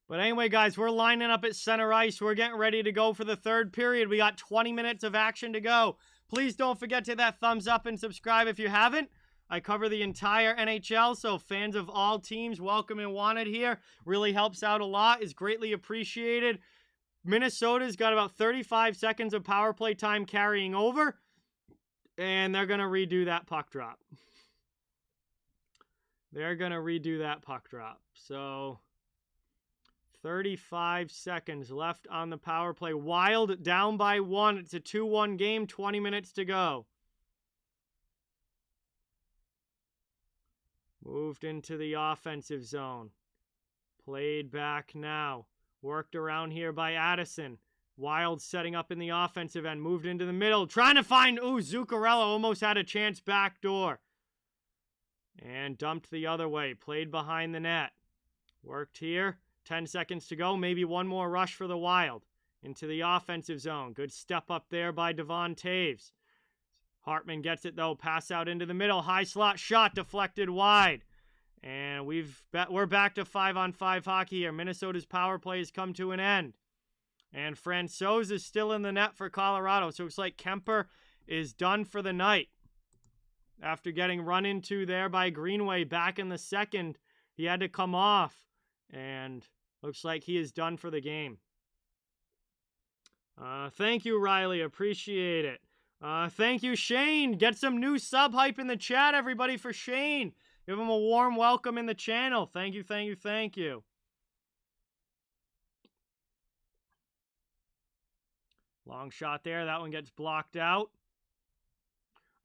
But anyway, guys, we're lining up at center ice. We're getting ready to go for the third period. We got 20 minutes of action to go. Please don't forget to hit that thumbs up and subscribe if you haven't. I cover the entire NHL, so fans of all teams, welcome and wanted here. Really helps out a lot, is greatly appreciated. Minnesota's got about 35 seconds of power play time carrying over, and they're going to redo that puck drop. They're going to redo that puck drop. So 35 seconds left on the power play. Wild down by 1. It's a 2-1 game, 20 minutes to go. Moved into the offensive zone. Played back now. Worked around here by Addison. Wild setting up in the offensive end. Moved into the middle. Trying to find... Ooh, Zuccarello almost had a chance back door. And dumped the other way. Played behind the net. Worked here. 10 seconds to go. Maybe one more rush for the Wild. Into the offensive zone. Good step up there by Devon Taves. Hartman gets it, though. Pass out into the middle. High slot shot. Deflected wide. And we're back to 5-on-5 hockey here. Minnesota's power play has come to an end. And Francouz is still in the net for Colorado. So it looks like Kemper is done for the night. After getting run into there by Greenway back in the second, he had to come off. And looks like he is done for the game. Thank you, Riley. Appreciate it. Thank you, Shane. Get some new sub hype in the chat, everybody, for Shane. Give him a warm welcome in the channel. Thank you, thank you, thank you. Long shot there. That one gets blocked out.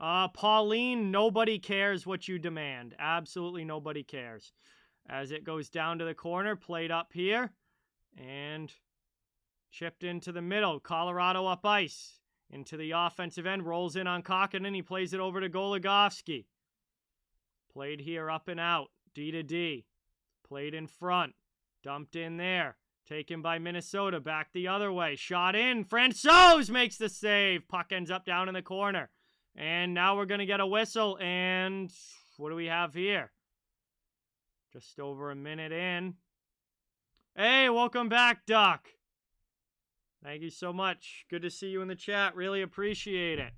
Pauline, nobody cares what you demand. Absolutely nobody cares. As it goes down to the corner, played up here. And chipped into the middle. Colorado up ice. Into the offensive end. Rolls in on Kokkonen. He plays it over to Goligoski. Played here up and out. D to D. Played in front. Dumped in there. Taken by Minnesota. Back the other way. Shot in. Francouz makes the save. Puck ends up down in the corner. And now we're going to get a whistle. And what do we have here? Just over a minute in. Hey, welcome back, Duck. Thank you so much. Good to see you in the chat. Really appreciate it.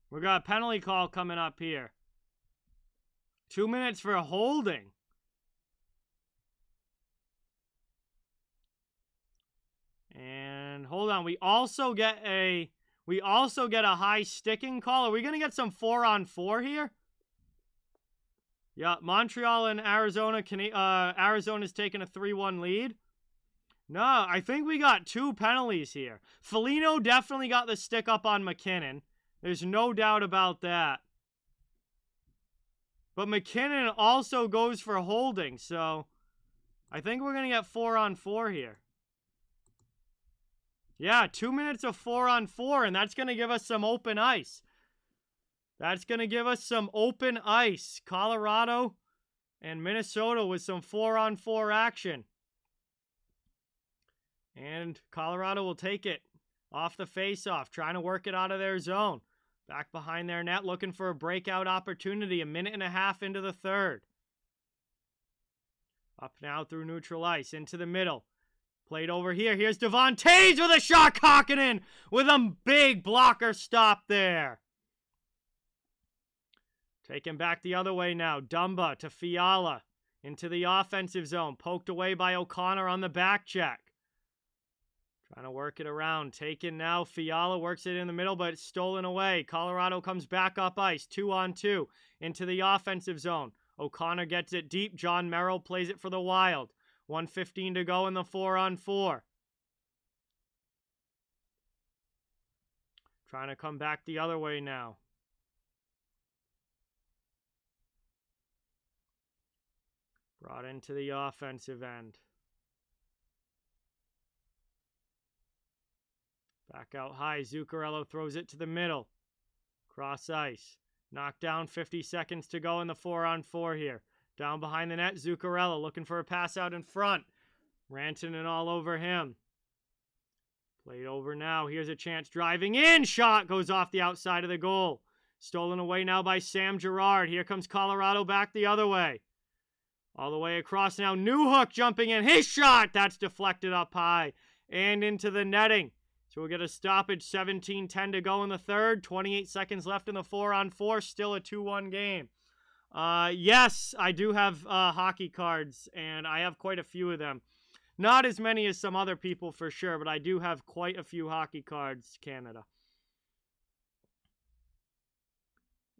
We got a penalty call coming up here. 2 minutes for holding. And hold on, we also get a high sticking call. Are we gonna get some 4-on-4 here? Yeah, Montreal and Arizona. Arizona's taking a 3-1 lead. No, I think we got 2 penalties here. Foligno definitely got the stick up on McKinnon. There's no doubt about that. But McKinnon also goes for holding, so I think we're going to get 4-on-4 here. Yeah, 2 minutes of 4-on-4, and that's going to give us some open ice. That's going to give us some open ice. Colorado and Minnesota with some 4-on-4 action. And Colorado will take it off the faceoff, trying to work it out of their zone. Back behind their net, looking for a breakout opportunity. 1.5 minutes into the third. Up now through neutral ice, into the middle. Played over here. Here's Devon Toews with a shot. Kokkonen with a big blocker stop there. Taken back the other way now. Dumba to Fiala into the offensive zone. Poked away by O'Connor on the back check. Trying to work it around. Taken now. Fiala works it in the middle, but it's stolen away. Colorado comes back up ice. 2-on-2 into the offensive zone. O'Connor gets it deep. John Merrill plays it for the Wild. 1:15 to go in the 4-on-4. Trying to come back the other way now. Brought into the offensive end. Back out high. Zuccarello throws it to the middle. Cross ice. Knocked down. 50 seconds to go in the 4-on-4 here. Down behind the net. Zuccarello looking for a pass out in front. Rantanen all over him. Played over now. Here's a chance. Driving in. Shot goes off the outside of the goal. Stolen away now by Sam Girard. Here comes Colorado back the other way. All the way across now. Newhook jumping in. His shot. That's deflected up high and into the netting. So we'll get a stoppage. 17:10 to go in the third. 28 seconds left in the 4-on-4. Still a 2-1 game. Yes, I do have hockey cards, and I have quite a few of them. Not as many as some other people for sure, but I do have quite a few hockey cards, Canada.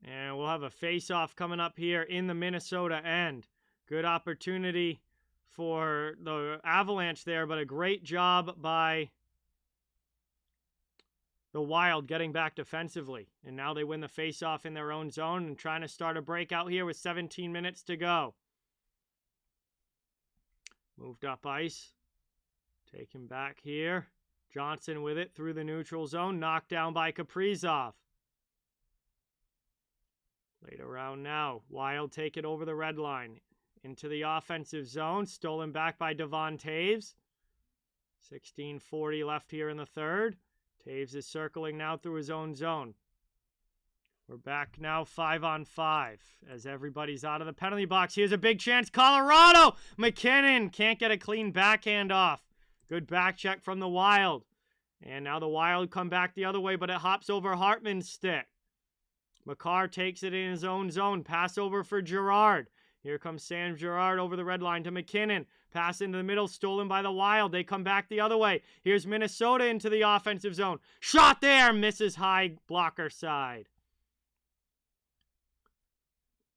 And we'll have a face-off coming up here in the Minnesota end. Good opportunity for the Avalanche there, but a great job by the Wild getting back defensively. And now they win the face-off in their own zone and trying to start a breakout here with 17 minutes to go. Moved up ice. Taken back here. Johnson with it through the neutral zone. Knocked down by Kaprizov. Played around now. Wild take it over the red line. Into the offensive zone. Stolen back by Devon Toews. 16:40 left here in the third. Toews is circling now through his own zone. We're back now 5-on-5 as everybody's out of the penalty box. Here's a big chance. Colorado! McKinnon can't get a clean backhand off. Good back check from the Wild. And now the Wild come back the other way, but it hops over Hartman's stick. Makar takes it in his own zone. Pass over for Girard. Here comes Sam Girard over the red line to McKinnon. Pass into the middle, stolen by the Wild. They come back the other way. Here's Minnesota into the offensive zone. Shot there, misses high blocker side.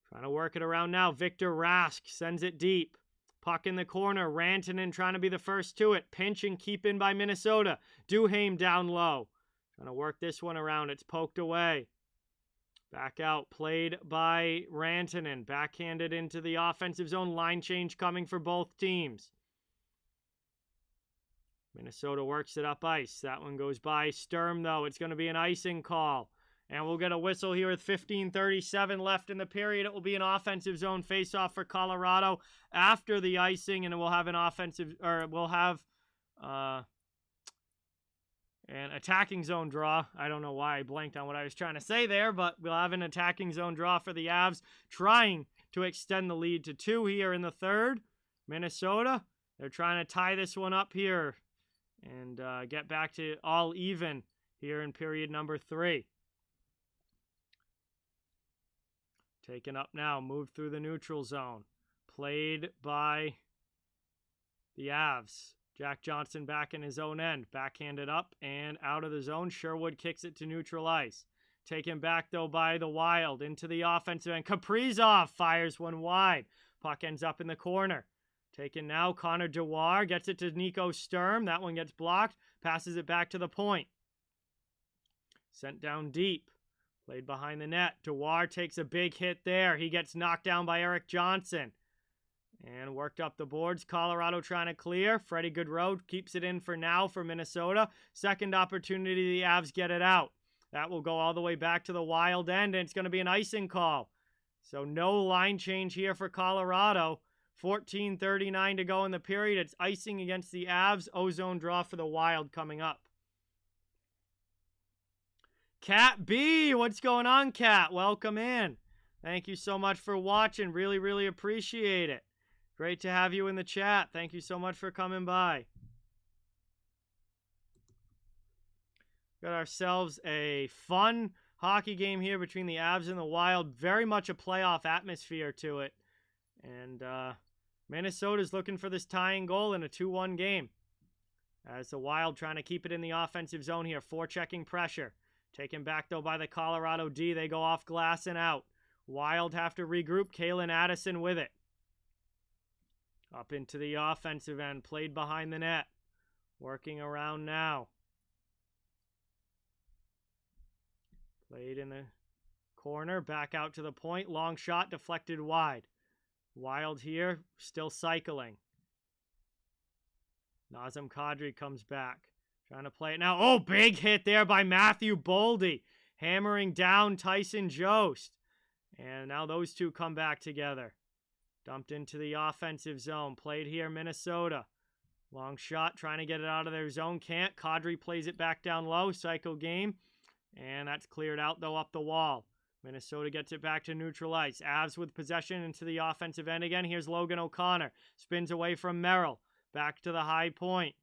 Trying to work it around now. Victor Rask sends it deep. Puck in the corner. Rantanen trying to be the first to it. Pinch and keep in by Minnesota. Duhaime down low. Trying to work this one around. It's poked away. Back out, played by Rantanen. Backhanded into the offensive zone. Line change coming for both teams. Minnesota works it up ice. That one goes by Sturm, though. It's going to be an icing call. And we'll get a whistle here with 15:37 left in the period. It will be an offensive zone faceoff for Colorado after the icing, and we'll have an offensive, or we'll have And attacking zone draw. I don't know why I blanked on what I was trying to say there, but we'll have an attacking zone draw for the Avs, trying to extend the lead to 2 here in the third. Minnesota, they're trying to tie this one up here and get back to all even here in period number 3. Taken up now, moved through the neutral zone. Played by the Avs. Jack Johnson back in his own end. Backhanded up and out of the zone. Sherwood kicks it to neutral ice. Taken back, though, by the Wild. Into the offensive end. Kaprizov fires one wide. Puck ends up in the corner. Taken now. Connor Dewar gets it to Nico Sturm. That one gets blocked. Passes it back to the point. Sent down deep. Played behind the net. Dewar takes a big hit there. He gets knocked down by Erik Johnson. And worked up the boards. Colorado trying to clear. Freddie Goodrow keeps it in for now for Minnesota. Second opportunity, the Avs get it out. That will go all the way back to the Wild end, and it's going to be an icing call. So no line change here for Colorado. 14:39 to go in the period. It's icing against the Avs. Ozone draw for the Wild coming up. Cat B, what's going on, Cat? Welcome in. Thank you so much for watching. Really, really appreciate it. Great to have you in the chat. Thank you so much for coming by. Got ourselves a fun hockey game here between the Avs and the Wild. Very much a playoff atmosphere to it. And Minnesota's looking for this tying goal in a 2-1 game. As the Wild trying to keep it in the offensive zone here. Forechecking pressure. Taken back, though, by the Colorado D. They go off glass and out. Wild have to regroup. Kalen Addison with it. Up into the offensive end, played behind the net. Working around now. Played in the corner, back out to the point. Long shot, deflected wide. Wild here, still cycling. Nazem Kadri comes back. Trying to play it now. Oh, big hit there by Matthew Boldy. Hammering down Tyson Jost. And now those two come back together. Dumped into the offensive zone. Played here, Minnesota. Long shot, trying to get it out of their zone. Can't. Kadri plays it back down low. Cycle game. And that's cleared out, though, up the wall. Minnesota gets it back to neutral ice. Avs with possession into the offensive end again. Here's Logan O'Connor. Spins away from Merrill. Back to the high point.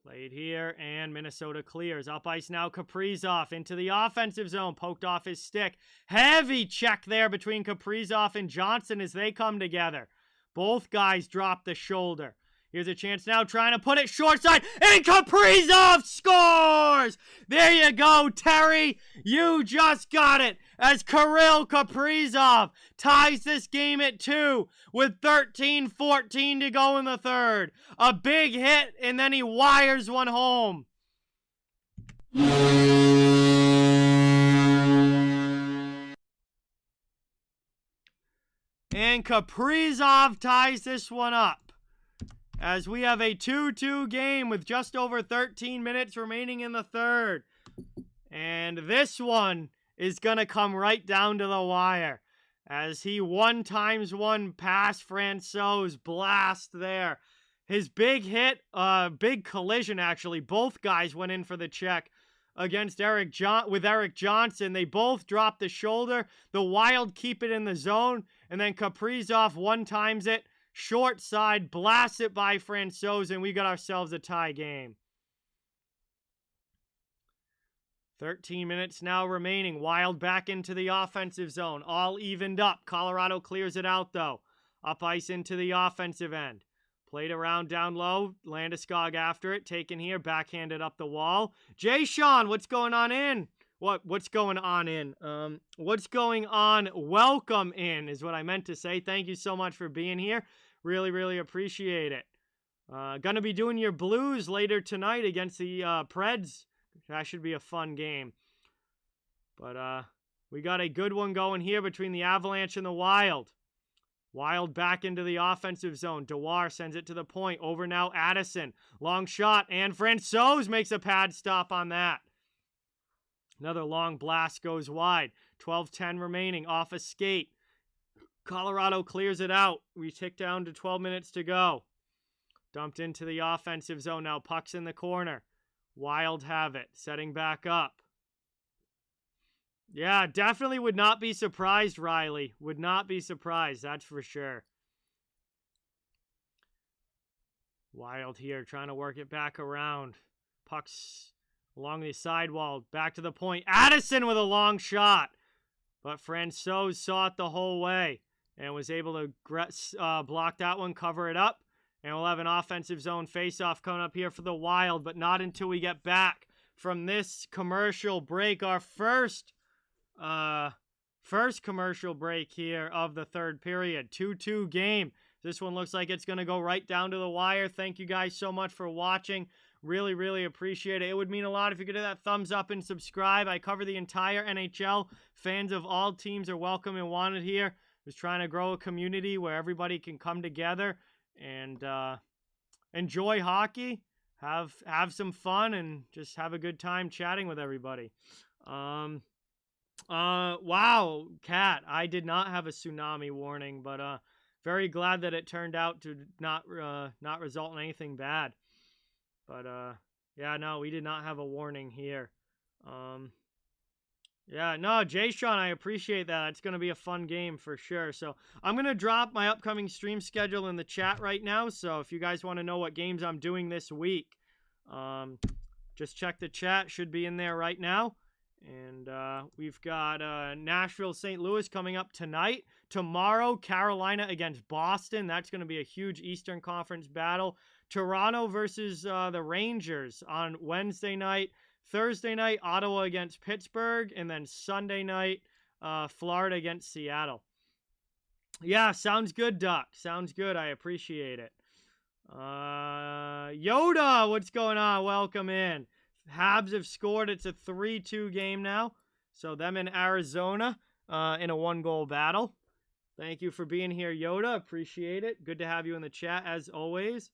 Played here, and Minnesota clears. Up ice now, Kaprizov into the offensive zone. Poked off his stick. Heavy check there between Kaprizov and Johnson as they come together. Both guys drop the shoulder. Here's a chance now, trying to put it short side, and Kaprizov scores! There you go, Terry. You just got it as Kirill Kaprizov ties this game at 2 with 13:14 to go in the third. A big hit, and then he wires one home. And Kaprizov ties this one up. As we have a 2-2 game with just over 13 minutes remaining in the third. And this one is going to come right down to the wire. As he 1x1 pass Francouz blast there. His big hit, big collision actually. Both guys went in for the check against Erik Johnson. They both dropped the shoulder. The Wild keep it in the zone. And then Kaprizov 1x it. Short side, blasts it by Francouz, and we got ourselves a tie game. 13 minutes now remaining. Wild back into the offensive zone. All evened up. Colorado clears it out, though. Up ice into the offensive end. Played around down low. Landeskog after it. Taken here. Backhanded up the wall. Jay Sean, what's going on in? What's going on in? What's going on? Welcome in is what I meant to say. Thank you so much for being here. Really, really appreciate it. Gonna be doing your Blues later tonight against the Preds. That should be a fun game. But we got a good one going here between the Avalanche and the Wild. Wild back into the offensive zone. Dewar sends it to the point. Over now, Addison. Long shot, and Francouz makes a pad stop on that. Another long blast goes wide. 12:10 remaining. Off a skate. Colorado clears it out. We tick down to 12 minutes to go. Dumped into the offensive zone. Now puck's in the corner. Wild have it. Setting back up. Yeah, definitely would not be surprised, Riley. Would not be surprised, that's for sure. Wild here, trying to work it back around. Puck's along the sidewall. Back to the point. Addison with a long shot. But Francouz saw it the whole way and was able to block that one, cover it up. And we'll have an offensive zone faceoff coming up here for the Wild, but not until we get back from this commercial break. Our first commercial break here of the third period. 2-2 game. This one looks like it's going to go right down to the wire. Thank you guys so much for watching. Really, really appreciate it. It would mean a lot if you could hit that thumbs up and subscribe. I cover the entire NHL. Fans of all teams are welcome and wanted here. Just trying to grow a community where everybody can come together and enjoy hockey, have some fun, and just have a good time chatting with everybody. Wow, Kat, I did not have a tsunami warning, but very glad that it turned out to not result in anything bad. But yeah, no, we did not have a warning here. Yeah, no, Jay Sean, I appreciate that. It's going to be a fun game for sure. So I'm going to drop my upcoming stream schedule in the chat right now. So if you guys want to know what games I'm doing this week, just check the chat. Should be in there right now. And we've got Nashville, St. Louis coming up tonight. Tomorrow, Carolina against Boston. That's going to be a huge Eastern Conference battle. Toronto versus the Rangers on Wednesday night. Thursday night, Ottawa against Pittsburgh. And then Sunday night, Florida against Seattle. Yeah, sounds good, Duck. Sounds good. I appreciate it. Yoda, what's going on? Welcome in. Habs have scored. It's a 3-2 game now. So them in Arizona in a 1-goal battle. Thank you for being here, Yoda. Appreciate it. Good to have you in the chat as always.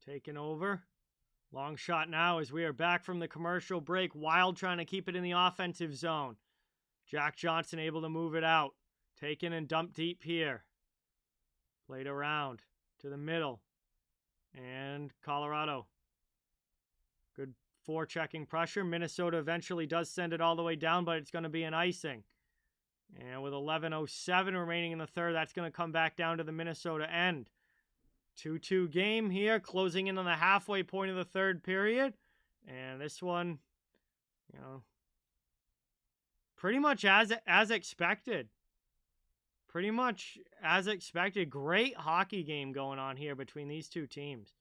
Taking over. Long shot now as we are back from the commercial break. Wild trying to keep it in the offensive zone. Jack Johnson able to move it out. Taken and dumped deep here. Played around to the middle. And Colorado. Good forechecking pressure. Minnesota eventually does send it all the way down, but it's going to be an icing. And with 11:07 remaining in the third, that's going to come back down to the Minnesota end. 2-2 game here, closing in on the halfway point of the third period. And this one, you know, pretty much as expected. Pretty much as expected. Great hockey game going on here between these two teams.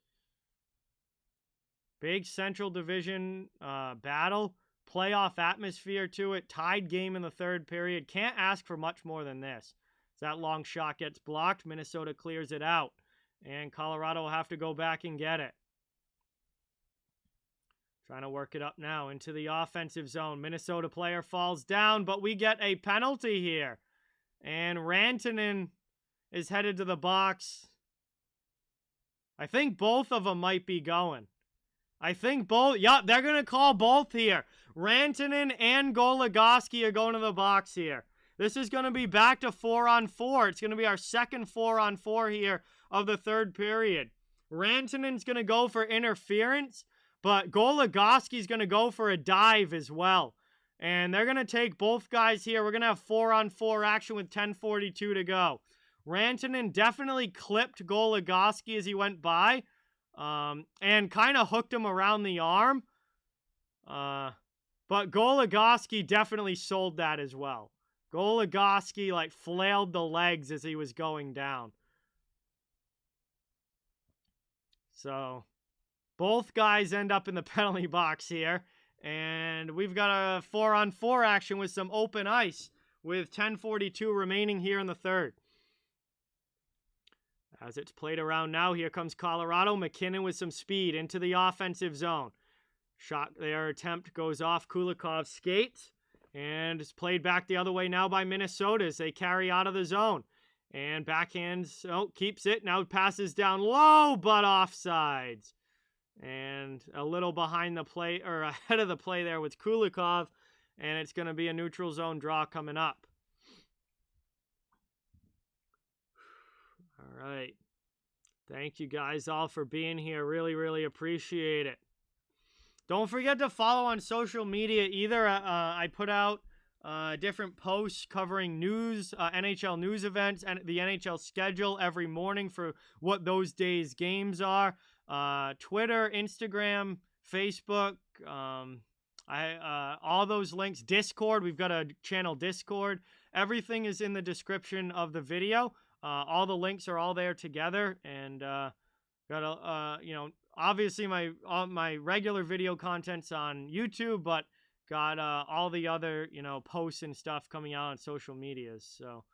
Big Central Division battle. Playoff atmosphere to it. Tied game in the third period. Can't ask for much more than this. That long shot gets blocked. Minnesota clears it out. And Colorado will have to go back and get it. Trying to work it up now into the offensive zone. Minnesota player falls down, but we get a penalty here. And Rantanen is headed to the box. I think both of them might be going. I think both. Yep, they're going to call both here. Rantanen and Goligoski are going to the box here. This is going to be back to 4-on-4. It's going to be our second 4-on-4 here of the third period. Rantanen's going to go for interference, but Goligoski's going to go for a dive as well. And they're going to take both guys here. We're going to have 4-on-4 action with 10:42 to go. Rantanen definitely clipped Goligoski as he went by and kind of hooked him around the arm. But Goligoski definitely sold that as well. Goligoski like flailed the legs as he was going down. So both guys end up in the penalty box here. And we've got a 4-on-4 action with some open ice with 10:42 remaining here in the third. As it's played around now, here comes Colorado. McKinnon with some speed into the offensive zone. Shot there, attempt goes off. Kulikov skates, and it's played back the other way now by Minnesota as they carry out of the zone. And backhands, keeps it. Now passes down low, but offsides. And a little behind the play, or ahead of the play there with Kulikov. And it's going to be a neutral zone draw coming up. All right. Thank you guys all for being here. Really, really appreciate it. Don't forget to follow on social media either. I put out different posts covering news, NHL news events, and the NHL schedule every morning for what those days' games are. Twitter, Instagram, Facebook, all those links. Discord, we've got a channel Discord. Everything is in the description of the video. All the links are all there together, and obviously my regular video content's on YouTube, but got all the other posts and stuff coming out on social medias. So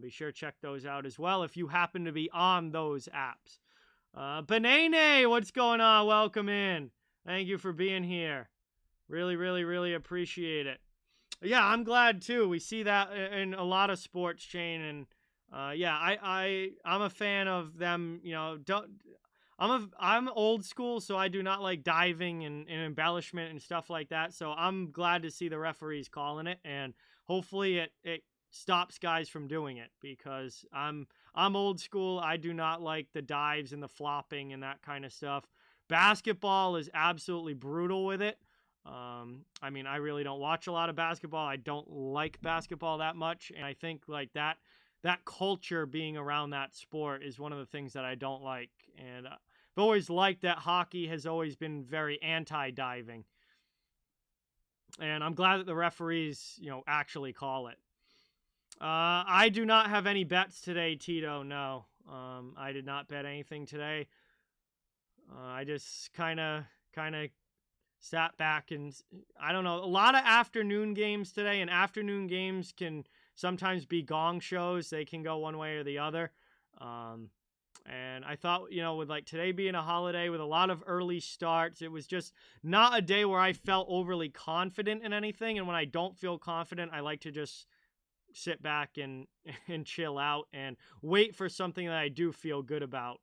be sure to check those out as well if you happen to be on those apps. Banane, what's going on? Welcome in. Thank you for being here. Really, really, really appreciate it. Yeah, I'm glad too. We see that in a lot of sports, Shane, and I'm a fan of them. I'm old school, so I do not like diving and embellishment and stuff like that. So I'm glad to see the referees calling it, and hopefully it stops guys from doing it, because I'm old school. I do not like the dives and the flopping and that kind of stuff. Basketball is absolutely brutal with it. I really don't watch a lot of basketball. I don't like basketball that much, and I think like that culture being around that sport is one of the things that I don't like. And I've always liked that hockey has always been very anti-diving. And I'm glad that the referees, actually call it. I do not have any bets today, Tito. No, I did not bet anything today. I just kind of sat back, and I don't know, a lot of afternoon games today, and afternoon games can sometimes be gong shows. They can go one way or the other. And I thought, with like today being a holiday with a lot of early starts, it was just not a day where I felt overly confident in anything. And when I don't feel confident, I like to just sit back and chill out and wait for something that I do feel good about.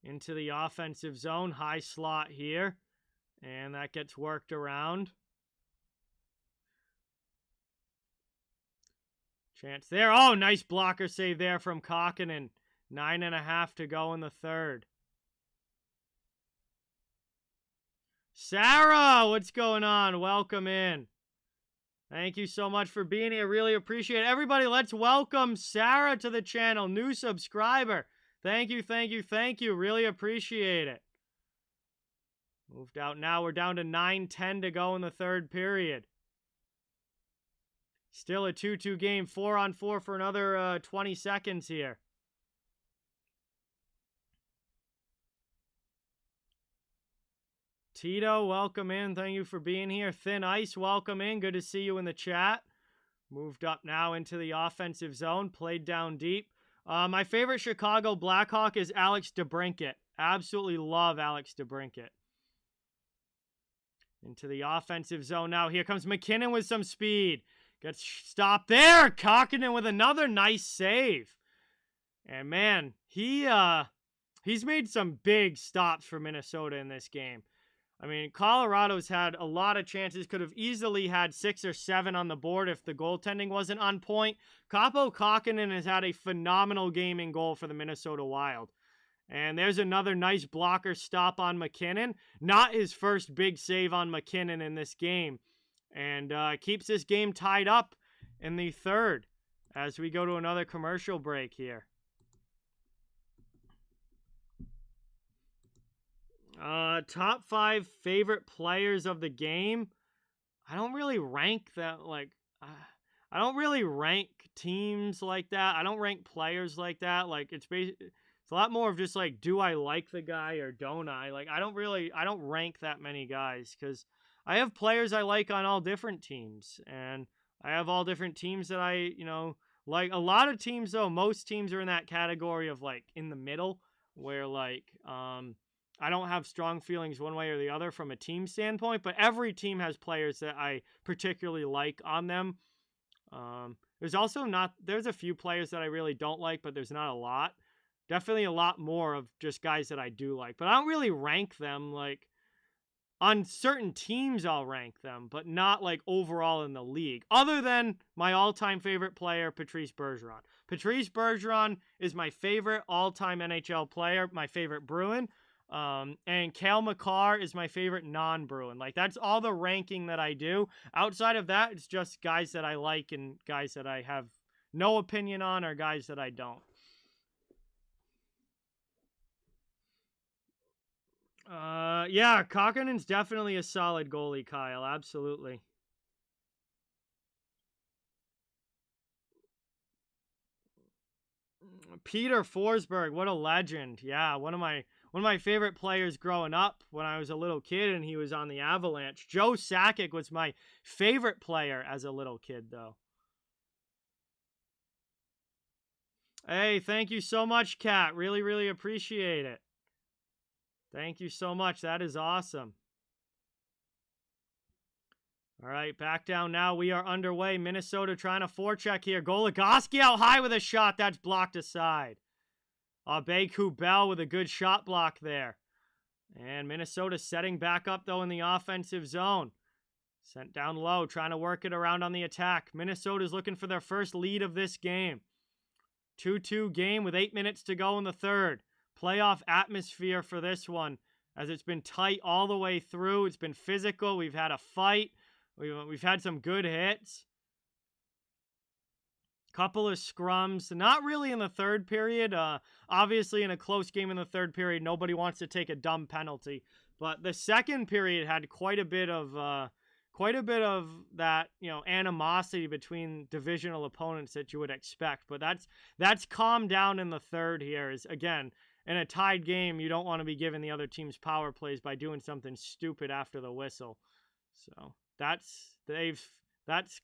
Into the offensive zone, high slot here, and that gets worked around. Chance there. Oh, nice blocker save there from Kokkonen. 9.5 to go in the third. Sarah, what's going on? Welcome in. Thank you so much for being here. Really appreciate it. Everybody, let's welcome Sarah to the channel. New subscriber. Thank you, thank you, thank you. Really appreciate it. Moved out now. We're down to 9:10 to go in the third period. Still a 2-2 game. 4-on-4 for another 20 seconds here. Tito, welcome in. Thank you for being here. Thin Ice, welcome in. Good to see you in the chat. Moved up now into the offensive zone. Played down deep. My favorite Chicago Blackhawk is Alex DeBrincat. Absolutely love Alex DeBrincat. Into the offensive zone now. Here comes McKinnon with some speed. Gets stopped there. Kokkonen with another nice save. And man, he's made some big stops for Minnesota in this game. I mean, Colorado's had a lot of chances. Could have easily had 6 or 7 on the board if the goaltending wasn't on point. Kaapo Kokkonen has had a phenomenal game in goal for the Minnesota Wild. And there's another nice blocker stop on McKinnon. Not his first big save on McKinnon in this game. And keeps this game tied up in the third as we go to another commercial break here. Top 5 favorite players of the game. I don't really rank that, I don't really rank teams like that. I don't rank players like that. Like, it's a lot more of just like, do I like the guy or don't I? Like, I don't rank that many guys, because I have players I like on all different teams, and I have all different teams that I, like. A lot of teams, though, most teams are in that category of, like, in the middle, where, like, I don't have strong feelings one way or the other from a team standpoint, but every team has players that I particularly like on them. There's a few players that I really don't like, but there's not a lot. Definitely a lot more of just guys that I do like, but I don't really rank them. Like, on certain teams I'll rank them, but not like overall in the league. Other than my all-time favorite player, Patrice Bergeron. Patrice Bergeron is my favorite all-time NHL player, my favorite Bruin. And Cale Makar is my favorite non-Bruin. Like, that's all the ranking that I do. Outside of that, it's just guys that I like and guys that I have no opinion on, or guys that I don't. Yeah, Kokkonen's definitely a solid goalie, Kyle. Absolutely. Peter Forsberg, what a legend. Yeah, one of my favorite players growing up when I was a little kid, and he was on the Avalanche. Joe Sakic was my favorite player as a little kid, though. Hey, thank you so much, Kat. Really, really appreciate it. Thank you so much. That is awesome. All right, back down now. We are underway. Minnesota trying to forecheck here. Goligoski out high with a shot. That's blocked aside. Kubel with a good shot block there. And Minnesota setting back up, though, in the offensive zone. Sent down low, trying to work it around on the attack. Minnesota's looking for their first lead of this game. 2-2 game with 8 minutes to go in the third. Playoff atmosphere for this one, as it's been tight all the way through. It's been physical. We've had a fight. We've had some good hits. Couple of scrums. Not really in the third period. Obviously, in a close game in the third period, nobody wants to take a dumb penalty. But the second period had quite a bit of that, animosity between divisional opponents that you would expect. But that's calmed down in the third here. Is, again, in a tied game, you don't want to be giving the other team's power plays by doing something stupid after the whistle. So that's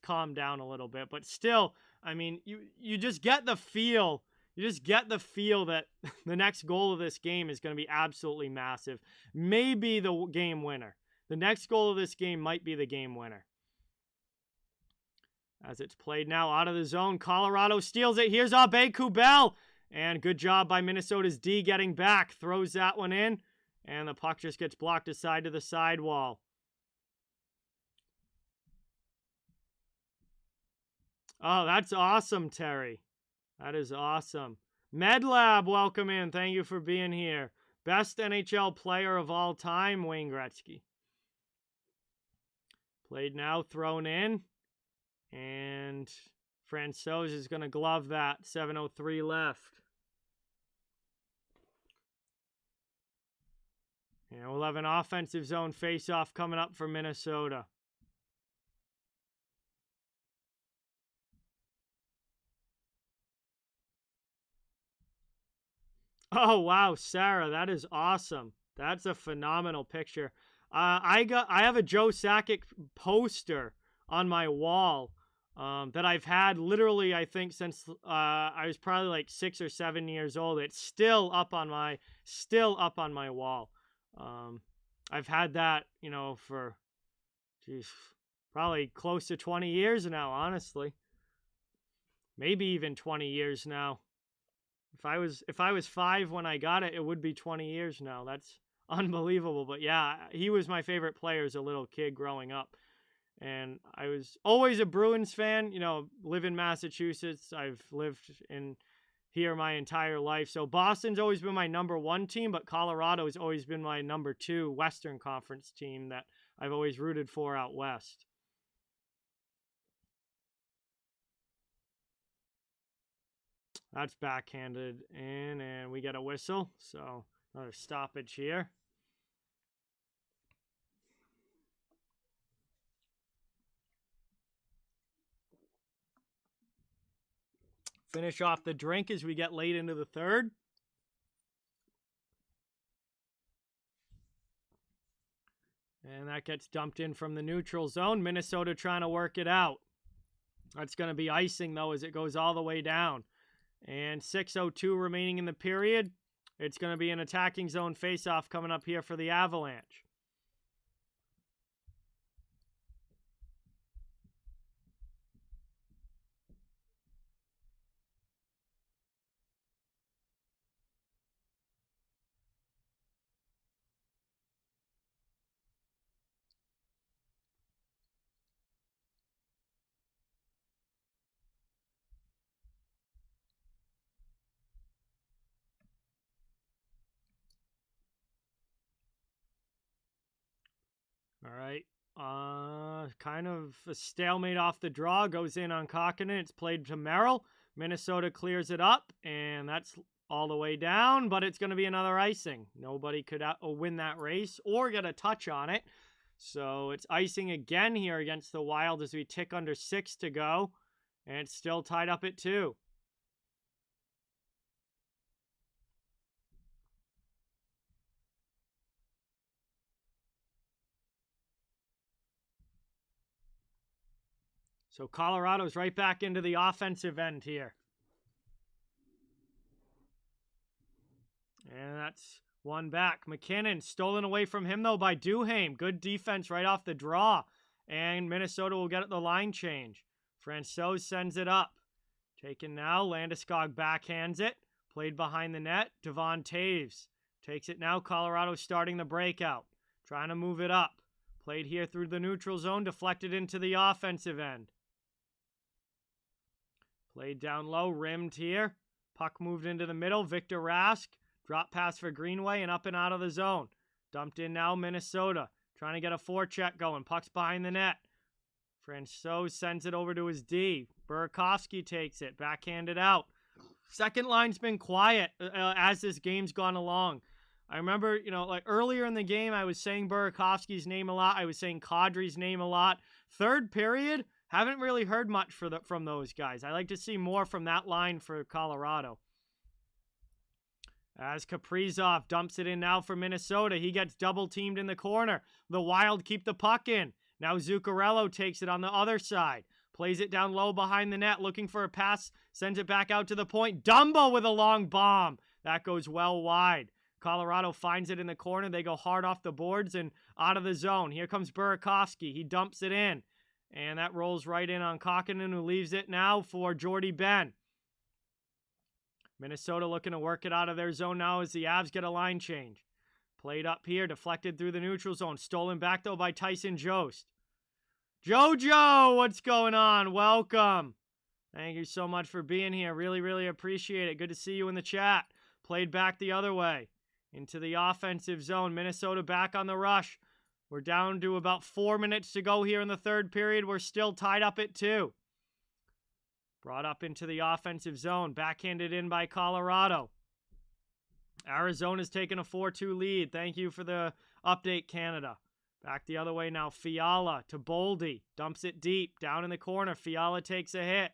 calmed down a little bit. But still, I mean, you just get the feel. You just get the feel that the next goal of this game is going to be absolutely massive. Maybe the game winner. The next goal of this game might be the game winner. As it's played now out of the zone, Colorado steals it. Here's Kubel. And good job by Minnesota's D getting back. Throws that one in. And the puck just gets blocked aside to the sidewall. Oh, that's awesome, Terry. That is awesome. MedLab, welcome in. Thank you for being here. Best NHL player of all time, Wayne Gretzky. Played now, thrown in. And Francouz is going to glove that. 7:03 left. And we'll have an offensive zone face-off coming up for Minnesota. Oh, wow, Sarah, that is awesome. That's a phenomenal picture. I have a Joe Sakic poster on my wall that I've had literally, I think, since I was probably like 6 or 7 years old. It's still up on my wall. I've had that, for probably close to 20 years now, honestly. Maybe even 20 years now. If I was 5 when I got it, it would be 20 years now. That's unbelievable. But yeah, he was my favorite player as a little kid growing up. And I was always a Bruins fan, live in Massachusetts. I've lived in here my entire life. So Boston's always been my number 1 team, but Colorado has always been my number 2 Western Conference team that I've always rooted for out west. That's backhanded in, and we get a whistle. So another stoppage here. Finish off the drink as we get late into the third. And that gets dumped in from the neutral zone. Minnesota trying to work it out. That's going to be icing, though, as it goes all the way down. And 6:02 remaining in the period. It's going to be an attacking zone faceoff coming up here for the Avalanche. All right. Kind of a stalemate off the draw. Goes in on Kokkonen. It's played to Merrill. Minnesota clears it up, and that's all the way down, but it's going to be another icing. Nobody could win that race or get a touch on it. So it's icing again here against the Wild as we tick under 6 to go, and it's still tied up at 2. So Colorado's right back into the offensive end here. And that's one back. McKinnon stolen away from him, though, by Duhaime. Good defense right off the draw. And Minnesota will get the line change. Francouz sends it up. Taken now. Landeskog backhands it. Played behind the net. Devon Taves takes it now. Colorado starting the breakout. Trying to move it up. Played here through the neutral zone. Deflected into the offensive end. Played down low. Rimmed here. Puck moved into the middle. Victor Rask. Drop pass for Greenway and up and out of the zone. Dumped in now Minnesota. Trying to get a forecheck going. Puck's behind the net. Francouz sends it over to his D. Burakovsky takes it. Backhanded out. Second line's been quiet as this game's gone along. I remember, like earlier in the game, I was saying Burakovsky's name a lot. I was saying Kadri's name a lot. Third period, haven't really heard much from those guys. I like to see more from that line for Colorado. As Kaprizov dumps it in now for Minnesota. He gets double-teamed in the corner. The Wild keep the puck in. Now Zuccarello takes it on the other side. Plays it down low behind the net, looking for a pass. Sends it back out to the point. Dumbo with a long bomb. That goes well wide. Colorado finds it in the corner. They go hard off the boards and out of the zone. Here comes Burakovsky. He dumps it in. And that rolls right in on Kokkonen, who leaves it now for Jordy Ben. Minnesota looking to work it out of their zone now as the Avs get a line change. Played up here, deflected through the neutral zone. Stolen back, though, by Tyson Jost. Jojo, what's going on? Welcome. Thank you so much for being here. Really, really appreciate it. Good to see you in the chat. Played back the other way into the offensive zone. Minnesota back on the rush. We're down to about 4 minutes to go here in the third period. We're still tied up at 2. Brought up into the offensive zone. Backhanded in by Colorado. Arizona's taking a 4-2 lead. Thank you for the update, Canada. Back the other way now. Fiala to Boldy. Dumps it deep. Down in the corner. Fiala takes a hit.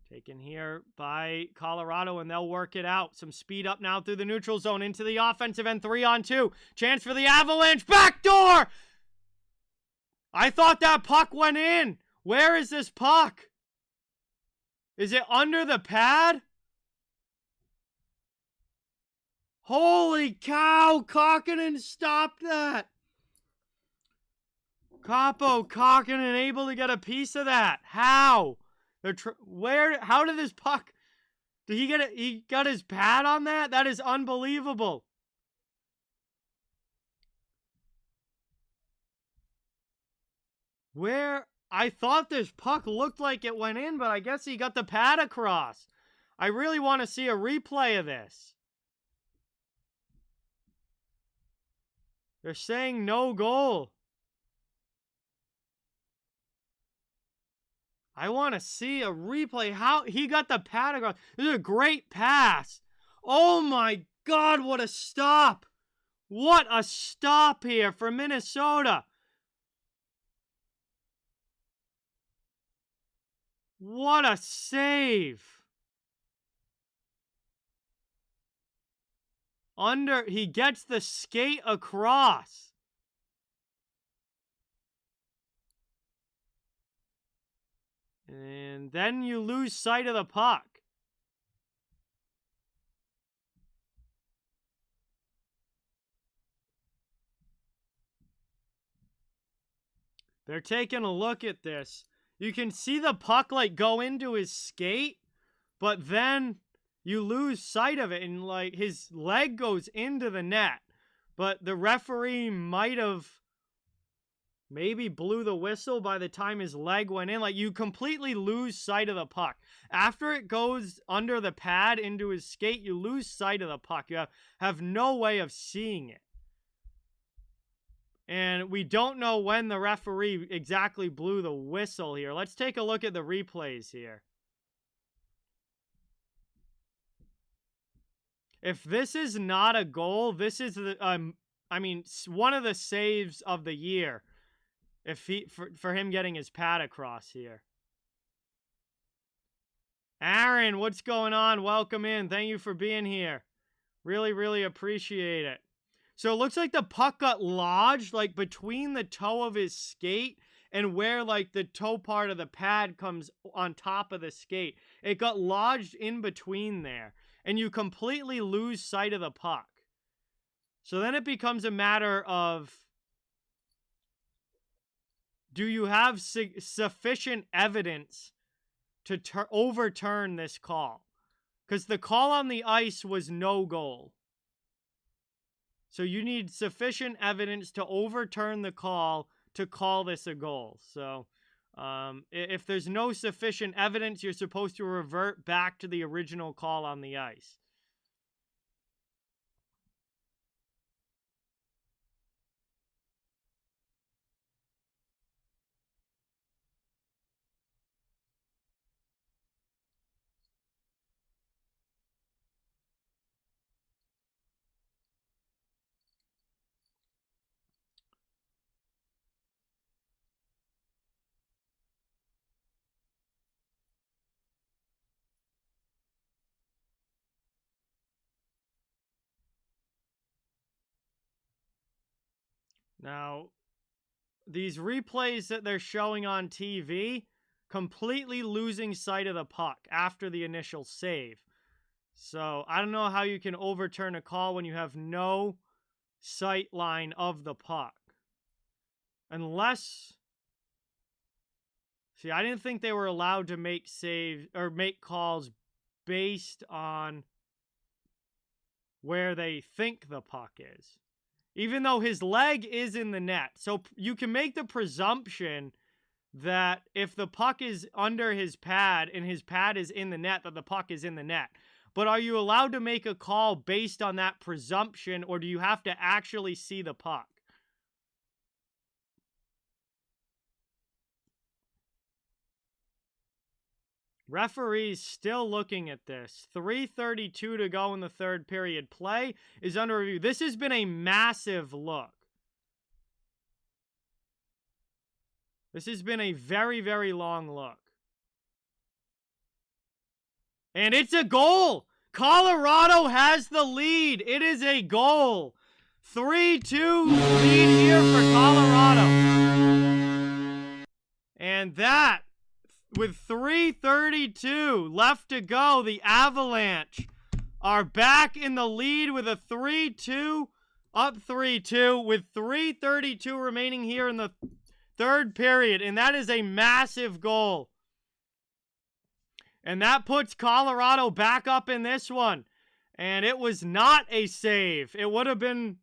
Taken here by Colorado, and they'll work it out. Some speed up now through the neutral zone into the offensive end. 3-on-2. Chance for the Avalanche. Backdoor! I thought that puck went in. Where is this puck? Is it under the pad? Holy cow, Kokkonen stopped that. Capo Kokkonen able to get a piece of that. How? How did this puck? Did he get it? He got his pad on that? That is unbelievable. Where? I thought this puck looked like it went in, but I guess he got the pad across. I really want to see a replay of this. They're saying no goal. I want to see a replay. How he got the pad across. This is a great pass. Oh my God, what a stop. What a stop here for Minnesota. What a save. He gets the skate across. And then you lose sight of the puck. They're taking a look at this. You can see the puck like go into his skate, but then you lose sight of it and like his leg goes into the net. But the referee might have maybe blew the whistle by the time his leg went in. Like, you completely lose sight of the puck. After it goes under the pad into his skate, you lose sight of the puck. You have no way of seeing it. And we don't know when the referee exactly blew the whistle here. Let's take a look at the replays here. If this is not a goal, this is the one of the saves of the year. If for him getting his pad across here. Aaron, what's going on? Welcome in. Thank you for being here. Really, really appreciate it. So it looks like the puck got lodged like between the toe of his skate and where like the toe part of the pad comes on top of the skate. It got lodged in between there. And you completely lose sight of the puck. So then it becomes a matter of, do you have sufficient evidence to overturn this call? Because the call on the ice was no goal. So you need sufficient evidence to overturn the call to call this a goal. So if there's no sufficient evidence, you're supposed to revert back to the original call on the ice. Now, these replays that they're showing on TV, completely losing sight of the puck after the initial save. So, I don't know how you can overturn a call when you have no sight line of the puck. Unless... See, I didn't think they were allowed to make saves or make calls based on where they think the puck is. Even though his leg is in the net. So you can make the presumption that if the puck is under his pad and his pad is in the net, that the puck is in the net. But are you allowed to make a call based on that presumption, or do you have to actually see the puck? Referees still looking at this. 3:32 to go in the third period. Play is under review. This has been a massive look. This has been a very, very long look. And it's a goal! Colorado has the lead. It is a goal. 3-2 lead here for Colorado. And that, with 3:32 left to go, the Avalanche are back in the lead with a 3-2, up 3-2, with 3:32 remaining here in the third period. And that is a massive goal. And that puts Colorado back up in this one. And it was not a save. It would have been,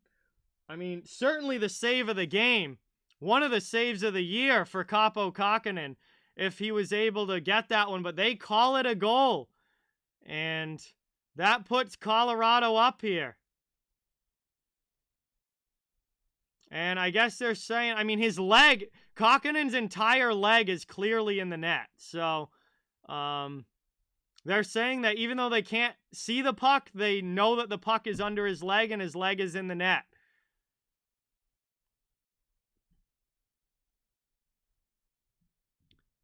certainly the save of the game. One of the saves of the year for Kaapo Kähkönen, if he was able to get that one. But they call it a goal. And that puts Colorado up here. And I guess they're saying, his leg, Kähkönen's entire leg is clearly in the net. So, they're saying that even though they can't see the puck, they know that the puck is under his leg and his leg is in the net.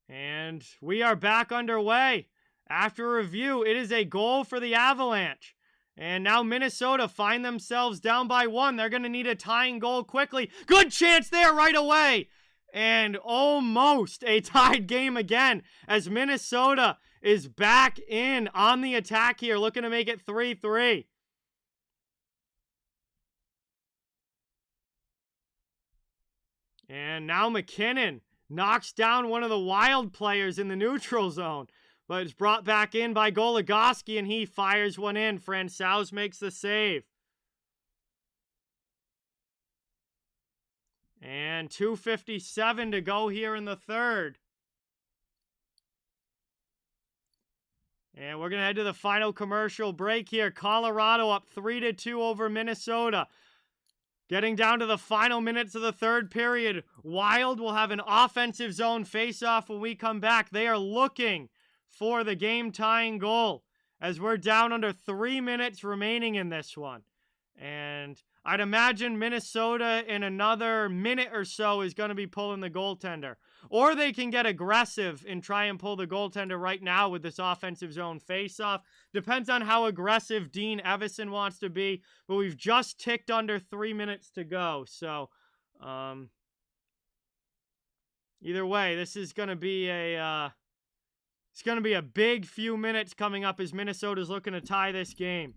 And we are back underway. After review, it is a goal for the Avalanche. And now Minnesota find themselves down by 1. They're going to need a tying goal quickly. Good chance there right away. And almost a tied game again as Minnesota is back in on the attack here, looking to make it 3-3. And now McKinnon knocks down one of the Wild players in the neutral zone, but it's brought back in by Goligoski, and he fires one in. Francouz makes the save. And 2:57 to go here in the third. And we're going to head to the final commercial break here. Colorado up 3-2 over Minnesota. Getting down to the final minutes of the third period. Wild will have an offensive zone face-off when we come back. They are looking for the game-tying goal as we're down under 3 minutes remaining in this one. And I'd imagine Minnesota in another minute or so is going to be pulling the goaltender. Or they can get aggressive and try and pull the goaltender right now with this offensive zone face-off. Depends on how aggressive Dean Evison wants to be. But we've just ticked under 3 minutes to go. So, either way, this is going to be a it's going to be a big few minutes coming up as Minnesota's looking to tie this game.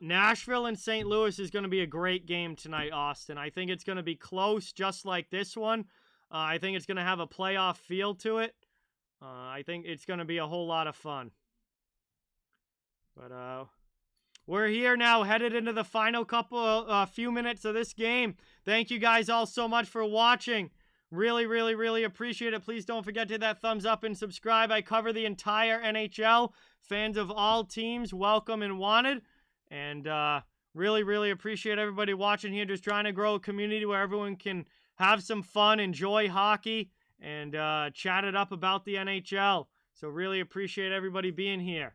Nashville and St. Louis is going to be a great game tonight, Austin. I think it's going to be close just like this one. I think it's going to have a playoff feel to it. I think it's going to be a whole lot of fun. But we're here now, headed into the final few minutes of this game. Thank you guys all so much for watching. Really, really, really appreciate it. Please don't forget to hit that thumbs up and subscribe. I cover the entire NHL. Fans of all teams, welcome and wanted. And really, really appreciate everybody watching here. Just trying to grow a community where everyone can have some fun, enjoy hockey, and chat it up about the NHL. So really appreciate everybody being here.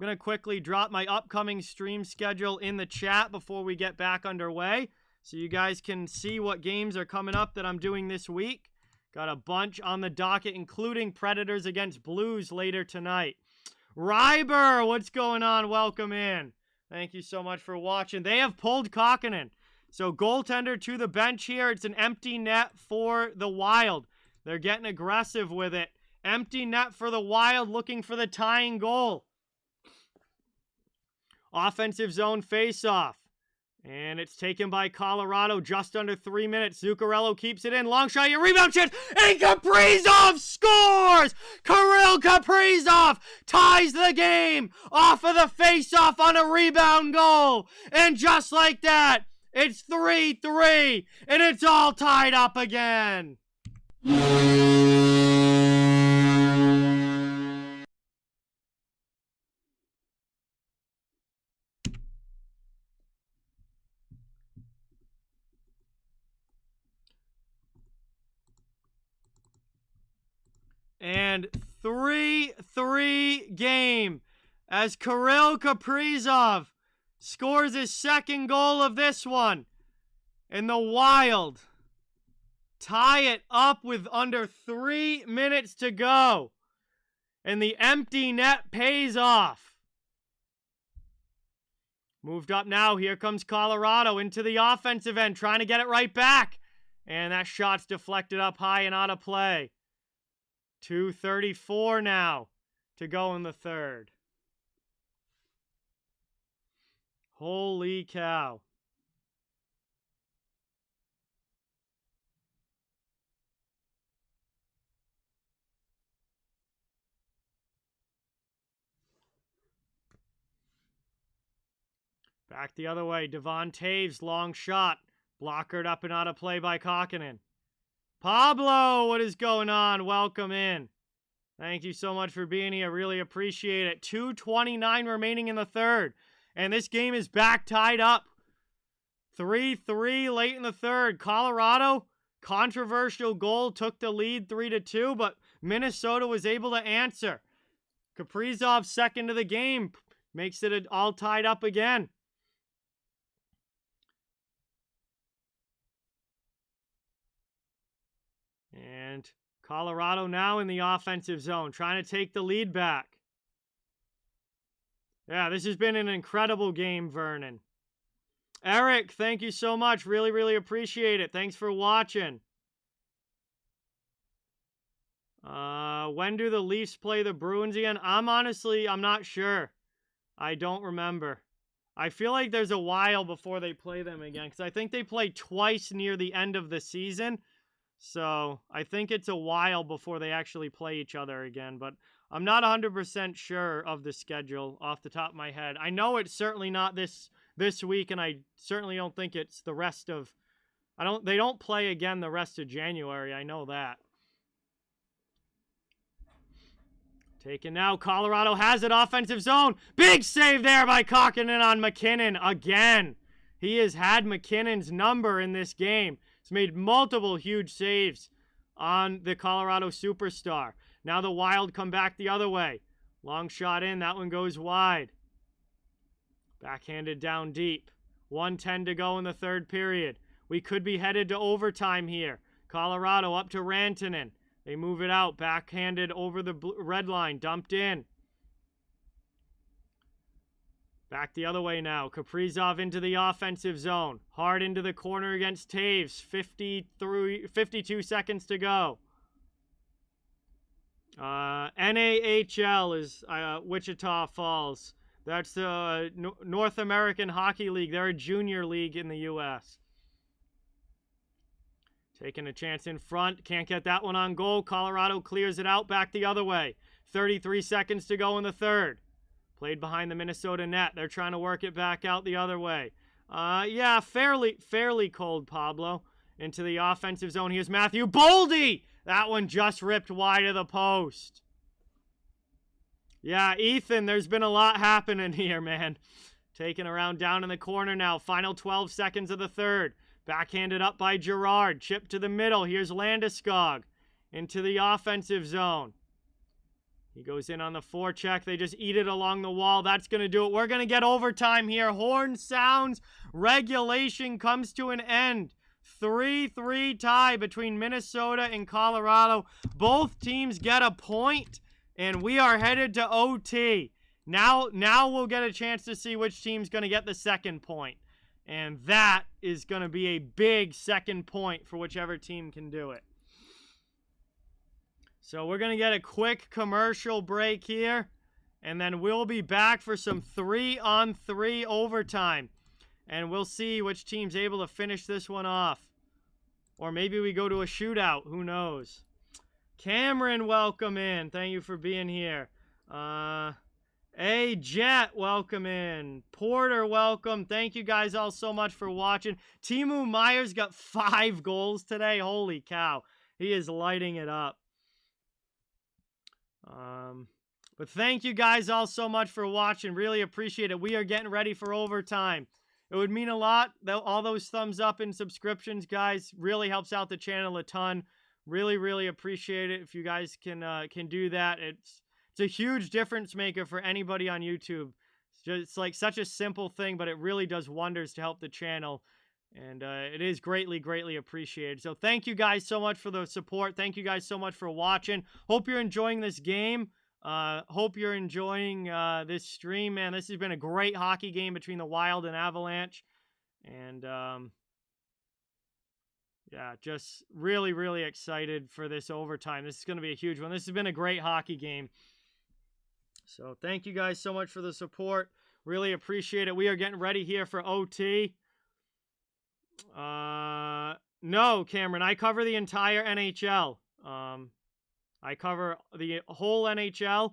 I'm going to quickly drop my upcoming stream schedule in the chat before we get back underway, so you guys can see what games are coming up that I'm doing this week. Got a bunch on the docket, including Predators against Blues later tonight. Ryber, what's going on? Welcome in. Thank you so much for watching. They have pulled Kokkonen. So goaltender to the bench here. It's an empty net for the Wild. They're getting aggressive with it. Empty net for the Wild, looking for the tying goal. Offensive zone face-off. And it's taken by Colorado just under 3 minutes. Zuccarello keeps it in. Long shot, your rebound chance. And Kaprizov scores! Kirill Kaprizov ties the game off of the face-off on a rebound goal. And just like that, it's 3-3. And it's all tied up again. And 3-3 game as Kirill Kaprizov scores his second goal of this one. And the Wild tie it up with under 3 minutes to go. And the empty net pays off. Moved up now. Here comes Colorado into the offensive end, trying to get it right back. And that shot's deflected up high and out of play. 2:34 now to go in the third. Holy cow. Back the other way. Devon Taves, long shot. Blockered up and out of play by Kokkonen. Pablo, what is going on? Welcome in. Thank you so much for being here. Really appreciate it. 2:29 remaining in the third. And this game is back tied up. 3-3 late in the third. Colorado, controversial goal, took the lead 3-2, but Minnesota was able to answer. Kaprizov's second of the game makes it all tied up again. And Colorado now in the offensive zone, trying to take the lead back. Yeah, this has been an incredible game, Vernon. Eric, thank you so much. Really, really appreciate it. Thanks for watching. When do the Leafs play the Bruins again? I'm not sure. I don't remember. I feel like there's a while before they play them again, because I think they play twice near the end of the season. So I think it's a while before they actually play each other again, but I'm not 100% sure of the schedule off the top of my head. I know it's certainly not this week, and I certainly don't think it's the rest of... They don't play again the rest of January. I know that. Taken now. Colorado has it. Offensive zone. Big save there by Kokkonen on McKinnon again. He has had McKinnon's number in this game. He's made multiple huge saves on the Colorado superstar. Now the Wild come back the other way. Long shot in. That one goes wide. Backhanded down deep. 1:10 to go in the third period. We could be headed to overtime here. Colorado up to Rantanen. They move it out, backhanded over the red line, dumped in. Back the other way now. Kaprizov into the offensive zone. Hard into the corner against Taves. 52 seconds to go. NAHL is Wichita Falls. That's the North American Hockey League. They're a junior league in the U.S. Taking a chance in front. Can't get that one on goal. Colorado clears it out back the other way. 33 seconds to go in the third. Played behind the Minnesota net. They're trying to work it back out the other way. Yeah, fairly cold, Pablo. Into the offensive zone. Here's Matthew Boldy. That one just ripped wide of the post. Yeah, Ethan, there's been a lot happening here, man. Taken around down in the corner now. Final 12 seconds of the third. Backhanded up by Girard. Chip to the middle. Here's Landeskog into the offensive zone. He goes in on the forecheck. They just eat it along the wall. That's going to do it. We're going to get overtime here. Horn sounds. Regulation comes to an end. 3-3 tie between Minnesota and Colorado. Both teams get a point, and we are headed to OT. Now we'll get a chance to see which team's going to get the second point. And that is going to be a big second point for whichever team can do it. So we're going to get a quick commercial break here. And then we'll be back for some 3-on-3 overtime. And we'll see which team's able to finish this one off. Or maybe we go to a shootout. Who knows? Cameron, welcome in. Thank you for being here. Hey, Jet, welcome in. Porter, welcome. Thank you guys all so much for watching. Timu Myers got 5 goals today. Holy cow. He is lighting it up. But thank you guys all so much for watching. Really appreciate it. We are getting ready for overtime. It would mean a lot. All those thumbs up and subscriptions, guys, really helps out the channel a ton. Really, really appreciate it if you guys can do that. It's a huge difference maker for anybody on YouTube. It's like such a simple thing, but it really does wonders to help the channel. And it is greatly, greatly appreciated. So thank you guys so much for the support. Thank you guys so much for watching. Hope you're enjoying this game. Hope you're enjoying this stream, man. This has been a great hockey game between the Wild and Avalanche. And yeah, just really, really excited for this overtime. This is going to be a huge one. This has been a great hockey game. So thank you guys so much for the support. Really appreciate it. We are getting ready here for OT. No, Cameron, I cover the entire NHL. I cover the whole NHL.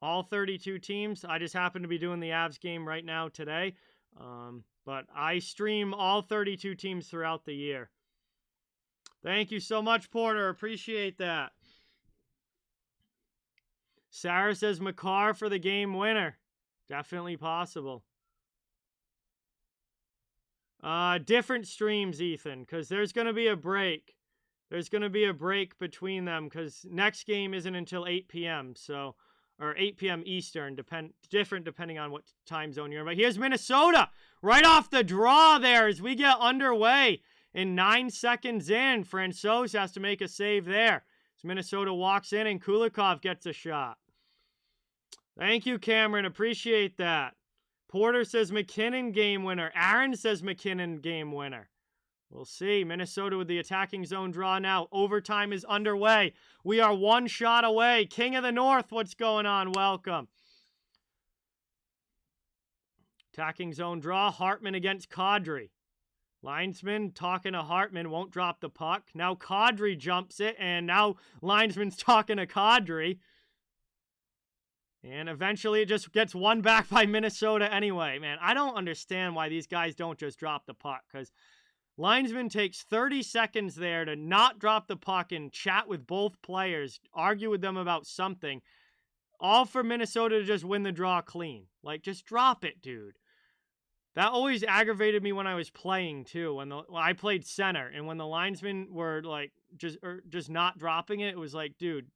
All 32 teams. I just happen to be doing the Avs game right now today. But I stream all 32 teams throughout the year. Thank you so much, Porter. Appreciate that. Sarah says Makar for the game winner. Definitely possible. Different streams, Ethan, because there's going to be a break. There's going to be a break between them because next game isn't until 8 p.m. So, or 8 p.m. Eastern, different depending on what time zone you're in. But here's Minnesota right off the draw there as we get underway. In 9 seconds in, Francouz has to make a save there. As Minnesota walks in and Kulikov gets a shot. Thank you, Cameron. Appreciate that. Porter says McKinnon game winner. Aaron says McKinnon game winner. We'll see. Minnesota with the attacking zone draw now. Overtime is underway. We are one shot away. King of the North, what's going on? Welcome. Attacking zone draw. Hartman against Kadri. Linesman talking to Hartman, won't drop the puck. Now Kadri jumps it, and now Linesman's talking to Kadri. And eventually it just gets won back by Minnesota anyway. Man, I don't understand why these guys don't just drop the puck, because Linesman takes 30 seconds there to not drop the puck and chat with both players, argue with them about something, all for Minnesota to just win the draw clean. Like, just drop it, dude. That always aggravated me when I was playing, too. When I played center, and when the linesmen were, like, just not dropping it, it was like, dude,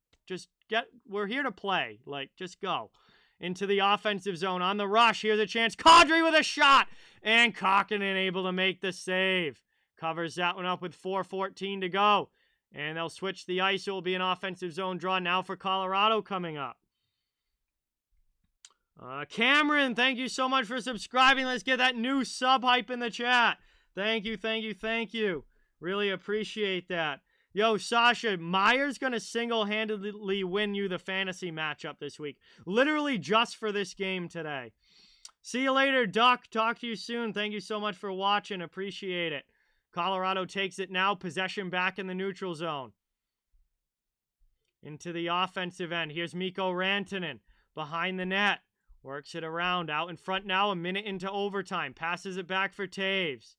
we're here to play. Like, just go. Into the offensive zone on the rush. Here's a chance. Kadri with a shot! And Kokkonen able to make the save. Covers that one up with 4:14 to go. And they'll switch the ice. It will be an offensive zone draw now for Colorado coming up. Cameron, thank you so much for subscribing. Let's get that new sub hype in the chat. Thank you, thank you, thank you. Really appreciate that. Yo, Sasha, Meyer's going to single-handedly win you the fantasy matchup this week. Literally just for this game today. See you later, Duck. Talk to you soon. Thank you so much for watching. Appreciate it. Colorado takes it now. Possession back in the neutral zone. Into the offensive end. Here's Mikko Rantanen behind the net. Works it around. Out in front now. A minute into overtime. Passes it back for Taves.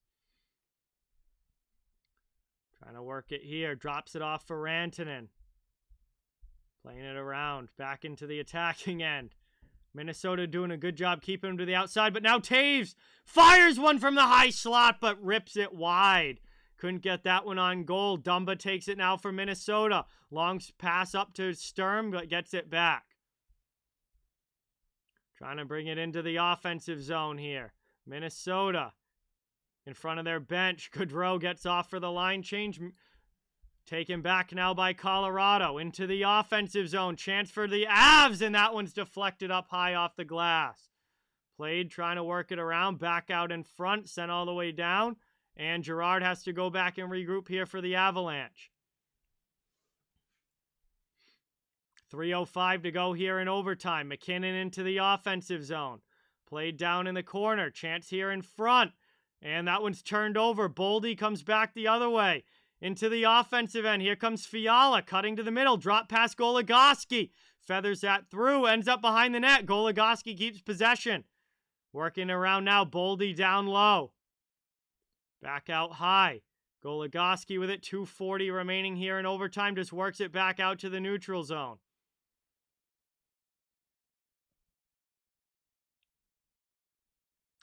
Trying to work it here. Drops it off for Rantanen. Playing it around. Back into the attacking end. Minnesota doing a good job keeping him to the outside. But now Taves fires one from the high slot, but rips it wide. Couldn't get that one on goal. Dumba takes it now for Minnesota. Long pass up to Sturm, but gets it back. Trying to bring it into the offensive zone here. Minnesota in front of their bench. Gaudreau gets off for the line change. Taken back now by Colorado. Into the offensive zone. Chance for the Avs, and that one's deflected up high off the glass. Played, trying to work it around. Back out in front. Sent all the way down. And Girard has to go back and regroup here for the Avalanche. 3:05 to go here in overtime. McKinnon into the offensive zone. Played down in the corner. Chance here in front. And that one's turned over. Boldy comes back the other way. Into the offensive end. Here comes Fiala cutting to the middle. Drop past Goligoski. Feathers that through. Ends up behind the net. Goligoski keeps possession. Working around now. Boldy down low. Back out high. Goligoski with it. 2:40 remaining here in overtime. Just works it back out to the neutral zone.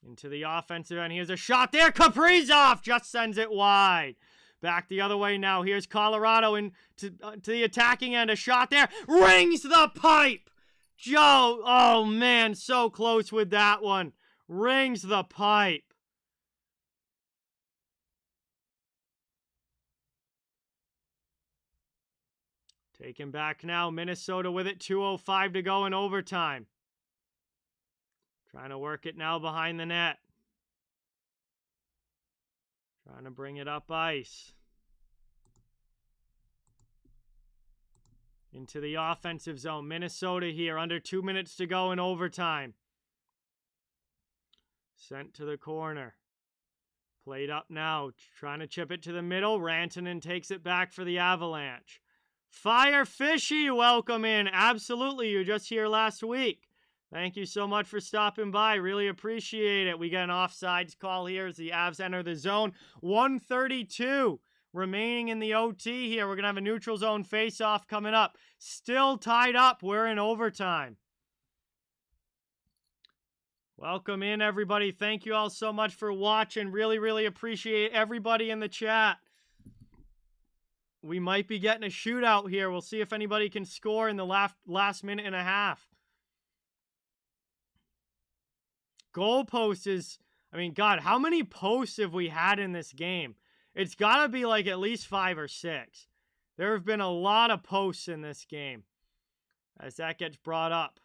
Into the offensive end. Here's a shot there. Kaprizov just sends it wide. Back the other way now. Here's Colorado to the attacking end. A shot there. Rings the pipe. Joe. Oh, man. So close with that one. Rings the pipe. Taken back now. Minnesota with it. 2:05 to go in overtime. Trying to work it now behind the net. Trying to bring it up ice. Into the offensive zone. Minnesota here. Under 2 minutes to go in overtime. Sent to the corner. Played up now. Trying to chip it to the middle. Rantanen takes it back for the Avalanche. Fire Fishy, welcome in. Absolutely. You were just here last week. Thank you so much for stopping by. Really appreciate it. We got an offsides call here as the Avs enter the zone. 1:32 remaining in the OT here. We're going to have a neutral zone face-off coming up. Still tied up. We're in overtime. Welcome in, everybody. Thank you all so much for watching. Really, really appreciate everybody in the chat. We might be getting a shootout here. We'll see if anybody can score in the last minute and a half. Goal post is, I mean, God, how many posts have we had in this game? It's got to be like at least 5 or 6. There have been a lot of posts in this game as that gets brought up.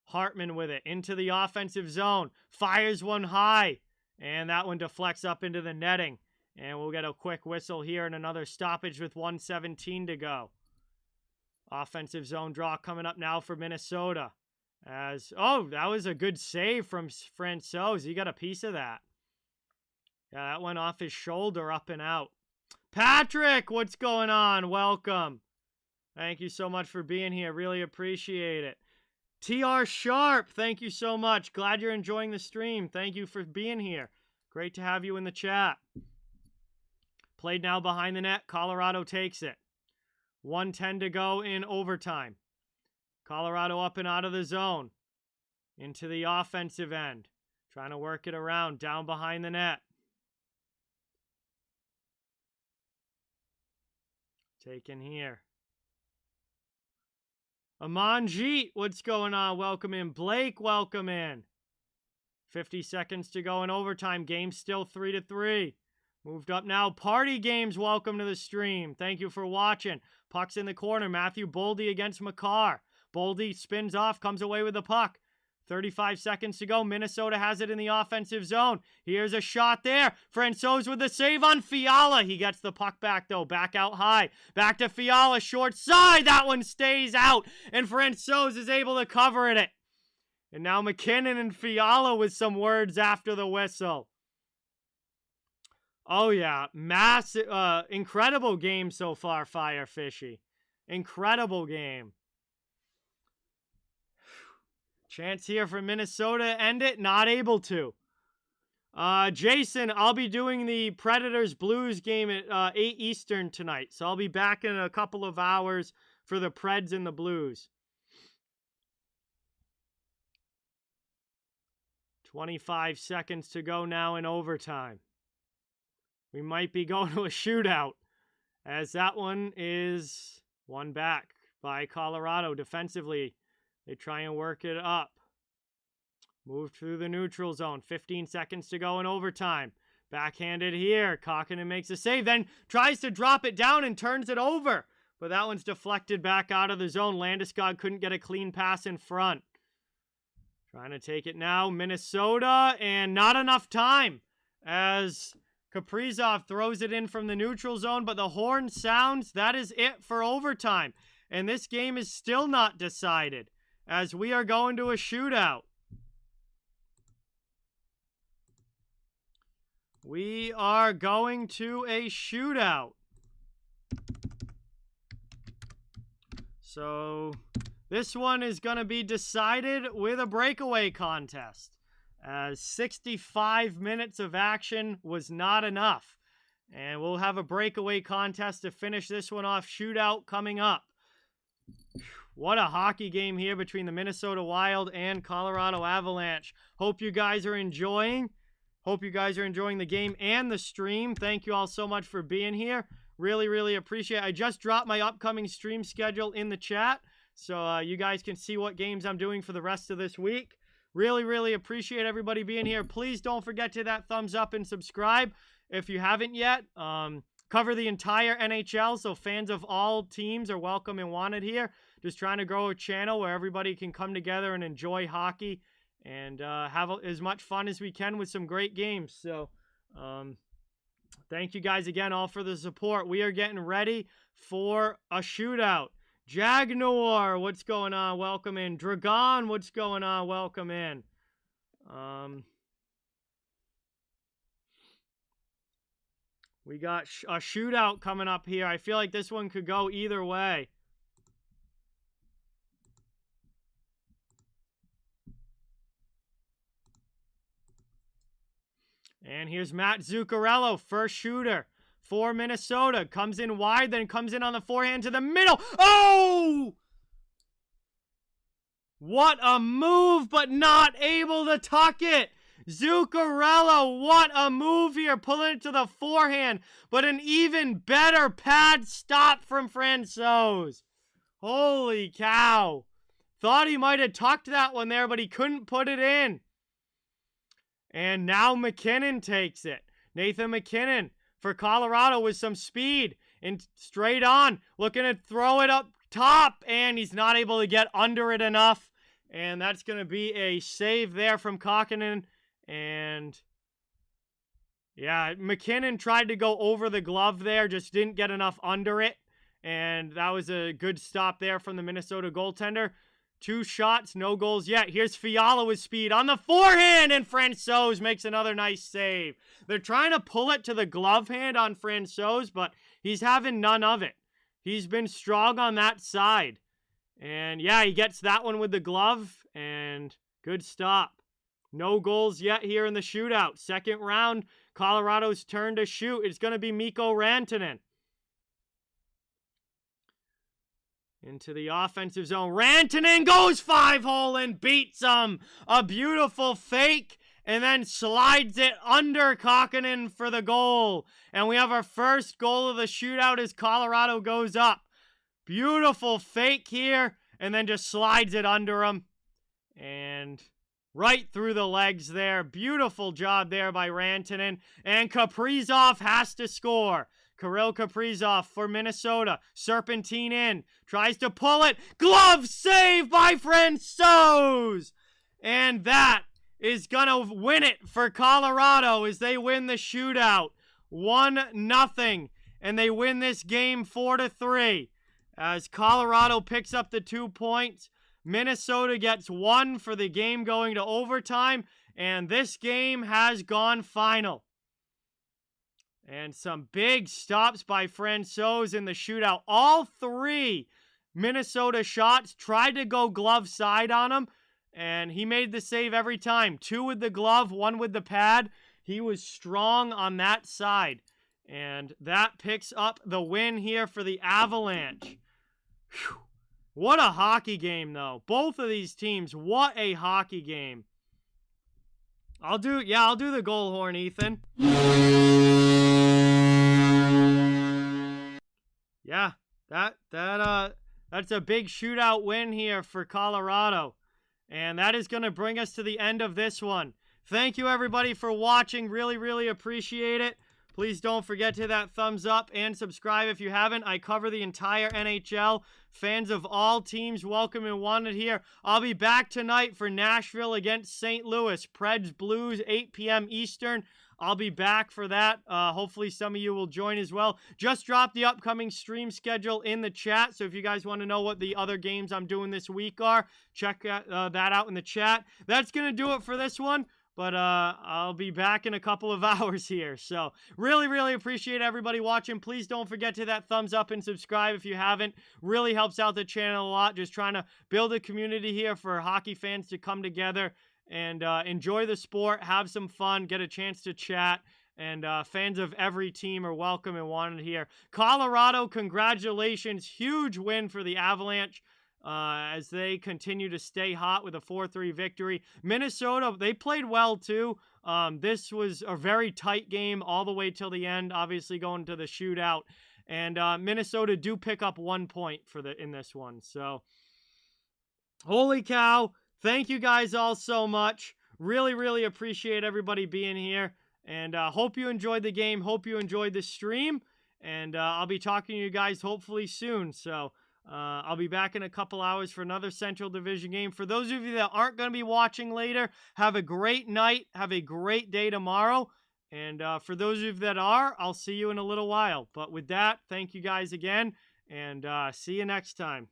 Hartman with it into the offensive zone. Fires one high. And that one deflects up into the netting. And we'll get a quick whistle here and another stoppage with 1:17 to go. Offensive zone draw coming up now for Minnesota. That was a good save from Francouz. He got a piece of that. Yeah, that went off his shoulder up and out. Patrick, what's going on? Welcome. Thank you so much for being here. Really appreciate it. TR Sharp, thank you so much. Glad you're enjoying the stream. Thank you for being here. Great to have you in the chat. Played now behind the net. Colorado takes it. 1:10 to go in overtime. Colorado up and out of the zone. Into the offensive end. Trying to work it around. Down behind the net. Taken here. Amanjeet, what's going on? Welcome in. Blake, welcome in. 50 seconds to go in overtime. Game still 3-3. Moved up now. Party Games, welcome to the stream. Thank you for watching. Puck's in the corner. Matthew Boldy against Makar. Boldy spins off, comes away with the puck. 35 seconds to go. Minnesota has it in the offensive zone. Here's a shot there. Francouz with the save on Fiala. He gets the puck back, though. Back out high. Back to Fiala. Short side. That one stays out. And Francouz is able to cover it. And now McKinnon and Fiala with some words after the whistle. Oh, yeah. Massive, incredible game so far, Firefishy. Incredible game. Chance here for Minnesota to end it. Not able to. Jason, I'll be doing the Predators-Blues game at 8 Eastern tonight. So I'll be back in a couple of hours for the Preds and the Blues. 25 seconds to go now in overtime. We might be going to a shootout, as that one is won back by Colorado defensively. They try and work it up. Moved through the neutral zone. 15 seconds to go in overtime. Backhanded here. Kokkonen makes a save, then tries to drop it down and turns it over. But that one's deflected back out of the zone. Landeskog couldn't get a clean pass in front. Trying to take it now. Minnesota, and not enough time as Kaprizov throws it in from the neutral zone, but the horn sounds. That is it for overtime. And this game is still not decided, as we are going to a shootout. We are going to a shootout. So this one is going to be decided with a breakaway contest, as 65 minutes of action was not enough. And we'll have a breakaway contest to finish this one off. Shootout coming up. What a hockey game here between the Minnesota Wild and Colorado Avalanche. Hope you guys are enjoying. Hope you guys are enjoying the game and the stream. Thank you all so much for being here. Really, really appreciate it. I just dropped my upcoming stream schedule in the chat, so you guys can see what games I'm doing for the rest of this week. Really, really appreciate everybody being here. Please don't forget to hit that thumbs up and subscribe if you haven't yet. Cover the entire NHL, so fans of all teams are welcome and wanted here. Just trying to grow a channel where everybody can come together and enjoy hockey and have as much fun as we can with some great games. So, thank you guys again all for the support. We are getting ready for a shootout. Jagnor, what's going on? Welcome in. Dragon, what's going on? Welcome in. We got a shootout coming up here. I feel like this one could go either way. And here's Matt Zuccarello, first shooter for Minnesota. Comes in wide, then comes in on the forehand to the middle. Oh! What a move, but not able to tuck it. Zuccarello, what a move here. Pulling it to the forehand, but an even better pad stop from Francouz. Holy cow. Thought he might have tucked that one there, but he couldn't put it in. And now McKinnon takes it. Nathan McKinnon for Colorado with some speed and straight on. Looking to throw it up top, and he's not able to get under it enough. And that's going to be a save there from Kokkonen. And yeah, McKinnon tried to go over the glove there, just didn't get enough under it. And that was a good stop there from the Minnesota goaltender. 2 shots, no goals yet. Here's Fiala with speed on the forehand, and Francouz makes another nice save. They're trying to pull it to the glove hand on Francouz, but he's having none of it. He's been strong on that side. And yeah, he gets that one with the glove, and good stop. No goals yet here in the shootout. Second round, Colorado's turn to shoot. It's going to be Mikko Rantanen. Into the offensive zone. Rantanen goes 5-hole and beats him. A beautiful fake, and then slides it under Kokkonen for the goal. And we have our first goal of the shootout as Colorado goes up. Beautiful fake here, and then just slides it under him. And right through the legs there. Beautiful job there by Rantanen. And Kaprizov has to score. Kirill Kaprizov for Minnesota. Serpentine in. Tries to pull it. Glove save by Francouz. And that is going to win it for Colorado as they win the shootout. 1-0. And they win this game 4-3. As Colorado picks up the 2 points. Minnesota gets 1 for the game going to overtime. And this game has gone final. And some big stops by Francouz in the shootout. All 3 Minnesota shots tried to go glove side on him. And he made the save every time. 2 with the glove, 1 with the pad. He was strong on that side. And that picks up the win here for the Avalanche. Whew. What a hockey game, though. Both of these teams, what a hockey game. I'll do the goal horn, Ethan. Yeah, that's a big shootout win here for Colorado. And that is going to bring us to the end of this one. Thank you, everybody, for watching. Really, really appreciate it. Please don't forget to hit that thumbs up and subscribe if you haven't. I cover the entire NHL. Fans of all teams, welcome and wanted here. I'll be back tonight for Nashville against St. Louis. Preds Blues, 8 p.m. Eastern. I'll be back for that. Hopefully some of you will join as well. Just drop the upcoming stream schedule in the chat. So if you guys want to know what the other games I'm doing this week are, check that out in the chat. That's going to do it for this one. But I'll be back in a couple of hours here. So really, really appreciate everybody watching. Please don't forget to hit that thumbs up and subscribe if you haven't. Really helps out the channel a lot. Just trying to build a community here for hockey fans to come together and enjoy the sport, have some fun, get a chance to chat. And fans of every team are welcome and wanted here. Colorado, congratulations. Huge win for the Avalanche. As they continue to stay hot with a 4-3 victory. Minnesota, they played well too. This was a very tight game all the way till the end, obviously going to the shootout. And Minnesota do pick up 1 point in this one. So, holy cow. Thank you guys all so much. Really, really appreciate everybody being here. And hope you enjoyed the game. Hope you enjoyed the stream. And I'll be talking to you guys hopefully soon. So, I'll be back in a couple hours for another Central Division game. For those of you that aren't going to be watching later, have a great night. Have a great day tomorrow. And for those of you that are, I'll see you in a little while. But with that, thank you guys again, and see you next time.